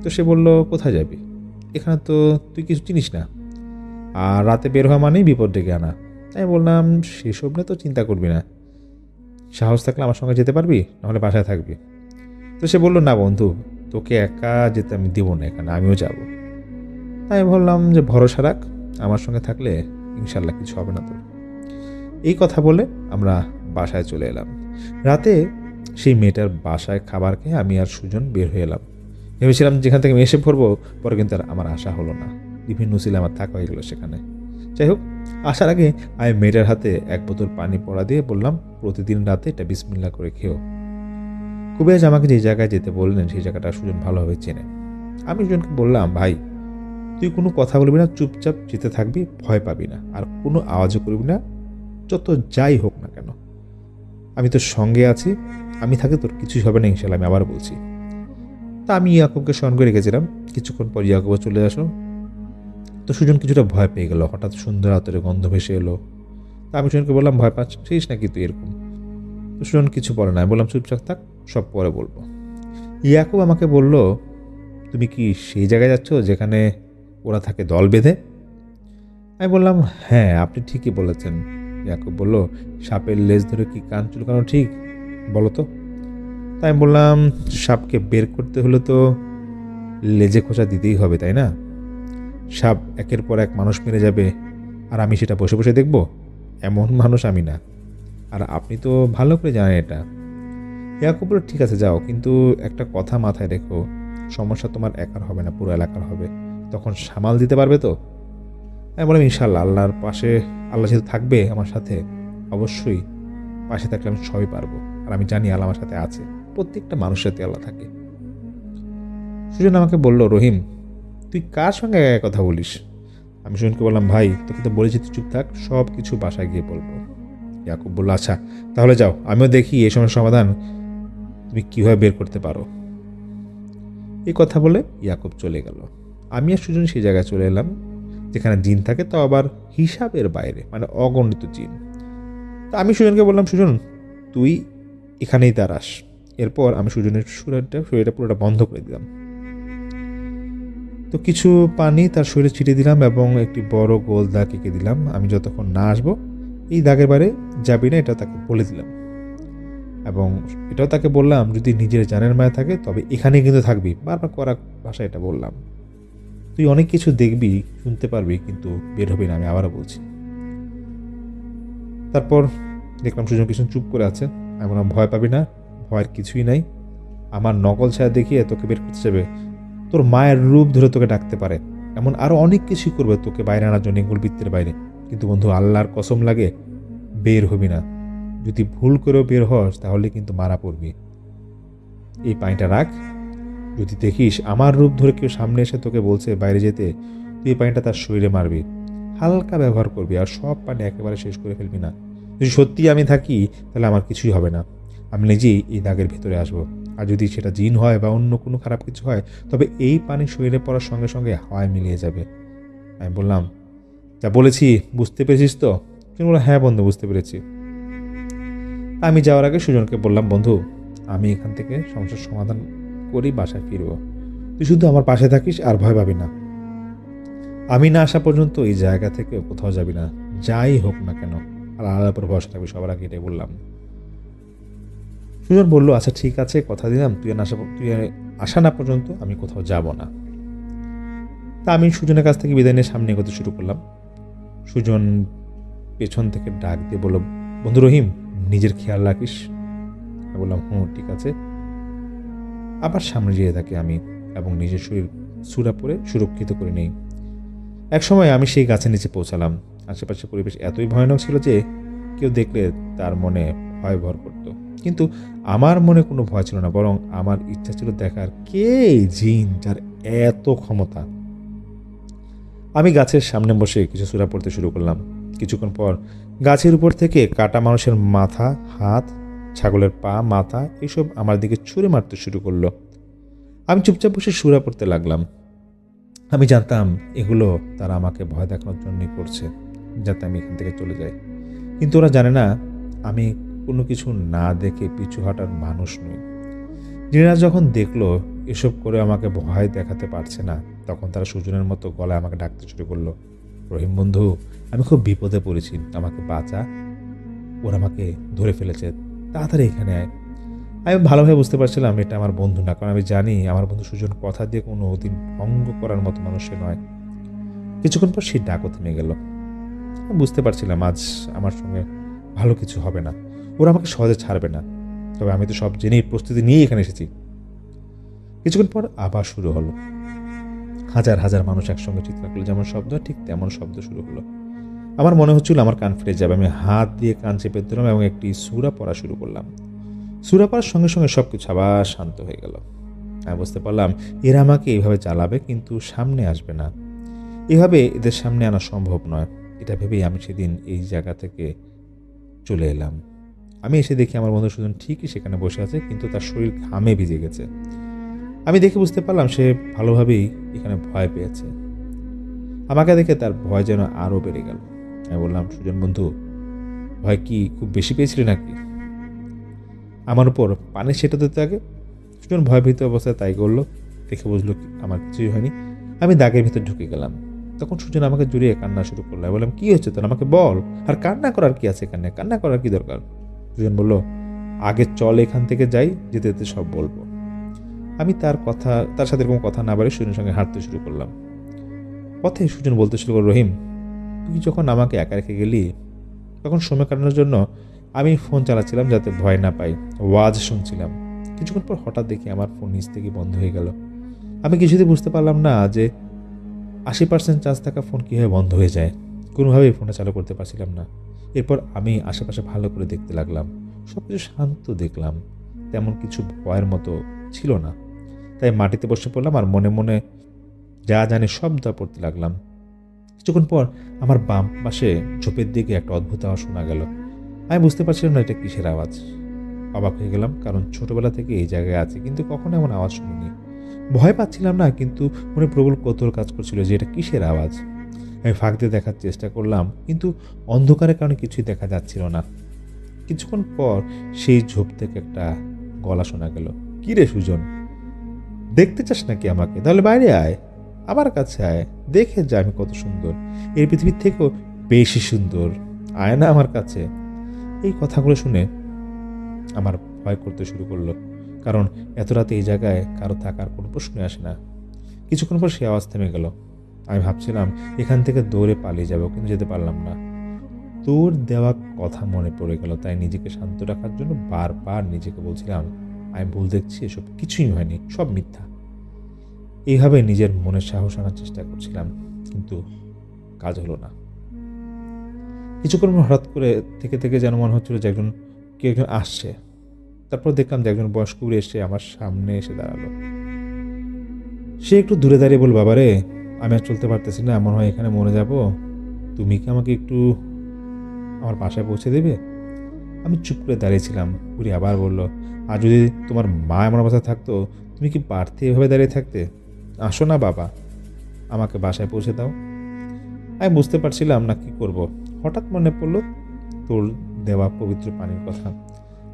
তো সে বলল, কোথায় যাবি? এখানে তো তুই কিছু চিনিস না, আর রাতে বের হওয়া মানেই বিপদ ডেকে আনা। আমি বললাম, সেসব নিয়ে তো চিন্তা করবি না, সাহস থাকলে আমার সঙ্গে যেতে পারবি, নাহলে বাসায় থাকবি। তো সে বলল, না বন্ধু তোকে একা যেতে আমি দেবো না, এখানে আমিও যাব। তাই বললাম যে ভরসা রাখ, আমার সঙ্গে থাকলে ইনশাল্লাহ কিছু হবে না তোর। এই কথা বলে আমরা বাসায় চলে এলাম। রাতে সেই মেয়েটার বাসায় খাবার খেয়ে আমি আর সুজন বের হয়ে এলাম। ভেবেছিলাম যেখান থেকে আমি এসে পড়বো, পরে কিন্তু আর আমার আশা হলো না, বিভিন্ন ছিলে আমার থাকা হয়ে গেলো সেখানে। যাই হোক, আসার আগে আমি মেয়েটার হাতে এক বোতল পানি পড়া দিয়ে বললাম, প্রতিদিন রাতে এটা বিসমিল্লাহ করে খেও। কুবেজ আমাকে যে জায়গায় যেতে বললেন সেই জায়গাটা সুজন ভালোভাবে চেনে। আমি সুজনকে বললাম, ভাই তুই কোনো কথা বলবি না, চুপচাপ যেতে থাকবি, ভয় পাবি না, আর কোনো আওয়াজও করবি না, যত যাই হোক না কেন, আমি তোর সঙ্গে আছি, আমি থাকি, তোর কিছুই হবে না ইনশাল্লাহ, আমি আবার বলছি। তা আমি ইয়াকুবকে সঙ্গে রেখেছিলাম। কিছুক্ষণ পর ইয়াকুবও চলে আসলো। তো সুজন কিছুটা ভয় পেয়ে গেল, হঠাৎ সুন্দর আতরের গন্ধ ভেসে এলো। তা আমি সুজনকে বললাম, ভয় পাচ্ছিস নাকি তুই এরকম? তো সুজন কিছু বলে না, বললাম চুপচাপ থাক, সব পরে বলবো। ইয়াকুব আমাকে বলল, তুমি কি সেই জায়গায় যাচ্ছ যেখানে ওরা থাকে দল বেঁধে? আমি বললাম, হ্যাঁ আপনি ঠিকই বলেছেন। ইয়াকুব বলল, সাপের লেজ ধরে কি কান চুলকানো ঠিক, বলো তো? তাই আমি বললাম, সাপকে বের করতে হলে তো লেজে খোঁচা দিতেই হবে, তাই না? সাপ একের পর এক মানুষ মেরে যাবে, আর আমি সেটা বসে বসে দেখব? এমন মানুষ আমি না, আর আপনি তো ভালো করে জানেন এটা। ইয়াকুব বলল, ঠিক আছে যাও, কিন্তু একটা কথা মাথায় রেখো, সমস্যা তোমার একার হবে না, পুরো এলাকার হবে। তখন সামাল দিতে পারবে তো? আমি বললাম, ইনশাল্লাহ আল্লাহর পাশে, আল্লাহ যেহেতু থাকবে আমার সাথে, অবশ্যই পাশে থাকলে আমি সবই পারবো। আর আমি জানি আল্লাহ আমার সাথে আছে, প্রত্যেকটা মানুষের সাথে আল্লাহ থাকে। সুজন আমাকে বলল, রহিম তুই কার সঙ্গে কথা বলিস? আমি সুজনকে বললাম, ভাই তোকে তো বলেছি তুই চুপ থাক, সব কিছু বাসায় গিয়ে বলবো। ইয়াকুব বলল, আচ্ছা তাহলে যাও, আমিও দেখি এই সমস্যার সমাধান তুমি কীভাবে বের করতে পারো। এই কথা বলে ইয়াকুব চলে গেল। আমি আর সুজন সেই জায়গায় চলে এলাম যেখানে জিন থাকে, তাও আবার হিসাবের বাইরে, মানে অগণিত জিন। তা আমি সুজনকে বললাম, সুজন তুই এখানেই দাঁড়াস। এরপর আমি সুজনের শরীরটা পুরোটা বন্ধ করে দিলাম। তো কিছু পানি তার শরীরে ছিটিয়ে দিলাম এবং একটি বড় গোল দাগ এঁকে দিলাম। আমি যতক্ষণ না আসবো এই দাগের বাইরে যাবি না, এটা তাকে বলে দিলাম। এবং এটাও তাকে বললাম, যদি নিজের জানের মায়া থাকে তবে এখানেই কিন্তু থাকবি। বারবার করা ভাষায় এটা বললাম। তুই অনেক কিছু দেখবি, শুনতে পারবি, কিন্তু বের হবি না, আমি আবারও বলছি। তারপর দেখলাম সুজন কিছু চুপ করে আছে। আমি বললাম, ভয় পাবি না, ভয়ের কিছুই নাই। আমার নকল ছায়া দেখিয়ে তোকে বের করতে যাবে, তোর মায়ের রূপ ধরে তোকে ডাকতে পারে, এমন আরও অনেক কিছুই করবে তোকে বাইরে আনার জন্য, এগুলো বৃত্তের বাইরে। কিন্তু বন্ধু আল্লাহর কসম লাগে, বের হবি না। যদি ভুল করেও বের হস তাহলে কিন্তু মারা পড়বি। এই পানিটা রাখ, যদি দেখিস আমার রূপ ধরে কেউ সামনে এসে তোকে বলছে বাইরে যেতে, তুই এই পানিটা তার শরীরে মারবি, হালকা ব্যবহার করবি, আর সব পানি একেবারে শেষ করে ফেলবি না। যদি সত্যি আমি থাকি তাহলে আমার কিছুই হবে না, আমি নিজেই এই দাগের ভেতরে আসবো। আর যদি সেটা জিন হয় বা অন্য কোনো খারাপ কিছু হয়, তবে এই পানি শরীরে পড়ার সঙ্গে সঙ্গে হাওয়ায় মিলিয়ে যাবে। আমি বললাম, যা বলেছি বুঝতে পেরেছিস তো? তিনি বলল, হ্যাঁ বন্ধু বুঝতে পেরেছি। আমি যাওয়ার আগে সুজনকে বললাম, বন্ধু আমি এখান থেকে সমস্যার সমাধান করি, বাসায় ফিরব, তুই শুধু আমার পাশে থাকিস আর ভয় পাবি না। আমি না আসা পর্যন্ত এই জায়গা থেকে কোথাও যাবি না, যাই হোক না কেন, আর আল্লাহর উপর ভরসা থাকবি, সবার আগে এটাই বললাম। সুজন বলল, আচ্ছা ঠিক আছে, কথা দিলাম, তুই আসা না পর্যন্ত আমি কোথাও যাব না। তা আমি সুজনের কাছ থেকে বিদায় নিয়ে সামনে এগোতে শুরু করলাম। সুজন পেছন থেকে ডাক দিয়ে বলল, বন্ধু রহিম, নিজের খেয়াল রাখিস। আমি বললাম, ঠিক আছে। আবার সামনে যেয়ে থাকি আমি এবং নিজের শরীর সুরা পরে সুরক্ষিত করে নেই। এক সময় আমি সেই গাছের নিচে পৌঁছালাম। আশেপাশের পরিবেশ এতই ভয়ানক ছিল যে কেউ দেখলে তার মনে ভয় ভর করত, কিন্তু আমার মনে কোনো ভয় ছিল না, বরং আমার ইচ্ছা ছিল দেখার কে এই জিন যার এত ক্ষমতা। আমি গাছের সামনে বসে কিছু সূরা পড়তে শুরু করলাম। কিছুক্ষণ পর গাছের উপর থেকে কাটা মানুষের মাথা, হাত, ছাগলের পা, মাথা এসব আমার দিকে ছুঁড়ে মারতে শুরু করলো। আমি চুপচাপ বসে সূরা পড়তে লাগলাম। আমি জানতাম এগুলো তারা আমাকে ভয় দেখানোর জন্যই করছে, যাতে আমি এখান থেকে চলে যাই। কিন্তু ওরা জানে না আমি কোনো কিছু না দেখে পিছু হাঁটার মানুষ নই। জিনেরা যখন দেখলো এসব করে আমাকে ভয় দেখাতে পারছে না, তখন তারা সুজনের মতো গলায় আমাকে ডাকতে শুরু করলো, রহিম বন্ধু, আমি খুব বিপদে পড়েছি, আমাকে বাঁচা, ওরা আমাকে ধরে ফেলেছে, তাড়াতাড়ি এখানে আয়। আমি ভালোভাবে বুঝতে পারছিলাম এটা আমার বন্ধু না, কারণ আমি জানি আমার বন্ধু সুজন কথা দিয়ে কোনো দিন ভঙ্গ করার মতো মানুষ নয়। কিছুক্ষণ পর সেই ডাকও থেমে গেল। আমি বুঝতে পারছিলাম আজ আমার সঙ্গে ভালো কিছু হবে না, ওরা আমাকে সহজে ছাড়বে না। তবে আমি তো সব জেনেই প্রস্তুতি নিয়েই এখানে এসেছি। কিছুক্ষণ পর আবার শুরু হলো। হাজার হাজার মানুষ একসঙ্গে চিৎকার করলো, যেমন শব্দ ঠিক তেমন শব্দ শুরু হলো। আমার মনে হচ্ছিল আমার কান ফেটে যাবে। আমি হাত দিয়ে কান চেপে ধরলাম এবং একটি সূরা পড়া শুরু করলাম। সূরা পড়ার সঙ্গে সঙ্গে সবকিছু আবার শান্ত হয়ে গেল। আমি বুঝতে পারলাম এরা আমাকে এইভাবে জ্বালাবে, কিন্তু সামনে আসবে না। এভাবে এদের সামনে আনা সম্ভব নয়। এটা ভেবেই আমি সেদিন এই জায়গা থেকে চলে এলাম। আমি এসে দেখি আমার বন্ধু সুজন ঠিকই সেখানে বসে আছে, কিন্তু তার শরীর ঘামে ভিজে গেছে। আমি দেখে বুঝতে পারলাম সে ভালোভাবেই এখানে ভয় পেয়েছে। আমাকে দেখে তার ভয় যেন আরও বেড়ে গেল। আমি বললাম, সুজন বন্ধু, ভয় কি খুব বেশি পেয়েছিলি নাকি? আমার উপর পানি সেটা দিতে আগে। সুজন ভয়ভীত অবস্থায় তাই করলো। দেখে বুঝলো আমার কিছুই হয়নি। আমি দাগের ভিতর ঢুকে গেলাম। তখন সুজন আমাকে জড়িয়ে কান্না শুরু করলো। বললাম, কি হচ্ছে তোর, আমাকে বল, আর কান্না করার কি আছে এখানে, কান্না করার কি দরকার? সুজন বলল, আগে চল এখান থেকে যাই, যেতে যেতে সব বলবো। আমি তার সাথে এরকম কথা না বাড়ি সুজনের সঙ্গে হাঁটতে শুরু করলাম। পথে সুজন বলতে শুরু করল, রহিম, তুই যখন আমাকে একা রেখে গেলি, তখন সময় কাটানোর জন্য আমি ফোন চালাচ্ছিলাম যাতে ভয় না পাই, ওয়াজ শুনছিলাম। কিছুক্ষণ পর হঠাৎ দেখি আমার ফোন নিচ থেকে বন্ধ হয়ে গেল। আমি কিছুতেই বুঝতে পারলাম না যে 80% চার্জ থাকা ফোন কীভাবে বন্ধ হয়ে যায়। কোনোভাবেই ফোনটা চালু করতে পারছিলাম না। এরপর আমি আশেপাশে ভালো করে দেখতে লাগলাম। সব কিছু শান্ত দেখলাম, তেমন কিছু ভয়ের মতো ছিল না। তাই মাটিতে বসে পড়লাম আর মনে মনে যা জানি সব দা পড়তে লাগলাম। কিছুক্ষণ পর আমার বাম পাশে ঝোপের দিকে একটা অদ্ভুত আওয়াজ শোনা গেল। আমি বুঝতে পারছিলাম না এটা কিসের আওয়াজ। অবাক হয়ে গেলাম, কারণ ছোটবেলা থেকে এই জায়গায় আছি, কিন্তু কখনো এমন আওয়াজ শুনিনি। ভয় পাচ্ছিলাম না, কিন্তু মনে প্রবল কৌতূহল কাজ করছিল যে এটা কিসের আওয়াজ। আমি ফাঁক দিয়ে দেখার চেষ্টা করলাম, কিন্তু অন্ধকারের কারণে কিছুই দেখা যাচ্ছিল না। কিছুক্ষণ পর সেই ঝোপ থেকে একটা গলা শোনা গেল, কি রে সুজন, দেখতে চাস নাকি আমাকে? তাহলে বাইরে আয়, আমার কাছে আয়, দেখে যা আমি কত সুন্দর, এই পৃথিবীর থেকেও বেশি সুন্দর, আয় না আমার কাছে। এই কথাগুলো শুনে আমার ভয় করতে শুরু করলো, কারণ এত রাতে এই জায়গায় কারো থাকার কোনো প্রশ্নই আসে না। কিছুক্ষণ পর সে আওয়াজ থেমে গেল। আমি ভাবছিলাম এখান থেকে দৌড়ে পালিয়ে যাবো, কিন্তু যেতে পারলাম না। তোর দেওয়া কথা মনে পড়ে গেল, তাই নিজেকে শান্ত রাখার জন্য বারবার নিজেকে বলছিলাম, আমি ভুল দেখছি, এসব কিছুই হয়নি, সব মিথ্যা। এইভাবে নিজের মনের সাহস আনার চেষ্টা করছিলাম, কিন্তু কাজ হলো না। কিছুক্ষণ হঠাৎ করে থেকে থেকে যেন মনে হচ্ছিল যে কেউ একজন আসছে। তারপর দেখলাম যে একজন বয়স্ক বুড়ি এসে আমার সামনে এসে দাঁড়ালো। সে একটু দূরে দাঁড়িয়ে বলল, বাবা রে, আমি আর চলতে পারতেছি না, মনে হয় এখানে মরে যাব, তুমি কি আমাকে একটু আমার বাসায় পৌঁছে দেবে? আমি চুপ করে দাঁড়িয়েছিলাম। বুড়ি আবার বলল, আর যদি তোমার মা আমার অবস্থায় থাকতো, তুমি কি পারতে এভাবে দাঁড়িয়ে থাকতে? আসো না বাবা, আমাকে বাসায় পৌঁছে দাও। আমি বুঝতে পারছিলাম না কি করব। হঠাৎ মনে পড়লো তোর দেওয়া পবিত্র পানির কথা।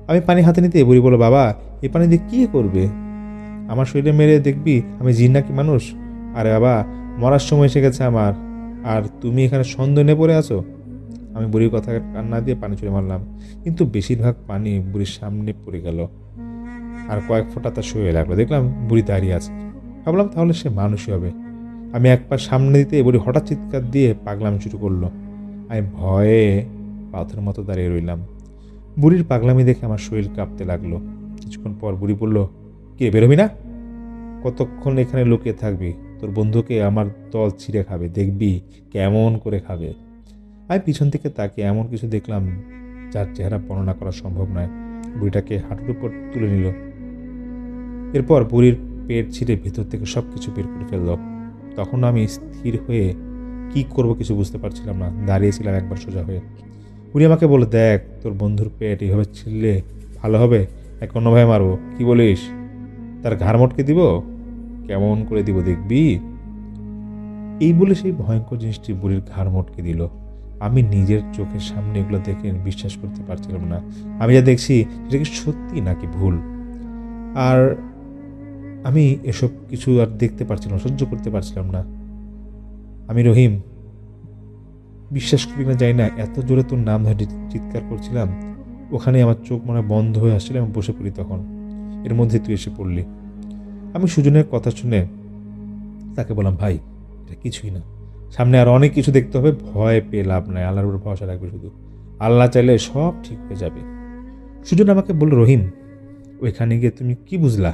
আমি পানি হাতে নিতে বুড়ি বলল, বাবা, এই পানি দিয়ে কী করবে? আমার শরীরে মেরে দেখবি আমি জিন নাকি মানুষ? আরে বাবা, মরার সময় এসে গেছে আমার, আর তুমি এখানে সন্দেহ নিয়ে পড়ে আছো। আমি বুড়ির কথা কান্না দিয়ে পানি ছুঁড়ে মারলাম, কিন্তু বেশিরভাগ পানি বুড়ির সামনে পড়ে গেল আর কয়েক ফোঁটা তার শরীরে লাগলো। দেখলাম বুড়ি দাঁড়িয়ে আছে। ভাবলাম তাহলে সে মানুষই হবে। আমি এক পা সামনে দিতে বুড়ি হঠাৎ চিৎকার দিয়ে পাগলামি শুরু করলো। আমি ভয়ে পাথরের মতো দাঁড়িয়ে রইলাম। বুড়ির পাগলামি দেখে আমার শরীর কাঁপতে লাগলো। কিছুক্ষণ পর বুড়ি বলল, কে বেরোবি না? কতক্ষণ এখানে লুকিয়ে থাকবি? তোর বন্ধুকে আমার দল ছিঁড়ে খাবে, দেখবি কেমন করে খাবে। আমি পিছন থেকে তাকিয়ে এমন কিছু দেখলাম যার চেহারা বর্ণনা করা সম্ভব নয়। বুড়িটাকে হাঁটুর উপর তুলে নিল। এরপর বুড়ির পেট ছিঁড়ে ভেতর থেকে সব কিছু বের করে ফেলল। তখন আমি স্থির হয়ে কি করব কিছু বুঝতে পারছিলাম না। দাঁড়িয়েছিলাম একবার সোজা হয়ে। বুড়ি আমাকে বলে, দেখ, তোর বন্ধুর পেট এইভাবে ছিঁড়লে ভালো হবে নাকি অন্যভাবে মারবো, কি বলিস? তার ঘাড় মটকে দিব? কেমন করে দিব দেখবি। এই বলে সেই ভয়ঙ্কর জিনিসটি বুড়ির ঘাড় মটকে দিল। আমি নিজের চোখের সামনে এগুলো দেখে বিশ্বাস করতে পারছিলাম না। আমি যা দেখছি সেটা কি সত্যি নাকি ভুল। আর আমি এসব কিছু আর দেখতে পারছিলাম, সহ্য করতে পারছিলাম না। আমি রহিম, বিশ্বাস করি না যাই না, এত জোরে তোর নাম ধরে চিৎকার করছিলাম, ওখানে আমার চোখ মনে বন্ধ হয়ে আসছিল। আমি বসে পড়ি তখন, এর মধ্যে তুই এসে পড়লি। আমি সুজনের কথা শুনে তাকে বললাম, ভাই এটা কিছুই না, সামনে আর অনেক কিছু দেখতে হবে, ভয় পেয়ে লাভ নাই, আল্লাহর উপর ভরসা রাখবে শুধু, আল্লাহ চাইলে সব ঠিক হয়ে যাবে। সুজন আমাকে বলল, রহিম ওইখানে গিয়ে তুমি কি বুঝলা?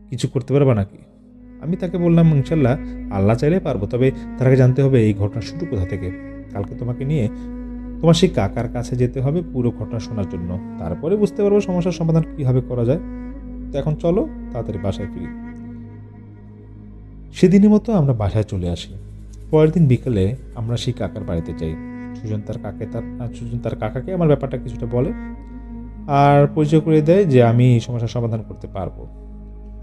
কিছু করতে পারবা নাকি? আমি তাকে বললাম, ইনশাল্লাহ আল্লাহ চাইলে পারবো, তবে তার আগে জানতে হবে এই ঘটনা শুরু কোথা থেকে। কালকে তোমাকে নিয়ে তোমার সেই কাকার কাছে যেতে হবে পুরো ঘটনা শোনার জন্য, তারপরে বুঝতে পারবো সমস্যার সমাধান কীভাবে করা যায়। তো এখন চলো তাড়াতাড়ি বাসায় ফিরি। সেদিনের মতো আমরা বাসায় চলে আসি। পরের দিন বিকেলে আমরা সেই কাকার বাড়িতে যাই। সুজন তার কাকাকে আমার ব্যাপারটা কিছুটা বলে আর পরিচয় করে দেয় যে আমি এই সমস্যার সমাধান করতে পারবো।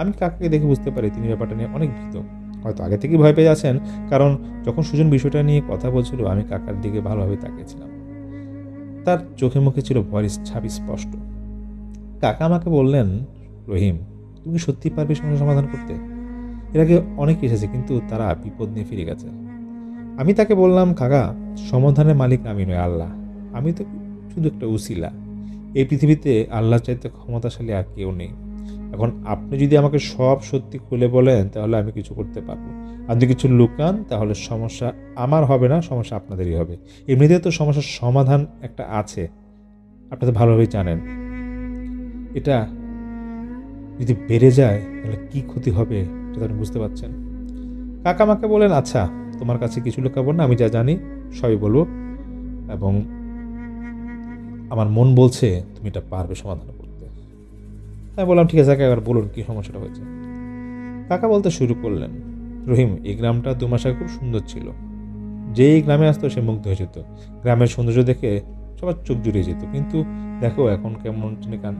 আমি কাকাকে দেখে বুঝতে পারি তিনি ব্যাপারটা নিয়ে অনেক ভীত, হয়তো আগে থেকেই ভয় পেয়ে আছেন, কারণ যখন সুজন বিষয়টা নিয়ে কথা বলছিল আমি কাকার দিকে ভালোভাবে তাকিয়েছিলাম। তার চোখে মুখে ছিল ভয়ের ছাপ স্পষ্ট। কাকা আমাকে বললেন, রহিম তুমি সত্যি পারবে সমস্যার সমাধান করতে? এর আগে অনেক এসেছে কিন্তু তারা বিপদ নিয়ে ফিরে গেছে। আমি তাকে বললাম, কাকা সমাধানের মালিক আমি নই, আল্লাহ, আমি তো শুধু একটা উসিলা। এই পৃথিবীতে আল্লাহ চাইতে ক্ষমতাশালী আর কেউ নেই। এখন আপনি যদি আমাকে সব সত্যি খুলে বলেন তাহলে আমি কিছু করতে পারবো, আর যদি কিছু লুকান তাহলে সমস্যা আমার হবে না, সমস্যা আপনাদেরই হবে। এমনিতে তো সমস্যার সমাধান একটা আছে, আপনি তো ভালোভাবেই জানেন। এটা যদি বেড়ে যায় তাহলে কি ক্ষতি হবে সেটা আপনি বুঝতে পারছেন। কাকা আমাকে বলেন, আচ্ছা তোমার কাছে কিছু লুকাবো না, আমি যা জানি সবই বলবো, এবং আমার মন বলছে তুমি এটা পারবে সমাধান করতে। আমি বললাম, ঠিক আছে কাকা, এবার বলুন কি সমস্যাটা হয়েছে। কাকা বলতে শুরু করলেন, রহিম এই গ্রামটা 2 মাস আগে খুব সুন্দর ছিল, যে এই গ্রামে আসতো সে মুগ্ধ হয়ে যেত, গ্রামের সৌন্দর্য দেখে সবার চোখ জুড়িয়ে যেত, কিন্তু দেখো এখন কেমন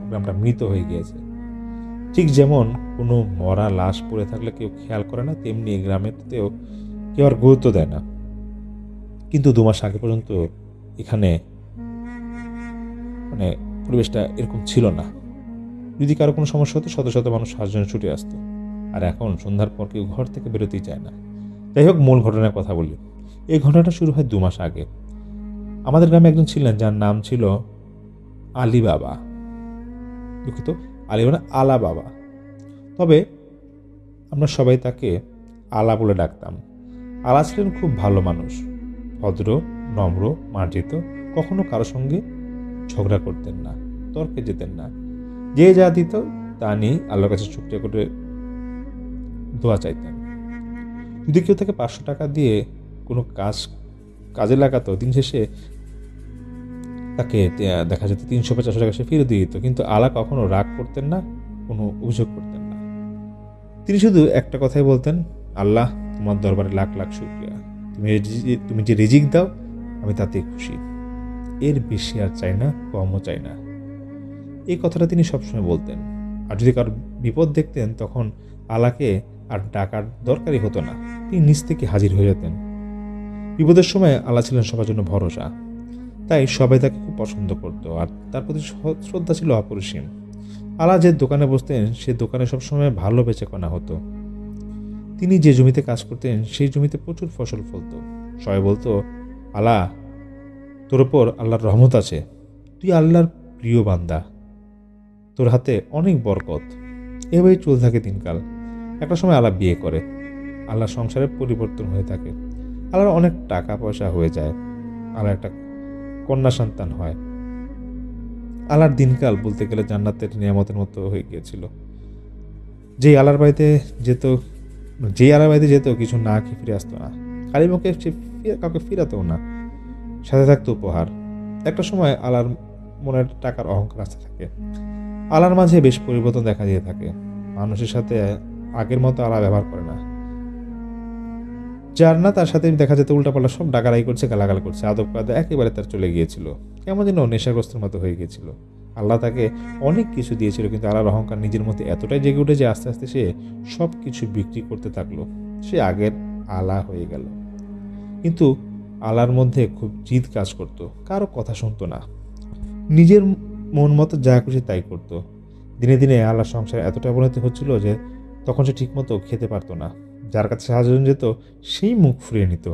গ্রামটা মৃত হয়ে গিয়েছে। ঠিক যেমন কোনো মরা লাশ পড়ে থাকলে কেউ খেয়াল করে না, তেমনি এই গ্রামেতেও কেউ আর গুরুত্ব দেয় না। কিন্তু 2 মাস আগে পর্যন্ত এখানে পরিবেশটা এরকম ছিল না। যদি কারো কোনো সমস্যা হতো শত শত মানুষ সাহায্যের ছুটে আসতো, আর এখন সন্ধ্যার পর কেউ ঘর থেকে বেরোতেই চায় না। যাই হোক, মূল ঘটনার কথা বলি। এই ঘটনাটা শুরু হয় 2 মাস আগে। আমাদের গ্রামে একজন ছিলেন যার নাম ছিল আলী বাবা, দুঃখিত আলী মানে আলা বাবা, তবে আমরা সবাই তাকে আলা বলে ডাকতাম। আলা ছিলেন খুব ভালো মানুষ, ভদ্র, নম্র, মার্জিত, কখনো কারো সঙ্গে ঝগড়া করতেন না, তর্কে যেতেন না, যে যা দিত তা নিয়ে আল্লাহর কাছে শুকরিয়া করে দোয়া চাইতেন। যদি কেউ তাকে 500 টাকা দিয়ে কোনো কাজে লাগাতো, দিন শেষে তাকে দেখা যেত 350 টাকা সে ফিরে দিয়ে দিত, কিন্তু আলা কখনো রাগ করতেন না, কোনো অভিযোগ করতেন না। তিনি শুধু একটা কথাই বলতেন, আল্লাহ তোমার দরবারে লাখ লাখ শুকরিয়া, তুমি যে রিজিক দাও আমি তাতেই খুশি, এর বেশি আর চাই না, কমও চাই না। এই কথাটা তিনি সবসময় বলতেন। আর যদি কারোর বিপদ দেখতেন তখন আলাকে আর ডাকার দরকারই হতো না, তিনি নিজ থেকে হাজির হয়ে যেতেন। বিপদের সময় আলা ছিলেন সবার জন্য ভরসা, তাই সবাই তাকে খুব পছন্দ করত, আর তার প্রতি শ্রদ্ধা ছিল অপরিসীম। আলা যে দোকানে বসতেন সে দোকানে সবসময় ভালো বেচাকেনা হতো। তিনি যে জমিতে কাজ করতেন সেই জমিতে প্রচুর ফসল ফলত। সবাই বলতো, আলা তোর ওপর আল্লাহর রহমত আছে, তুই আল্লাহর প্রিয় বান্দা, তোর হাতে অনেক বরকত। এভাবেই চলতে থাকে দিনকাল। একটা সময় আলা বিয়ে করে, আল্লাহর সংসারে পরিবর্তন হয়ে থাকে, আল্লাহর অনেক টাকা পয়সা হয়ে যায়। আলার একটা কন্যা সন্তান হয়। আলার দিনকাল বলতে গেলে জান্নাতের নিয়ামতের মতো হয়ে গিয়েছিল। যেই আলার বাড়িতে যেত যেই আলার বাড়িতে যেত কিছু না খেয়ে ফিরে আসতো না, খালি মুখে সে কাউকে ফিরাতেও না, সাথে থাকতো উপহার। একটা সময় আলার মনের টাকার অহংকার আসতে থাকে। আলার মাঝে বেশ পরিবর্তন দেখা দিয়ে থাকে। মানুষের সাথে আগের মতো আলা ব্যবহার করে না। যার না তার সাথে দেখা যেত উল্টাপাল্টা সব ডাকারাই করছে, গালাগাল করছে, আদব কায়দা একেবারে তার চলে গিয়েছিল। কেমন যেন নেশাগ্রস্তের মতো হয়ে গিয়েছিল। আল্লাহ তাকে অনেক কিছু দিয়েছিল, কিন্তু আল্লাহর অহংকার নিজের মধ্যে এতটাই জেগে উঠে যে আস্তে আস্তে সে সব কিছু বিক্রি করতে থাকলো। সে আগের আলা হয়ে গেল। কিন্তু আলার মধ্যে খুব জিদ কাজ করত, কারো কথা শুনতো না, নিজের মন মতো যা খুশি তাই করতো। দিনে দিনে আলার সংসার এতটা অবনতি হচ্ছিল যে তখন সে ঠিকমতো খেতে পারতো না। যার কাছে সাহায্য যেত সেই মুখ ফুরিয়ে নিত।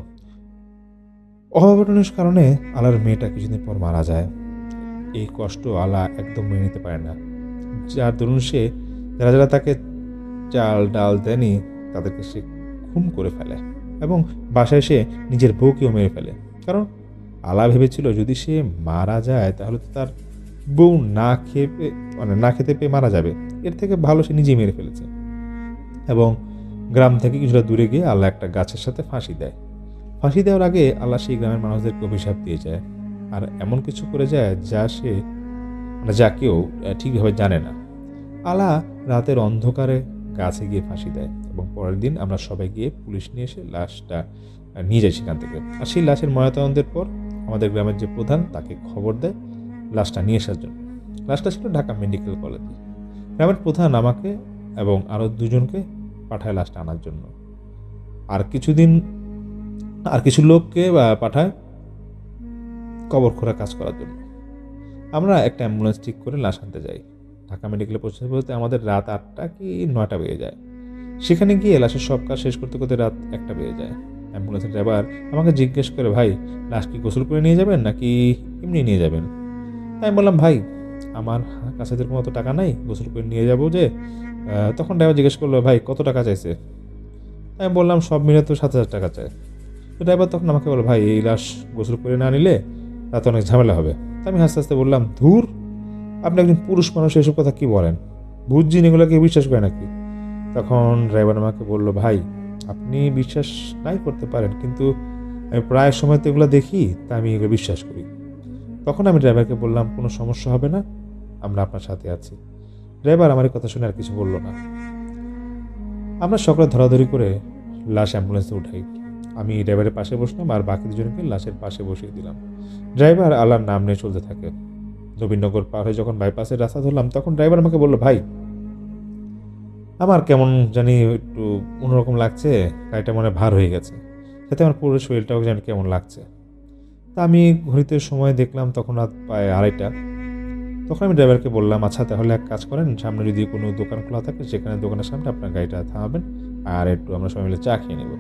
অভাবনের কারণে আলার মেয়েটা কিছুদিন পর মারা যায়। এই কষ্ট আলা একদম মেনে নিতে পারে না। যার দরুন সে যারা যারা তাকে চাল ডাল দেয়নি তাদেরকে সে খুন করে ফেলে এবং বাসায় সে নিজের বউকেও মেরে ফেলে। কারণ আলা ভেবেছিল যদি সে মারা যায় তাহলে তো তার বউ না খেতে পেয়ে মারা যাবে, এর থেকে ভালো সে নিজেই মেরে ফেলেছে। এবং গ্রাম থেকে কিছুটা দূরে গিয়ে আল্লাহ একটা গাছের সাথে ফাঁসি দেয়। ফাঁসি দেওয়ার আগে আল্লাহ সেই গ্রামের মানুষদেরকে অভিশাপ দিয়ে যায়, আর এমন কিছু করে যায় যা কেউ ঠিকভাবে জানে না। আল্লাহ রাতের অন্ধকারে গাছে গিয়ে ফাঁসি দেয় এবং পরের দিন আমরা সবাই গিয়ে পুলিশ নিয়ে এসে লাশটা নিয়ে যাই সেখান থেকে। আর সেই লাশের ময়নাতদন্তের পর আমাদের গ্রামের যে প্রধান তাকে খবর দেয় লাশটা নিয়ে আসার জন্য। লাশটা ছিল ঢাকা মেডিকেল কলেজে। গ্রামের প্রধান আমাকে এবং আরও দুজনকে পাঠায় লাশটা আনার জন্য। আর কিছু লোককে পাঠায় কবর খোঁড়া কাজ করার জন্য। আমরা একটা অ্যাম্বুলেন্স ঠিক করে লাশ আনতে যাই। ঢাকা মেডিকেলে পৌঁছতে আমাদের রাত 8টা কি 9টা বেজে যায়। সেখানে গিয়ে লাশের সব কাজ শেষ করতে করতে রাত 1টা বেজে যায়। অ্যাম্বুলেন্সের ড্রাইভার আমাকে জিজ্ঞেস করে, ভাই লাশ কি গোসল করে নিয়ে যাবেন নাকি এমনি নিয়ে যাবেন? আমি বললাম, ভাই আমার কাছে যেরকম অত টাকা নাই, গোসল করে নিয়ে যাবো যে। তখন ড্রাইভার জিজ্ঞেস করলো, ভাই কত টাকা চাইছে? আমি বললাম, সব মিলে তো 7,000 টাকা চাই। তো ড্রাইভার তখন আমাকে বলো, ভাই এই লাশ গোসল করে না নিলে রাতে অনেক ঝামেলা হবে। আমি হাসতে হাসতে বললাম, ধুর, আপনি একজন পুরুষ মানুষ এসব কথা কি বলেন? ভূত জিন এগুলোকে বিশ্বাস করে নাকি? তখন ড্রাইভার আমাকে বললো, ভাই আপনি বিশ্বাস নাই করতে পারেন, কিন্তু আমি প্রায় সময় তো এগুলো দেখি, তা আমি এগুলো বিশ্বাস করি। তখন আমি ড্রাইভারকে বললাম, কোনো সমস্যা হবে না, আমরা আপনার সাথে আছি। ড্রাইভার আমার কথা শুনে আর কিছু বললো না। আমরা সকালে ধরাধরি করে লাশ অ্যাম্বুলেন্সে উঠাই। আমি ড্রাইভারের পাশে বসলাম আর বাকি দুজনকে লাশের পাশে বসিয়ে দিলাম। ড্রাইভার আল্লাহর নাম নিয়ে চলতে থাকে। নবীনগর পার হয়ে যখন বাইপাসের রাস্তা ধরলাম তখন ড্রাইভার আমাকে বললো, ভাই আমার কেমন জানি একটু অন্যরকম লাগছে, গাড়িটা মনে ভার হয়ে গেছে, সাথে আমার পুরো শরীরটাও জানি কেমন লাগছে। তা আমি ঘড়িতে সময় দেখলাম তখন রাত প্রায় 2:30। তখন আমি ড্রাইভারকে বললাম, আচ্ছা তাহলে এক কাজ করেন, সামনে যদি কোনো দোকান খোলা থাকে সেখানে দোকানের সামনে আপনার গাড়িটা থামাবেন আর একটু আমরা সবাই মিলে চা খেয়ে নেব।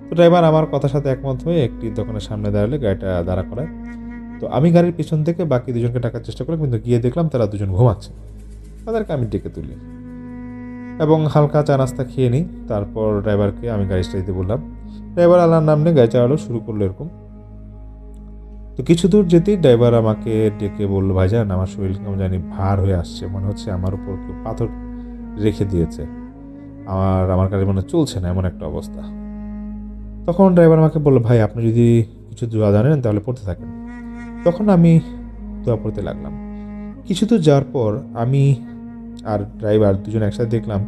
তো ড্রাইভার আমার কথার সাথে একমত হয়ে একটি দোকানের সামনে দাঁড়ালে গাড়িটা দাঁড়া করায়। তো আমি গাড়ির পিছন থেকে বাকি দুজনকে ডাকার চেষ্টা করলাম, কিন্তু গিয়ে দেখলাম তারা দুজন ঘুমাচ্ছে। তাদেরকে আমি ডেকে তুলি এবং হালকা চা নাস্তা খেয়ে নিই। তারপর ড্রাইভারকে আমি গাড়ি দিতে বললাম। ড্রাইভার আল্লাহর নাম নিয়ে গাড়ি চালানো শুরু করলো। এরকম তো কিছু দূর যেতেই ড্রাইভার আমাকে ডেকে বললো, ভাইজান আমার শরীর কেমন জানি ভার হয়ে আসছে, মনে হচ্ছে আমার উপর কেউ পাথর রেখে দিয়েছে, আমার কাছে মনে চলছে না, এমন একটা অবস্থা। তখন ড্রাইভার আমাকে বললো, ভাই আপনি যদি কিছু দোয়া জানেন তাহলে পড়তে থাকেন। তখন আমি দোয়া পড়তে লাগলাম। কিছু দূর যাওয়ার পর আমি আর ড্রাইভার দুজন একসাথে দেখলাম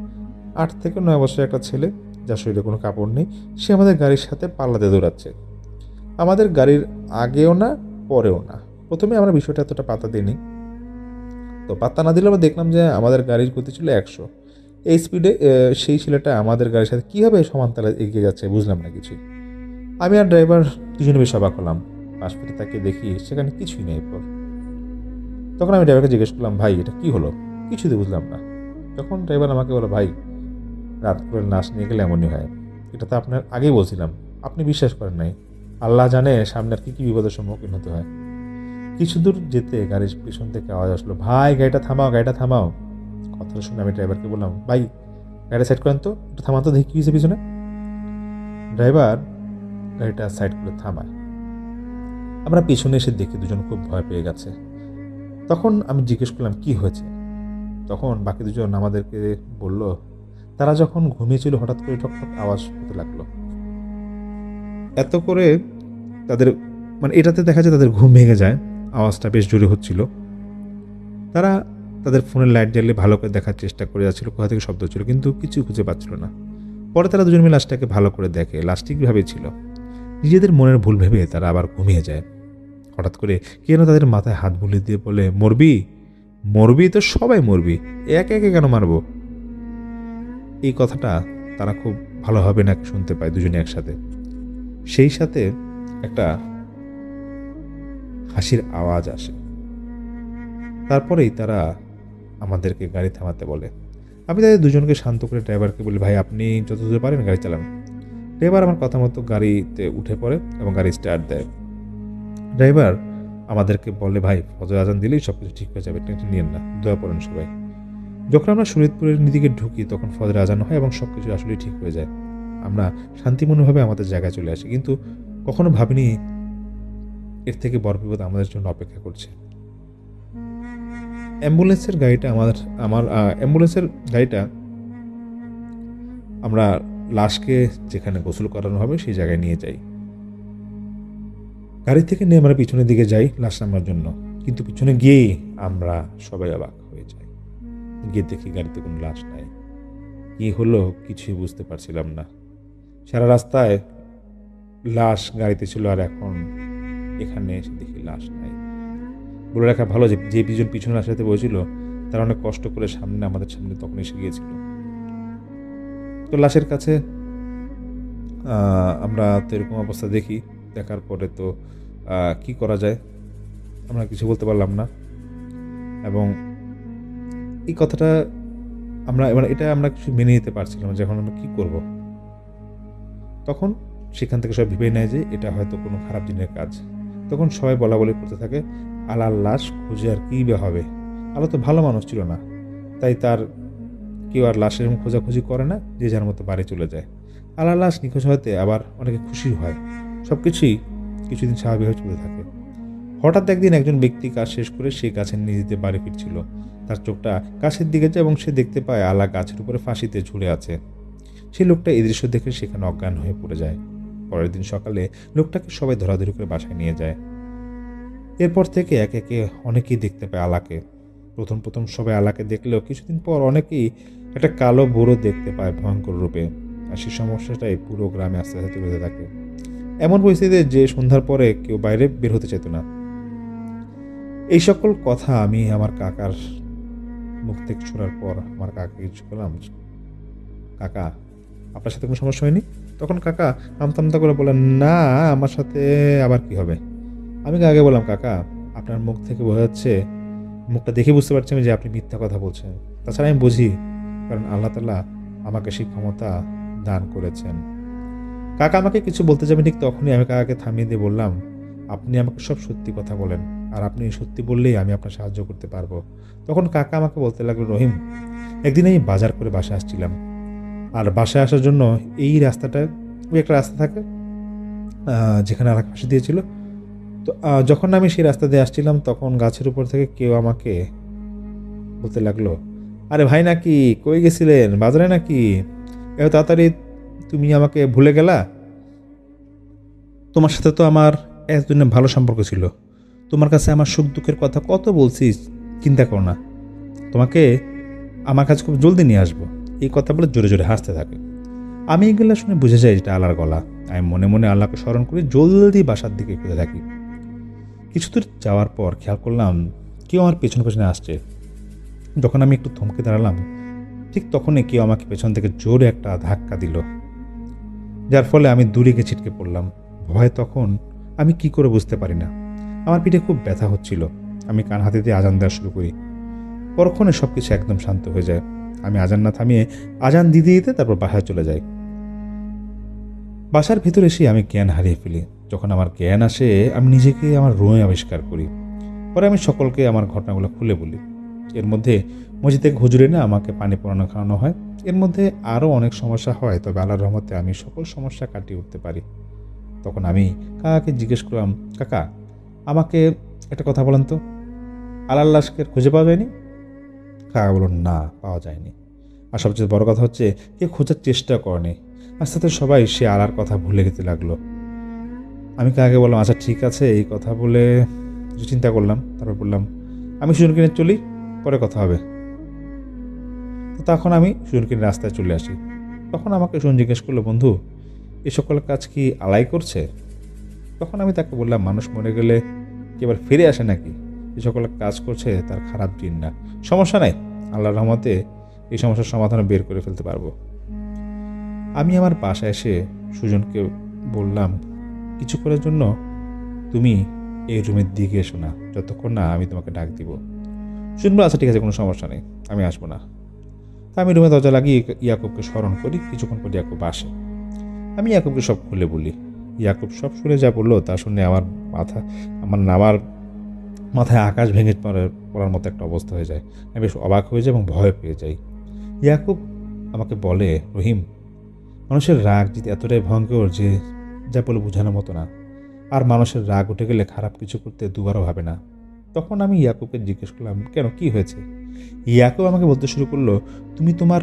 8 থেকে 9 বছরের একটা ছেলে, যার শরীরে কোনো কাপড় নেই, সে আমাদের গাড়ির সাথে পাল্লাতে দৌড়াচ্ছে। আমাদের গাড়ির আগেও না পরেও না। প্রথমে আমরা বিষয়টা এতটা পাত্তা দিইনি। তো পাত্তা না দিলে আমরা দেখলাম যে আমাদের গাড়ির গতি ছিল 100। এই স্পিডে সেই ছেলেটা আমাদের গাড়ির সাথে কীভাবে সমানতালে এগিয়ে যাচ্ছে বুঝলাম না কিছুই। আমি আর ড্রাইভার দুজনে বেশ অবাক হলাম। পাশ ফিরে তাকে দেখি সেখানে কিছুই নেই। তখন আমি ড্রাইভারকে জিজ্ঞেস করলাম, ভাই এটা কি হলো? কিছুই বুঝলাম না। তখন ড্রাইভার আমাকে বলো, ভাই রাত করে লাশ নিয়ে গেলে এমনই হয়। এটা তো আপনার আগেই বলছিলাম, আপনি বিশ্বাস করেন নাই। আল্লাহ জানে সামনে আর কি কি বিপদের সম্মুখীন হতে হয়। কিছু দূর যেতে গাড়ির পিছন থেকে আওয়াজ আসলো, ভাই গাড়িটা থামাও, গাড়িটা থামাও। কথাটা শুনে আমি ড্রাইভারকে বললাম, ভাই গাড়িটা সাইড করেন তো, একটু থামাতো দেখি কি হয়েছে পিছনে। ড্রাইভার গাড়িটা সাইড করে থামায়। আমরা পিছনে এসে দেখি দুজন খুব ভয় পেয়ে গেছে। তখন আমি জিজ্ঞেস করলাম কি হয়েছে। তখন বাকি দুজন আমাদেরকে বলল, তারা যখন ঘুমিয়েছিল হঠাৎ করে ঠকঠক আওয়াজ হতে লাগলো। এত করে তাদের এটাতে দেখা যায় তাদের ঘুম ভেঙে যায়, আওয়াজটা বেশ জোরে হচ্ছিল। তারা তাদের ফোনের লাইট জ্বালিয়ে ভালো করে দেখার চেষ্টা করে যাচ্ছিল কোথা থেকে শব্দ হচ্ছিল, কিন্তু কিছু খুঁজে পাচ্ছিল না। পরে তারা দুজন মিলে লাশটাকে ভালো করে দেখে, লাশ ঠিকভাবেই ছিল। নিজেদের মনের ভুল ভেবে তারা আবার ঘুমিয়ে যায়। হঠাৎ করে কে যেন তাদের মাথায় হাত বুলিয়ে দিয়ে বলে, মরবি মরবি তো সবাই মরবি, একে একে কেন মারবো। এই কথাটা তারা খুব ভালোভাবে নাকি শুনতে পায় দুজনে একসাথে। সেই সাথে একটা হাসির আওয়াজ আসে। তারপরেই তারা আমাদেরকে গাড়ি থামাতে বলে। আমি তাদের দুজনকে শান্ত করে ড্রাইভারকে বলি, ভাই আপনি যত দূরে পারেন গাড়ি চালান। ড্রাইভার আমার কথা মতো গাড়িতে উঠে পড়ে এবং গাড়ি স্টার্ট দেয়। ড্রাইভার আমাদেরকে বলে, ভাই ফজর আজান দিলেই সব কিছু ঠিক হয়ে যাবে, টেনশন নিয়েন না, দোয়া পড়েন সবাই। যখন আমরা শরীয়তপুরের দিকে ঢুকি তখন ফজর আজান হয় এবং সব কিছু আসলেই ঠিক হয়ে যায়। আমরা শান্তিপূর্ণভাবে আমাদের জায়গায় চলে আসি, কিন্তু কখনো ভাবিনি এর থেকে বড় বিপদ আমাদের জন্য অপেক্ষা করছে। অ্যাম্বুলেন্সের গাড়িটা আমরা লাশকে যেখানে গোসল করানো হবে সেই জায়গায় নিয়ে যাই। গাড়ি থেকে নিয়ে আমরা পিছনের দিকে যাই লাশ নামার জন্য, কিন্তু পিছনে গিয়েই আমরা সবাই অবাক হয়ে যাই। গিয়ে দেখি গাড়িতে কোনো লাশ নাই। কি হলো কিছুই বুঝতে পারছিলাম না। সারা রাস্তায় লাশ গাড়িতে ছিল, আর এখন এখানে এসে দেখি লাশ নাই। বলে রাখা ভালো যে যে দুজন পিছনে লাশের সাথে বসেছিল তারা অনেক কষ্ট করে আমাদের সামনে তখন এসে গিয়েছিল। তো লাশের কাছে আমরা তো এরকম অবস্থা দেখি, দেখার পরে তো কি করা যায়, আমরা কিছু বলতে পারলাম না। এবং এই কথাটা এটা আমরা কিছু মেনে নিতে পারছিলাম যে এখন আমরা কী করব। তখন সেখান থেকে সব ভেবে নেয় যে এটা হয়তো কোনো খারাপ দিনের কাজ। তখন সবাই বলা বলি করতে থাকে, আলার লাশ খুঁজে আর কী বে হবে, আলা তো ভালো মানুষ ছিল না, তাই তার কেউ আর লাশের খোঁজাখুঁজি করে না, যে যার মতো বাড়ি চলে যায়। আলার লাশ নিখোঁজ হতে আবার অনেকে খুশি হয়। সব কিছুই কিছুদিন স্বাভাবিকভাবে চলতে থাকে। হঠাৎ একদিন একজন ব্যক্তি কাজ শেষ করে সে গাছের নিচে বাড়ি ফিরছিল। তার চোখটা গাছের দিকে যায় এবং সে দেখতে পায় আলা গাছের উপরে ফাঁসিতে ঝুলে আছে। সেই লোকটা এই দৃশ্য দেখে সেখানে অজ্ঞান হয়ে পড়ে যায়। পরের দিন সকালে লোকটাকে সবাই ধরাধরি করে বাসায় নিয়ে যায়। এরপর থেকে একে একে অনেকেই দেখতে পায় আলাকে। প্রথম সবাই আলাকে দেখলেও কিছুদিন পর অনেকেই একটা কালো বুড়ো দেখতে পায় ভয়ঙ্কর রূপে। আর সেই সমস্যাটাই পুরো গ্রামে আস্তে আস্তে চলতে থাকে। এমন পরিস্থিতিতে যে সন্ধ্যার পরে কেউ বাইরে বের হতে চাইত না। এই সকল কথা আমি আমার কাকার মুখ থেকে শোনার পর আমার কাকাকে কিছু করলাম, কাকা আপনার সাথে কোনো সমস্যা হয়নি? তখন কাকা আমতামতা করে বলেন, না আমার সাথে আবার কি হবে। আমি কাকাকে বললাম, কাকা আপনার মুখ থেকে বোঝা যাচ্ছে, মুখটা দেখে বুঝতে পারছি আমি যে আপনি মিথ্যা কথা বলছেন। তাছাড়া আমি বুঝি, কারণ আল্লাহ তাআলা আমাকে সেই ক্ষমতা দান করেছেন। কাকা আমাকে কিছু বলতে যাবে, ঠিক তখনই আমি কাকাকে থামিয়ে দিয়ে বললাম, আপনি আমাকে সব সত্যি কথা বলেন, আর আপনি সত্যি বললেই আমি আপনার সাহায্য করতে পারবো। তখন কাকা আমাকে বলতে লাগলো, রহিম একদিন আমি বাজার করে বাসায় আসছিলাম, আর বাসায় আসার জন্য এই রাস্তাটা, ওই একটা রাস্তা থাকে যেখানে আর এক পাশে দিয়েছিল। তো যখন আমি সেই রাস্তা দিয়ে আসছিলাম তখন গাছের উপর থেকে কেউ আমাকে বলতে লাগলো, আরে ভাই নাকি, কই গেছিলেন, বাজারে নাকি, এত তাড়াতাড়ি তুমি আমাকে ভুলে গেলা? তোমার সাথে তো আমার এতদিনে ভালো সম্পর্ক ছিল, তোমার কাছে আমার সুখ দুঃখের কথা কত বলছি, চিন্তা করো না, তোমাকে আমার কাছে খুব জলদি নিয়ে আসবো। এই কথা বলে জোরে জোরে হাসতে থাকে। আমি এগুলো শুনে বুঝে যাই এটা আল্লাহর গলা। আমি মনে মনে আল্লাহকে স্মরণ করে জলদি বাসার দিকে ঘুরে থাকি। কিছু দূর যাওয়ার পর খেয়াল করলাম কেউ আমার পেছনে পেছনে আসছে। যখন আমি একটু থমকে দাঁড়ালাম, ঠিক তখনই কেউ আমাকে পেছন থেকে জোরে একটা ধাক্কা দিল, যার ফলে আমি দূরে গিয়ে ছিটকে পড়লাম। ভয় তখন আমি কি করে বুঝতে পারি না। আমার পিঠে খুব ব্যথা হচ্ছিল। আমি কান হাতে দিয়ে আজান দেওয়া শুরু করি। পরক্ষণে সব কিছু একদম শান্ত হয়ে যায়। আমি আজান না থামিয়ে আজান দিতে দিতে তারপর বাসায় চলে যাই। বাসার ভেতরে এসে আমি জ্ঞান হারিয়ে ফেলি। যখন আমার জ্ঞান আসে আমি নিজেকে আমার রুমে আবিষ্কার করি। পরে আমি সকলকে আমার ঘটনাগুলো খুলে বলি। এর মধ্যে মসজিদ থেকে হুজুর এনে আমাকে পানি পোড়ানো খাওয়ানো হয়। এর মধ্যে আরও অনেক সমস্যা হয়, তবে আল্লাহর রহমতে আমি সকল সমস্যা কাটিয়ে উঠতে পারি। তখন আমি কাকাকে জিজ্ঞেস করলাম, কাকা আমাকে একটা কথা বলেন তো, আলার লাশকে খুঁজে পাওয়া যায়নি? কাকা বলল, না, পাওয়া যায়নি। আর সবচেয়ে বড় কথা হচ্ছে কেউ খোঁজার চেষ্টা করেনি। আস্তে আস্তে সবাই সে আলার কথা ভুলে যেতে লাগলো। আমি কাকাকে বললাম, আচ্ছা ঠিক আছে। এই কথা বলে কিছু চিন্তা করলাম, তারপর বললাম, আমি সুজনকে নিয়ে চলি, পরে কথা হবে। তো তখন আমি সুজনকে নিয়ে রাস্তায় চলে আসি। তখন আমাকে সুজন জিজ্ঞেস করলো, বন্ধু, এই সকল কাজ কি আলাই করছে? তখন আমি তাকে বললাম, মানুষ মরে গেলে কি এবার ফিরে আসে নাকি? এই সকল কাজ করছে তার খারাপ জিন না। সমস্যা নাই, আল্লাহর রহমতে এই সমস্যার সমাধান বের করে ফেলতে পারবো। আমি আমার বাসায় এসে সুজনকে বললাম, কিছুক্ষণের জন্য তুমি এই রুমের দিকে এসো না, যতক্ষণ না আমি তোমাকে ডাক দিব। সুজন বলল, আচ্ছা ঠিক আছে, কোনো সমস্যা নেই, আমি আসবো না। তা আমি রুমে দরজা লাগিয়ে ইয়াকুবকে স্মরণ করি। কিছুক্ষণ পর ইয়াকুব আসে। আমি ইয়াকুবকে সব খুলে বলি। ইয়াকুব সব শুনে যা বললো তা শুনে আমার মাথায় আকাশ ভেঙে পড়ার মতো একটা অবস্থা হয়ে যায়। আমি বেশ অবাক হয়ে যাই এবং ভয় পেয়ে যাই। ইয়াকুব আমাকে বলে, রহিম, মানুষের রাগ যদি এতটাই ভয়ঙ্কর যে যা বলে বোঝানোর মতো না, আর মানুষের রাগ উঠে গেলে খারাপ কিছু করতে দুবারও ভাবে না। তখন আমি ইয়াকুবকে জিজ্ঞেস করলাম, কেন, কি হয়েছে? ইয়াকুব আমাকে বলতে শুরু করলো, তুমি তোমার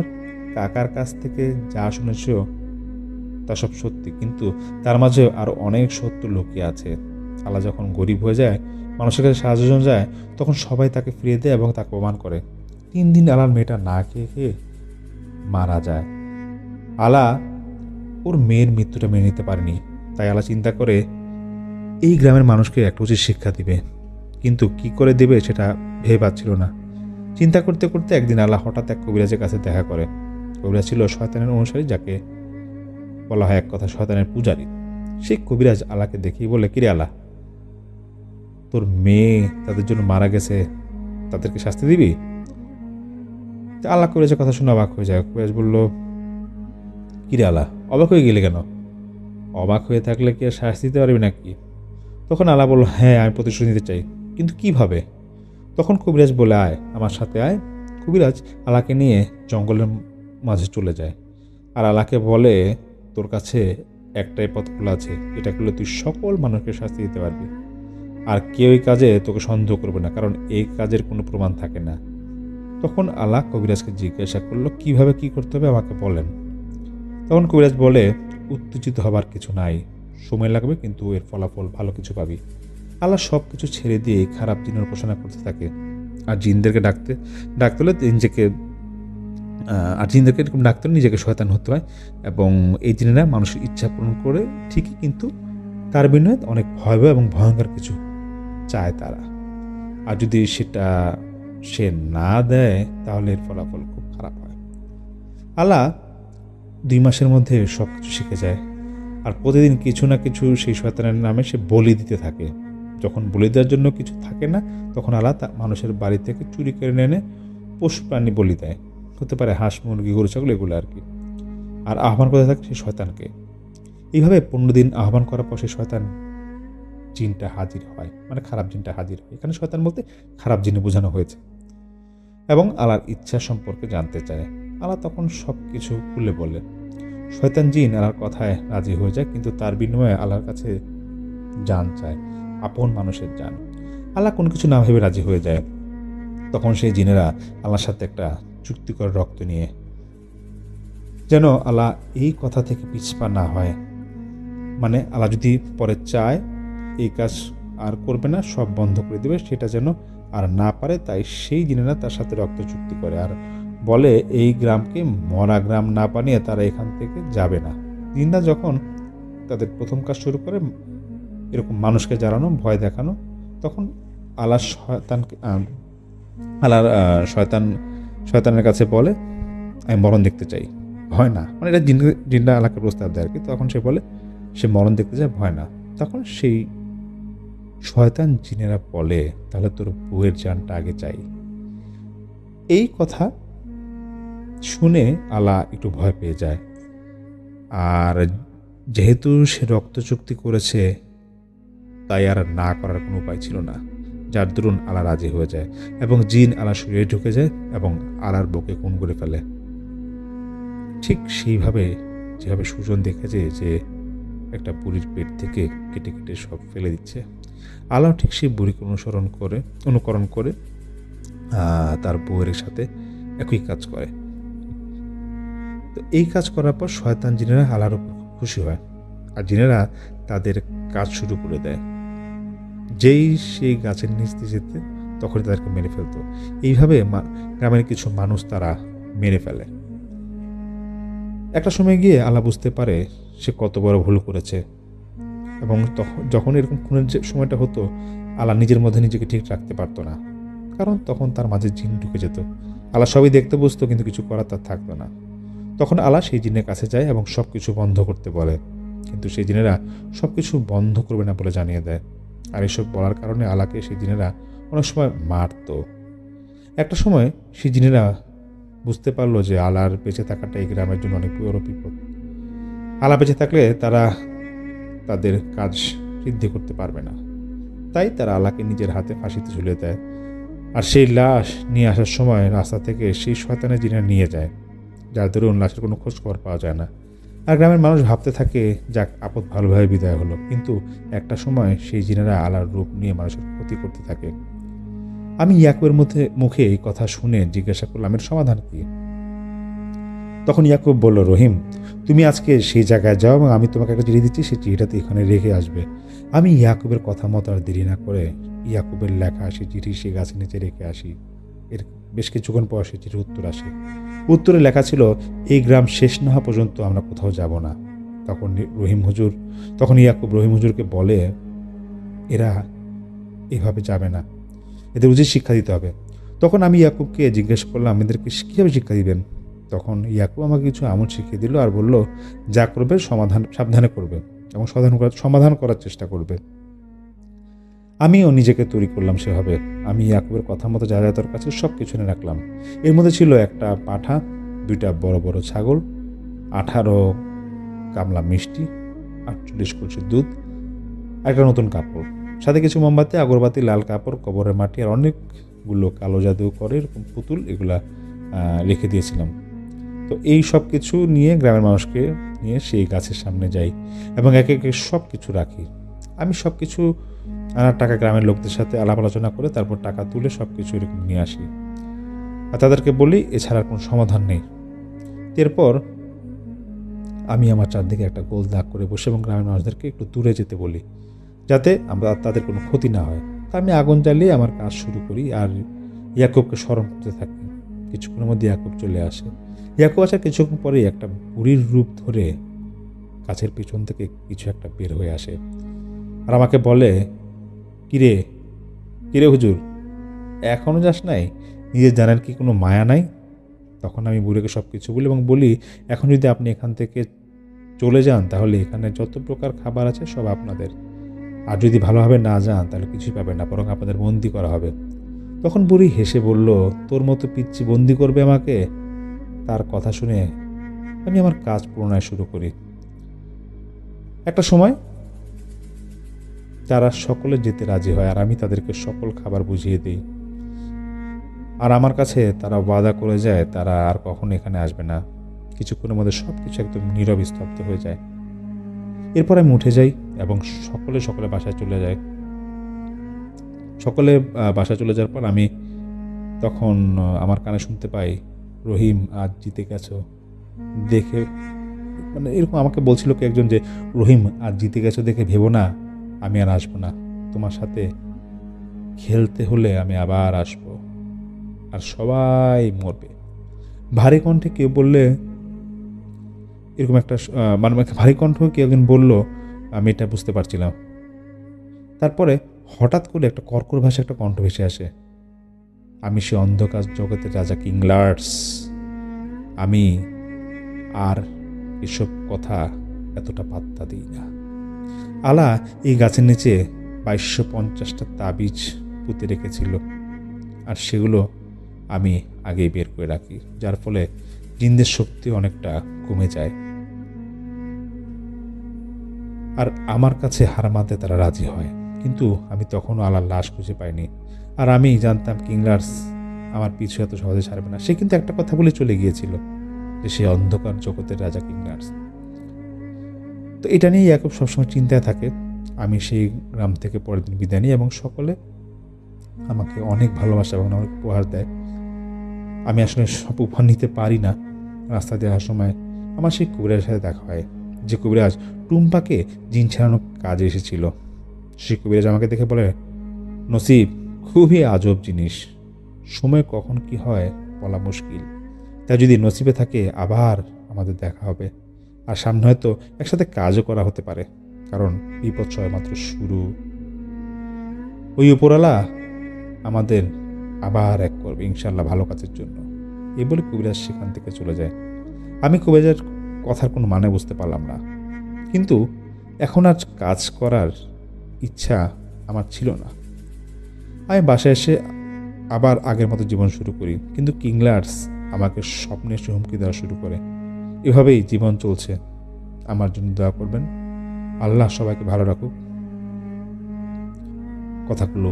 কাকার কাছ থেকে যা শুনেছ তা সব সত্যি, কিন্তু তার মাঝে আরও অনেক সত্য লুকিয়ে আছে। আল্লাহ যখন গরিব হয়ে যায়, মানুষের কাছে সাহায্য জন্য যায়, তখন সবাই তাকে ফিরিয়ে দেয় এবং তাকে অপমান করে। 3 দিন আলার মেয়েটা না খেয়ে খেয়ে মারা যায়। আলা ওর মেয়ের মৃত্যুটা মেনে নিতে পারেনি। তাই আলা চিন্তা করে এই গ্রামের মানুষকে একটা উচিত শিক্ষা দিবে, কিন্তু কি করে দেবে সেটা ভেবে পাচ্ছিল না। চিন্তা করতে করতে একদিন আলা হঠাৎ এক কবিরাজের কাছে দেখা করে। কবিরাজ ছিল শয়তানের অনুসারী, যাকে বলা হয় এক কথা শয়তানের পূজারী। সেই কবিরাজ আলাকে দেখেই বলে, কিরে আলা, তোর মেয়ে তাদের জন্য মারা গেছে, তাদেরকে শাস্তি দিবি? আল্লাহ কবিরাজের কথা শুনে অবাক হয়ে যায়। কবিরাজ বলল, কিরে আলা, অবাক হয়ে গেলে কেন? অবাক হয়ে থাকলে কি আর শাস্তি দিতে পারবি নাকি? তখন আলা বলল, হ্যাঁ, আমি প্রতিশোধ নিতে চাই, কিন্তু কিভাবে? তখন কবিরাজ বলে, আয়, আমার সাথে আয়। কবিরাজ আলাকে নিয়ে জঙ্গলের মাঝে চলে যায় আর আলাকে বলে, তোর কাছে একটাই পথ খোলা আছে, এটা করলে তুই সকল মানুষকে শাস্তি দিতে পারবি, আর কেউ এই কাজে তোকে সন্দেহ করবে না, কারণ এই কাজের কোনো প্রমাণ থাকে না। তখন আলা কবিরাজকে জিজ্ঞাসা করলো, কিভাবে কি করতে হবে আমাকে বলেন। তখন কবিরাজ বলে, উত্তেজিত হবার কিছু নাই, সময় লাগবে, কিন্তু এর ফলাফল ভালো কিছু পাবি। আল্লাহ সব কিছু ছেড়ে দিয়ে খারাপ জিনের উপাসনা করতে থাকে, আর জিনদেরকে ডাকতে হলে এরকম ডাকতে হলে নিজেকে শয়তান হতে হয়, এবং এই জিনেরা মানুষের ইচ্ছা পূরণ করে ঠিকই, কিন্তু তার বিনিময়ে অনেক ভয়াবহ এবং ভয়ঙ্কর কিছু চায় তারা। আর যদি সেটা সে না দেয় তাহলে এর ফলাফল খুব খারাপ হয়। আল্লাহ 2 মাসের মধ্যে সব কিছু শিখে যায়, আর প্রতিদিন কিছু না কিছু সেই শয়তানের নামে সে বলি দিতে থাকে। যখন বলি দেওয়ার জন্য কিছু থাকে না, তখন আল্লাহ মানুষের বাড়ি থেকে চুরি করে এনে পশু প্রাণী বলি দেয়, হতে পারে হাঁস, মুরগি, গরু, ছাগল, এগুলো আর কি। আর আহ্বান করতে থাকে সেই শয়তানকে। এইভাবে 15 দিন আহ্বান করার পর সেই শয়তান জিনটা হাজির হয়, মানে খারাপ জিনটা হাজির হয়। এখানে শয়তান বলতে খারাপ জিনে বোঝানো হয়েছে, এবং আল্লাহর ইচ্ছা সম্পর্কে জানতে চায়। আল্লাহ তখন সব কিছু খুলে বলে। শয়তান জিন আল্লাহর কথায় রাজি হয়ে যায়, কিন্তু তার বিনিময়ে আল্লাহর কাছে জান চায়, আপন মানুষের জান। আল্লাহ কোনো কিছু না ভেবে রাজি হয়ে যায়। তখন সেই জিনেরা আল্লাহর সাথে একটা চুক্তি করে রক্ত নিয়ে, যেন আল্লাহ এই কথা থেকে পিছপা না হয়, মানে আল্লাহ যদি পরে চায় এই কাজ আর করবে না, সব বন্ধ করে দেবে, সেটা যেন আর না পারে। তাই সেই জিনেরা তার সাথে রক্ত চুক্তি করে আর বলে, এই গ্রামকে মরা গ্রাম না বানিয়ে তারা এখান থেকে যাবে না। জিনরা যখন তাদের প্রথম কাজ শুরু করে এরকম মানুষকে জ্বালানো, ভয় দেখানো, তখন শয়তানের কাছে বলে, আমি মরণ দেখতে চাই, ভয় না, মানে এটা জিনরা আল্লাহকে প্রস্তাব দেয় আর কি। তখন সে বলে সে মরণ দেখতে চায়, ভয় না। তখন সেই শয়তান জিনেরা বলে, তাহলে তোর বউয়ের জানটা আগে চাই। এই কথা শুনে আল্লাহ একটু ভয় পেয়ে যায়, আর যেহেতু সে রক্ত চুক্তি করেছে তাই আর না করার কোনো উপায় ছিল না, যার দরুন আল্লাহ রাজি হয়ে যায় এবং জিন আল্লাহ শরীরে ঢুকে যায় এবং আল্লাহর বুকে খুন করে ফেলে। ঠিক সেইভাবে যেভাবে সুজন দেখেছে যে একটা বুড়ির পেট থেকে কেটে কেটে সব ফেলে দিচ্ছে। আলাও ঠিক সেই বুড়িকে অনুকরণ করে তার বউয়ের সাথে একই কাজ করে। তো এই কাজ করার পর শয়তান জিনেরা আলার উপর খুব খুশি হয়, আর জিনেরা তাদের কাজ শুরু করে দেয়। যেই সেই গাছের নিচ দিয়ে যেতে তখনই তাদেরকে মেরে ফেলতো। এইভাবে গ্রামের কিছু মানুষ তারা মেরে ফেলে। একটা সময় গিয়ে আলা বুঝতে পারে সে কত বড় ভুল করেছে, এবং যখন এরকম খুনের যে সময়টা হতো, আলা নিজের মধ্যে নিজেকে ঠিক রাখতে পারতো না, কারণ তখন তার মাঝে জিন ঢুকে যেত। আলা সবই দেখতে বুঝতো, কিন্তু কিছু করার তার থাকতো না। তখন আলা সেই জিনের কাছে যায় এবং সব কিছু বন্ধ করতে বলে, কিন্তু সেই জিনেরা সব কিছু বন্ধ করবে না বলে জানিয়ে দেয়। আর এসব বলার কারণে আলাকে সেই জিনেরা অনেক সময় মারত। একটা সময় সেই জিনেরা বুঝতে পারলো যে আলার বেঁচে থাকাটা এই গ্রামের জন্য অনেক বড় বিপদ। আলা বেঁচে থাকলে তারা তাদের কাজ সিদ্ধি করতে পারবে না, তাই তারা আলাকে নিজের হাতে ফাঁসিতে ঝুলিয়ে দেয়। আর সেই লাশ নিয়ে আসার সময় রাস্তা থেকে সেই শয়তানের জিনেরা নিয়ে যায়, যার দরুন লাশের কোনো খোঁজ খবর পাওয়া যায় না। আর গ্রামের মানুষ ভাবতে থাকে যাক, আপদ ভালোভাবে বিদায় হলো। কিন্তু একটা সময় সেই জিনেরা আলার রূপ নিয়ে মানুষের ক্ষতি করতে থাকে। আমি ইয়াকুবের মুখে এই কথা শুনে জিজ্ঞাসা করলাম, এর সমাধান কি? তখন ইয়াকুব বলল, রহিম, তুমি আজকে সেই জায়গায় যাও এবং আমি তোমাকে একটা চিঠি দিচ্ছি, সেই চিঠিটাতে এখানে রেখে আসবে। আমি ইয়াকুবের কথা মতো আর দেরি না করে ইয়াকুবের লেখা সেই চিঠি সেই গাছের নিচে রেখে আসি। এর বেশ কিছুক্ষণ পর সেই চিঠির উত্তর আসে। উত্তরে লেখা ছিল, এই গ্রাম শেষ না হওয়া পর্যন্ত আমরা কোথাও যাব না। তখন ইয়াকুব রহিম হুজুরকে বলে, এরা এভাবে যাবে না, এদের উচিত শিক্ষা দিতে হবে। তখন আমি ইয়াকুবকে জিজ্ঞাসা করলাম, এদেরকে কীভাবে শিক্ষা দিবেন? তখন ইয়াকুব আমাকে কিছু আমল শিখিয়ে দিল আর বলল, যা করবে সাবধানে করবে এবং সমাধান করার চেষ্টা করবে। আমিও নিজেকে তৈরি করলাম সেভাবে। আমি ইয়াকুবের কথা মতো যা যা তোর কাছে সব কিছু এনে রাখলাম। এর মধ্যে ছিল একটা পাঠা, 2টা বড় বড় ছাগল, 18 গামলা মিষ্টি, 48 কলসি দুধ, একটা নতুন কাপড়, সাথে কিছু মোমবাতি, আগরবাতি, লাল কাপড়, কবরের মাটি আর অনেকগুলো কালো জাদু করে এরকম পুতুল, এগুলা রেখে দিয়েছিলাম। তো এই সব কিছু নিয়ে গ্রামের মানুষকে নিয়ে সেই গাছের সামনে যাই এবং একে একে সব কিছু রাখি। আমি সব কিছু আনার টাকা গ্রামের লোকদের সাথে আলাপ আলোচনা করে তারপর টাকা তুলে সব কিছু এরকম নিয়ে আসি, আর তাদেরকে বলি এছাড়া কোনো সমাধান নেই। এরপর আমি আমার চারদিকে একটা গোল দাগ করে বসে এবং গ্রামের মানুষদেরকে একটু দূরে যেতে বলি, যাতে তাদের কোনো ক্ষতি না হয়। তা আমি আগুন জ্বালিয়ে আমার কাজ শুরু করি আর ইয়াকুবকে স্মরণ করতে থাকি। কিছুক্ষণের মধ্যে ইয়াকুব চলে আসে। ইয়াকুব আসার কিছুক্ষণ পরে একটা বুড়ির রূপ ধরে গাছের পিছন থেকে কিছু একটা বের হয়ে আসে আর আমাকে বলে, কিরে কিরে হুজুর, এখনও যাস নাই? নিজের জানার কি কোনো মায়া নাই? তখন আমি বুড়িকে সব কিছু বলি এবং বলি, এখন যদি আপনি এখান থেকে চলে যান তাহলে এখানে যত প্রকার খাবার আছে সব আপনাদের, আর যদি ভালোভাবে না যান তাহলে কিছুই পাবেন না, বরং আপনাদের বন্দি করা হবে। তখন বুড়ি হেসে বলল, তোর মতো পিচ্চি বন্দি করবে আমাকে? তার কথা শুনে আমি আমার কাজ পুনরায় শুরু করি। একটা সময় তারা সকলে যেতে রাজি হয় আর আমি তাদেরকে সকল খাবার বুঝিয়ে দিই, আর আমার কাছে তারা ওয়াদা করে যায় তারা আর কখনো এখানে আসবে না। কিছুক্ষণের মধ্যে সব কিছু একদম নীরব স্তব্ধ হয়ে যায়। এরপর আমি উঠে যাই এবং সকলে বাসায় চলে যায়। সকলে বাসায় চলে যাওয়ার পর আমি তখন আমার কানে শুনতে পাই, রহিম আজ জিতে গেছো দেখে, মানে এরকম আমাকে বলছিল কি একজন, যে রহিম আজ জিতে গেছো দেখে ভেবো না আমি আর আসবো না, তোমার সাথে খেলতে হলে আমি আবার আসবো, আর সবাই মরবে। ভারী কণ্ঠে কেউ বললে, এরকম একটা ভারী কণ্ঠ কেউ একজন বললো, আমি এটা বুঝতে পারছিলাম। তারপরে হঠাৎ করে একটা কর্কর ভাষা একটা কণ্ঠ ভেসে আসে, আমি সে অন্ধকার জগতের রাজা কিং লার্স, আমি আর এসব কথা এতটা পাত্তা দিই না। আলা এই গাছের নিচে 2250টা তাবিজ পুঁতে রেখেছিল, আর সেগুলো আমি আগেই বের করে রাখি, যার ফলে জিনদের শক্তি অনেকটা কমে যায়, আর আমার কাছে হার মানতে তারা রাজি হয়। কিন্তু আমি তখনও আলার লাশ খুঁজে পাইনি, আর আমি জানতাম কিংলার্স আমার পিছু এত সহজে ছাড়বে না। সে কিন্তু একটা কথা বলে চলে গিয়েছিল যে সে অন্ধকার জগতের রাজা কিংলার্স। তো এটা নিয়ে ইয়াকুব সবসময় চিন্তায় থাকে। আমি সেই গ্রাম থেকে পরের দিন বিদায় নিই এবং সকলে আমাকে অনেক ভালোবাসা এবং অনেক উপহার দেয়। আমি আসলে সব উপহার নিতে পারি না। রাস্তা দিয়ে আসার সময় আমার সেই কবিরাজের সাথে দেখা হয়, যে কবিরাজ টুম্পাকে জিন ছাড়ানোর কাজে এসেছিল। সেই কবিরাজ আমাকে দেখে বলে, নসিব খুবই আজব জিনিস, সময় কখন কি হয় বলা মুশকিল। তাই যদি নসিবে থাকে আবার আমাদের দেখা হবে, আর সামনে হয়তো একসাথে কাজও করা হতে পারে, কারণ বিপদ সবেমাত্র শুরু। ওই উপরওয়ালা আমাদের আবার এক করবে ইনশাল্লাহ ভালো কাজের জন্য। এই বলে কবিরাজ সেখান থেকে চলে যায়। আমি কবিরাজের কথার কোনো মানে বুঝতে পারলাম না, কিন্তু এখন আর কাজ করার ইচ্ছা আমার ছিল না। আমি বাসায় এসে আবার আগের মতো জীবন শুরু করি, কিন্তু কিংলার্স আমাকে স্বপ্নে এসে হুমকি দেওয়া শুরু করে। এভাবেই জীবন চলছে। আমার জন্য দোয়া করবেন, আল্লাহ সবাইকে ভালো রাখুক। কথাগুলো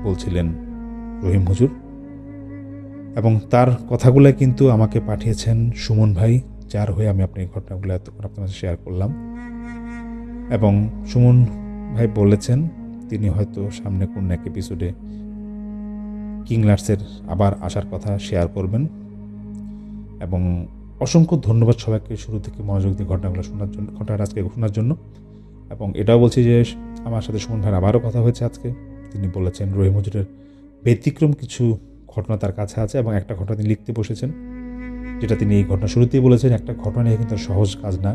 বলছিলেন রহিম হুজুর, এবং তার কথাগুলো কিন্তু আমাকে পাঠিয়েছেন সুমন ভাই, যার হয়ে আমি আপনার এই ঘটনাগুলো এতক্ষণ আপনার সাথে শেয়ার করলাম। এবং সুমন ভাই বলেছেন তিনি হয়তো সামনে কোন এক এপিসোডে কিংলার্সের আবার আসার কথা শেয়ার করবেন। এবং অসংখ্য ধন্যবাদ সবাইকে শুরু থেকে মনোযোগ দিয়ে ঘটনাগুলো শোনার জন্য, ঘটনাটা আজকে শোনার জন্য। এবং এটাও বলছি যে আমার সাথে সুমন ভাইয়ের আবারও কথা হয়েছে আজকে। তিনি বলেছেন রহিম হুজুরের ব্যতিক্রম কিছু ঘটনা তার কাছে আছে, এবং একটা ঘটনা তিনি লিখতে বসেছেন, যেটা তিনি এই ঘটনা শুরুতেই বলেছেন। একটা ঘটনা নিয়ে কিন্তু সহজ কাজ না,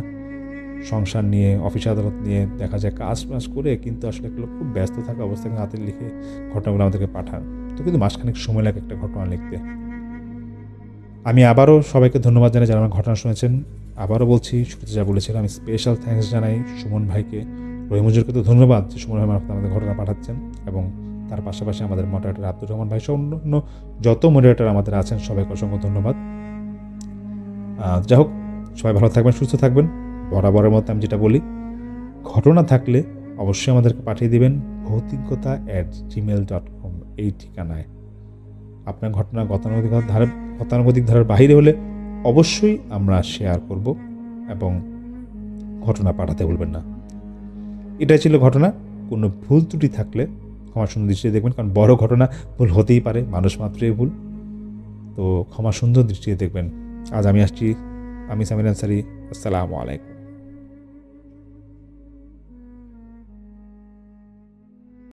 সংসার নিয়ে, অফিস আদালত নিয়ে দেখা যায় কাজ করে, কিন্তু আসলে এগুলো খুব ব্যস্ত থাকা অবস্থায় হাতে লিখে ঘটনাগুলো আমাদেরকে পাঠান, তো কিন্তু মাসখানেক সময় লাগে একটা ঘটনা লিখতে। আমি আবারও সবাইকে ধন্যবাদ জানাই যারা আমার ঘটনা শুনেছেন। আবারও বলছি, শুরুতে যা বলেছিলাম, আমি স্পেশাল থ্যাঙ্কস জানাই সুমন ভাইকে। রহিম হুজুরকে তো ধন্যবাদ যে সুমন ভাই মারফত আমাদের ঘটনা পাঠাচ্ছেন, এবং তার পাশাপাশি আমাদের মডারেটর আব্দুর রহমান ভাই সহ অন্য যত মডারেটর আমাদের আছেন সবাইকে অসংখ্য ধন্যবাদ। যাই হোক, সবাই ভালো থাকবেন, সুস্থ থাকবেন। বরাবরের মতো আমি যেটা বলি, ঘটনা থাকলে অবশ্যই আমাদেরকে পাঠিয়ে দেবেন ভৌতিকতা@gmail.com এই ঠিকানায়। আপনার ঘটনা গতানুগতিক ধারার বাইরে হলে অবশ্যই আমরা শেয়ার করব, এবং ঘটনা পাঠাতে ভুলবেন না। এটাই ছিল ঘটনা। কোনো ভুল ত্রুটি থাকলে ক্ষমা সুন্দর দৃষ্টিতে দেখবেন, কারণ বড় ঘটনা ভুল হতেই পারে, মানুষ মাত্রই ভুল, তো ক্ষমা সুন্দর দৃষ্টিতে দেখবেন। আজ আমি আসছি, আমি সামির আনসারি। আসসালামু আলাইকুম।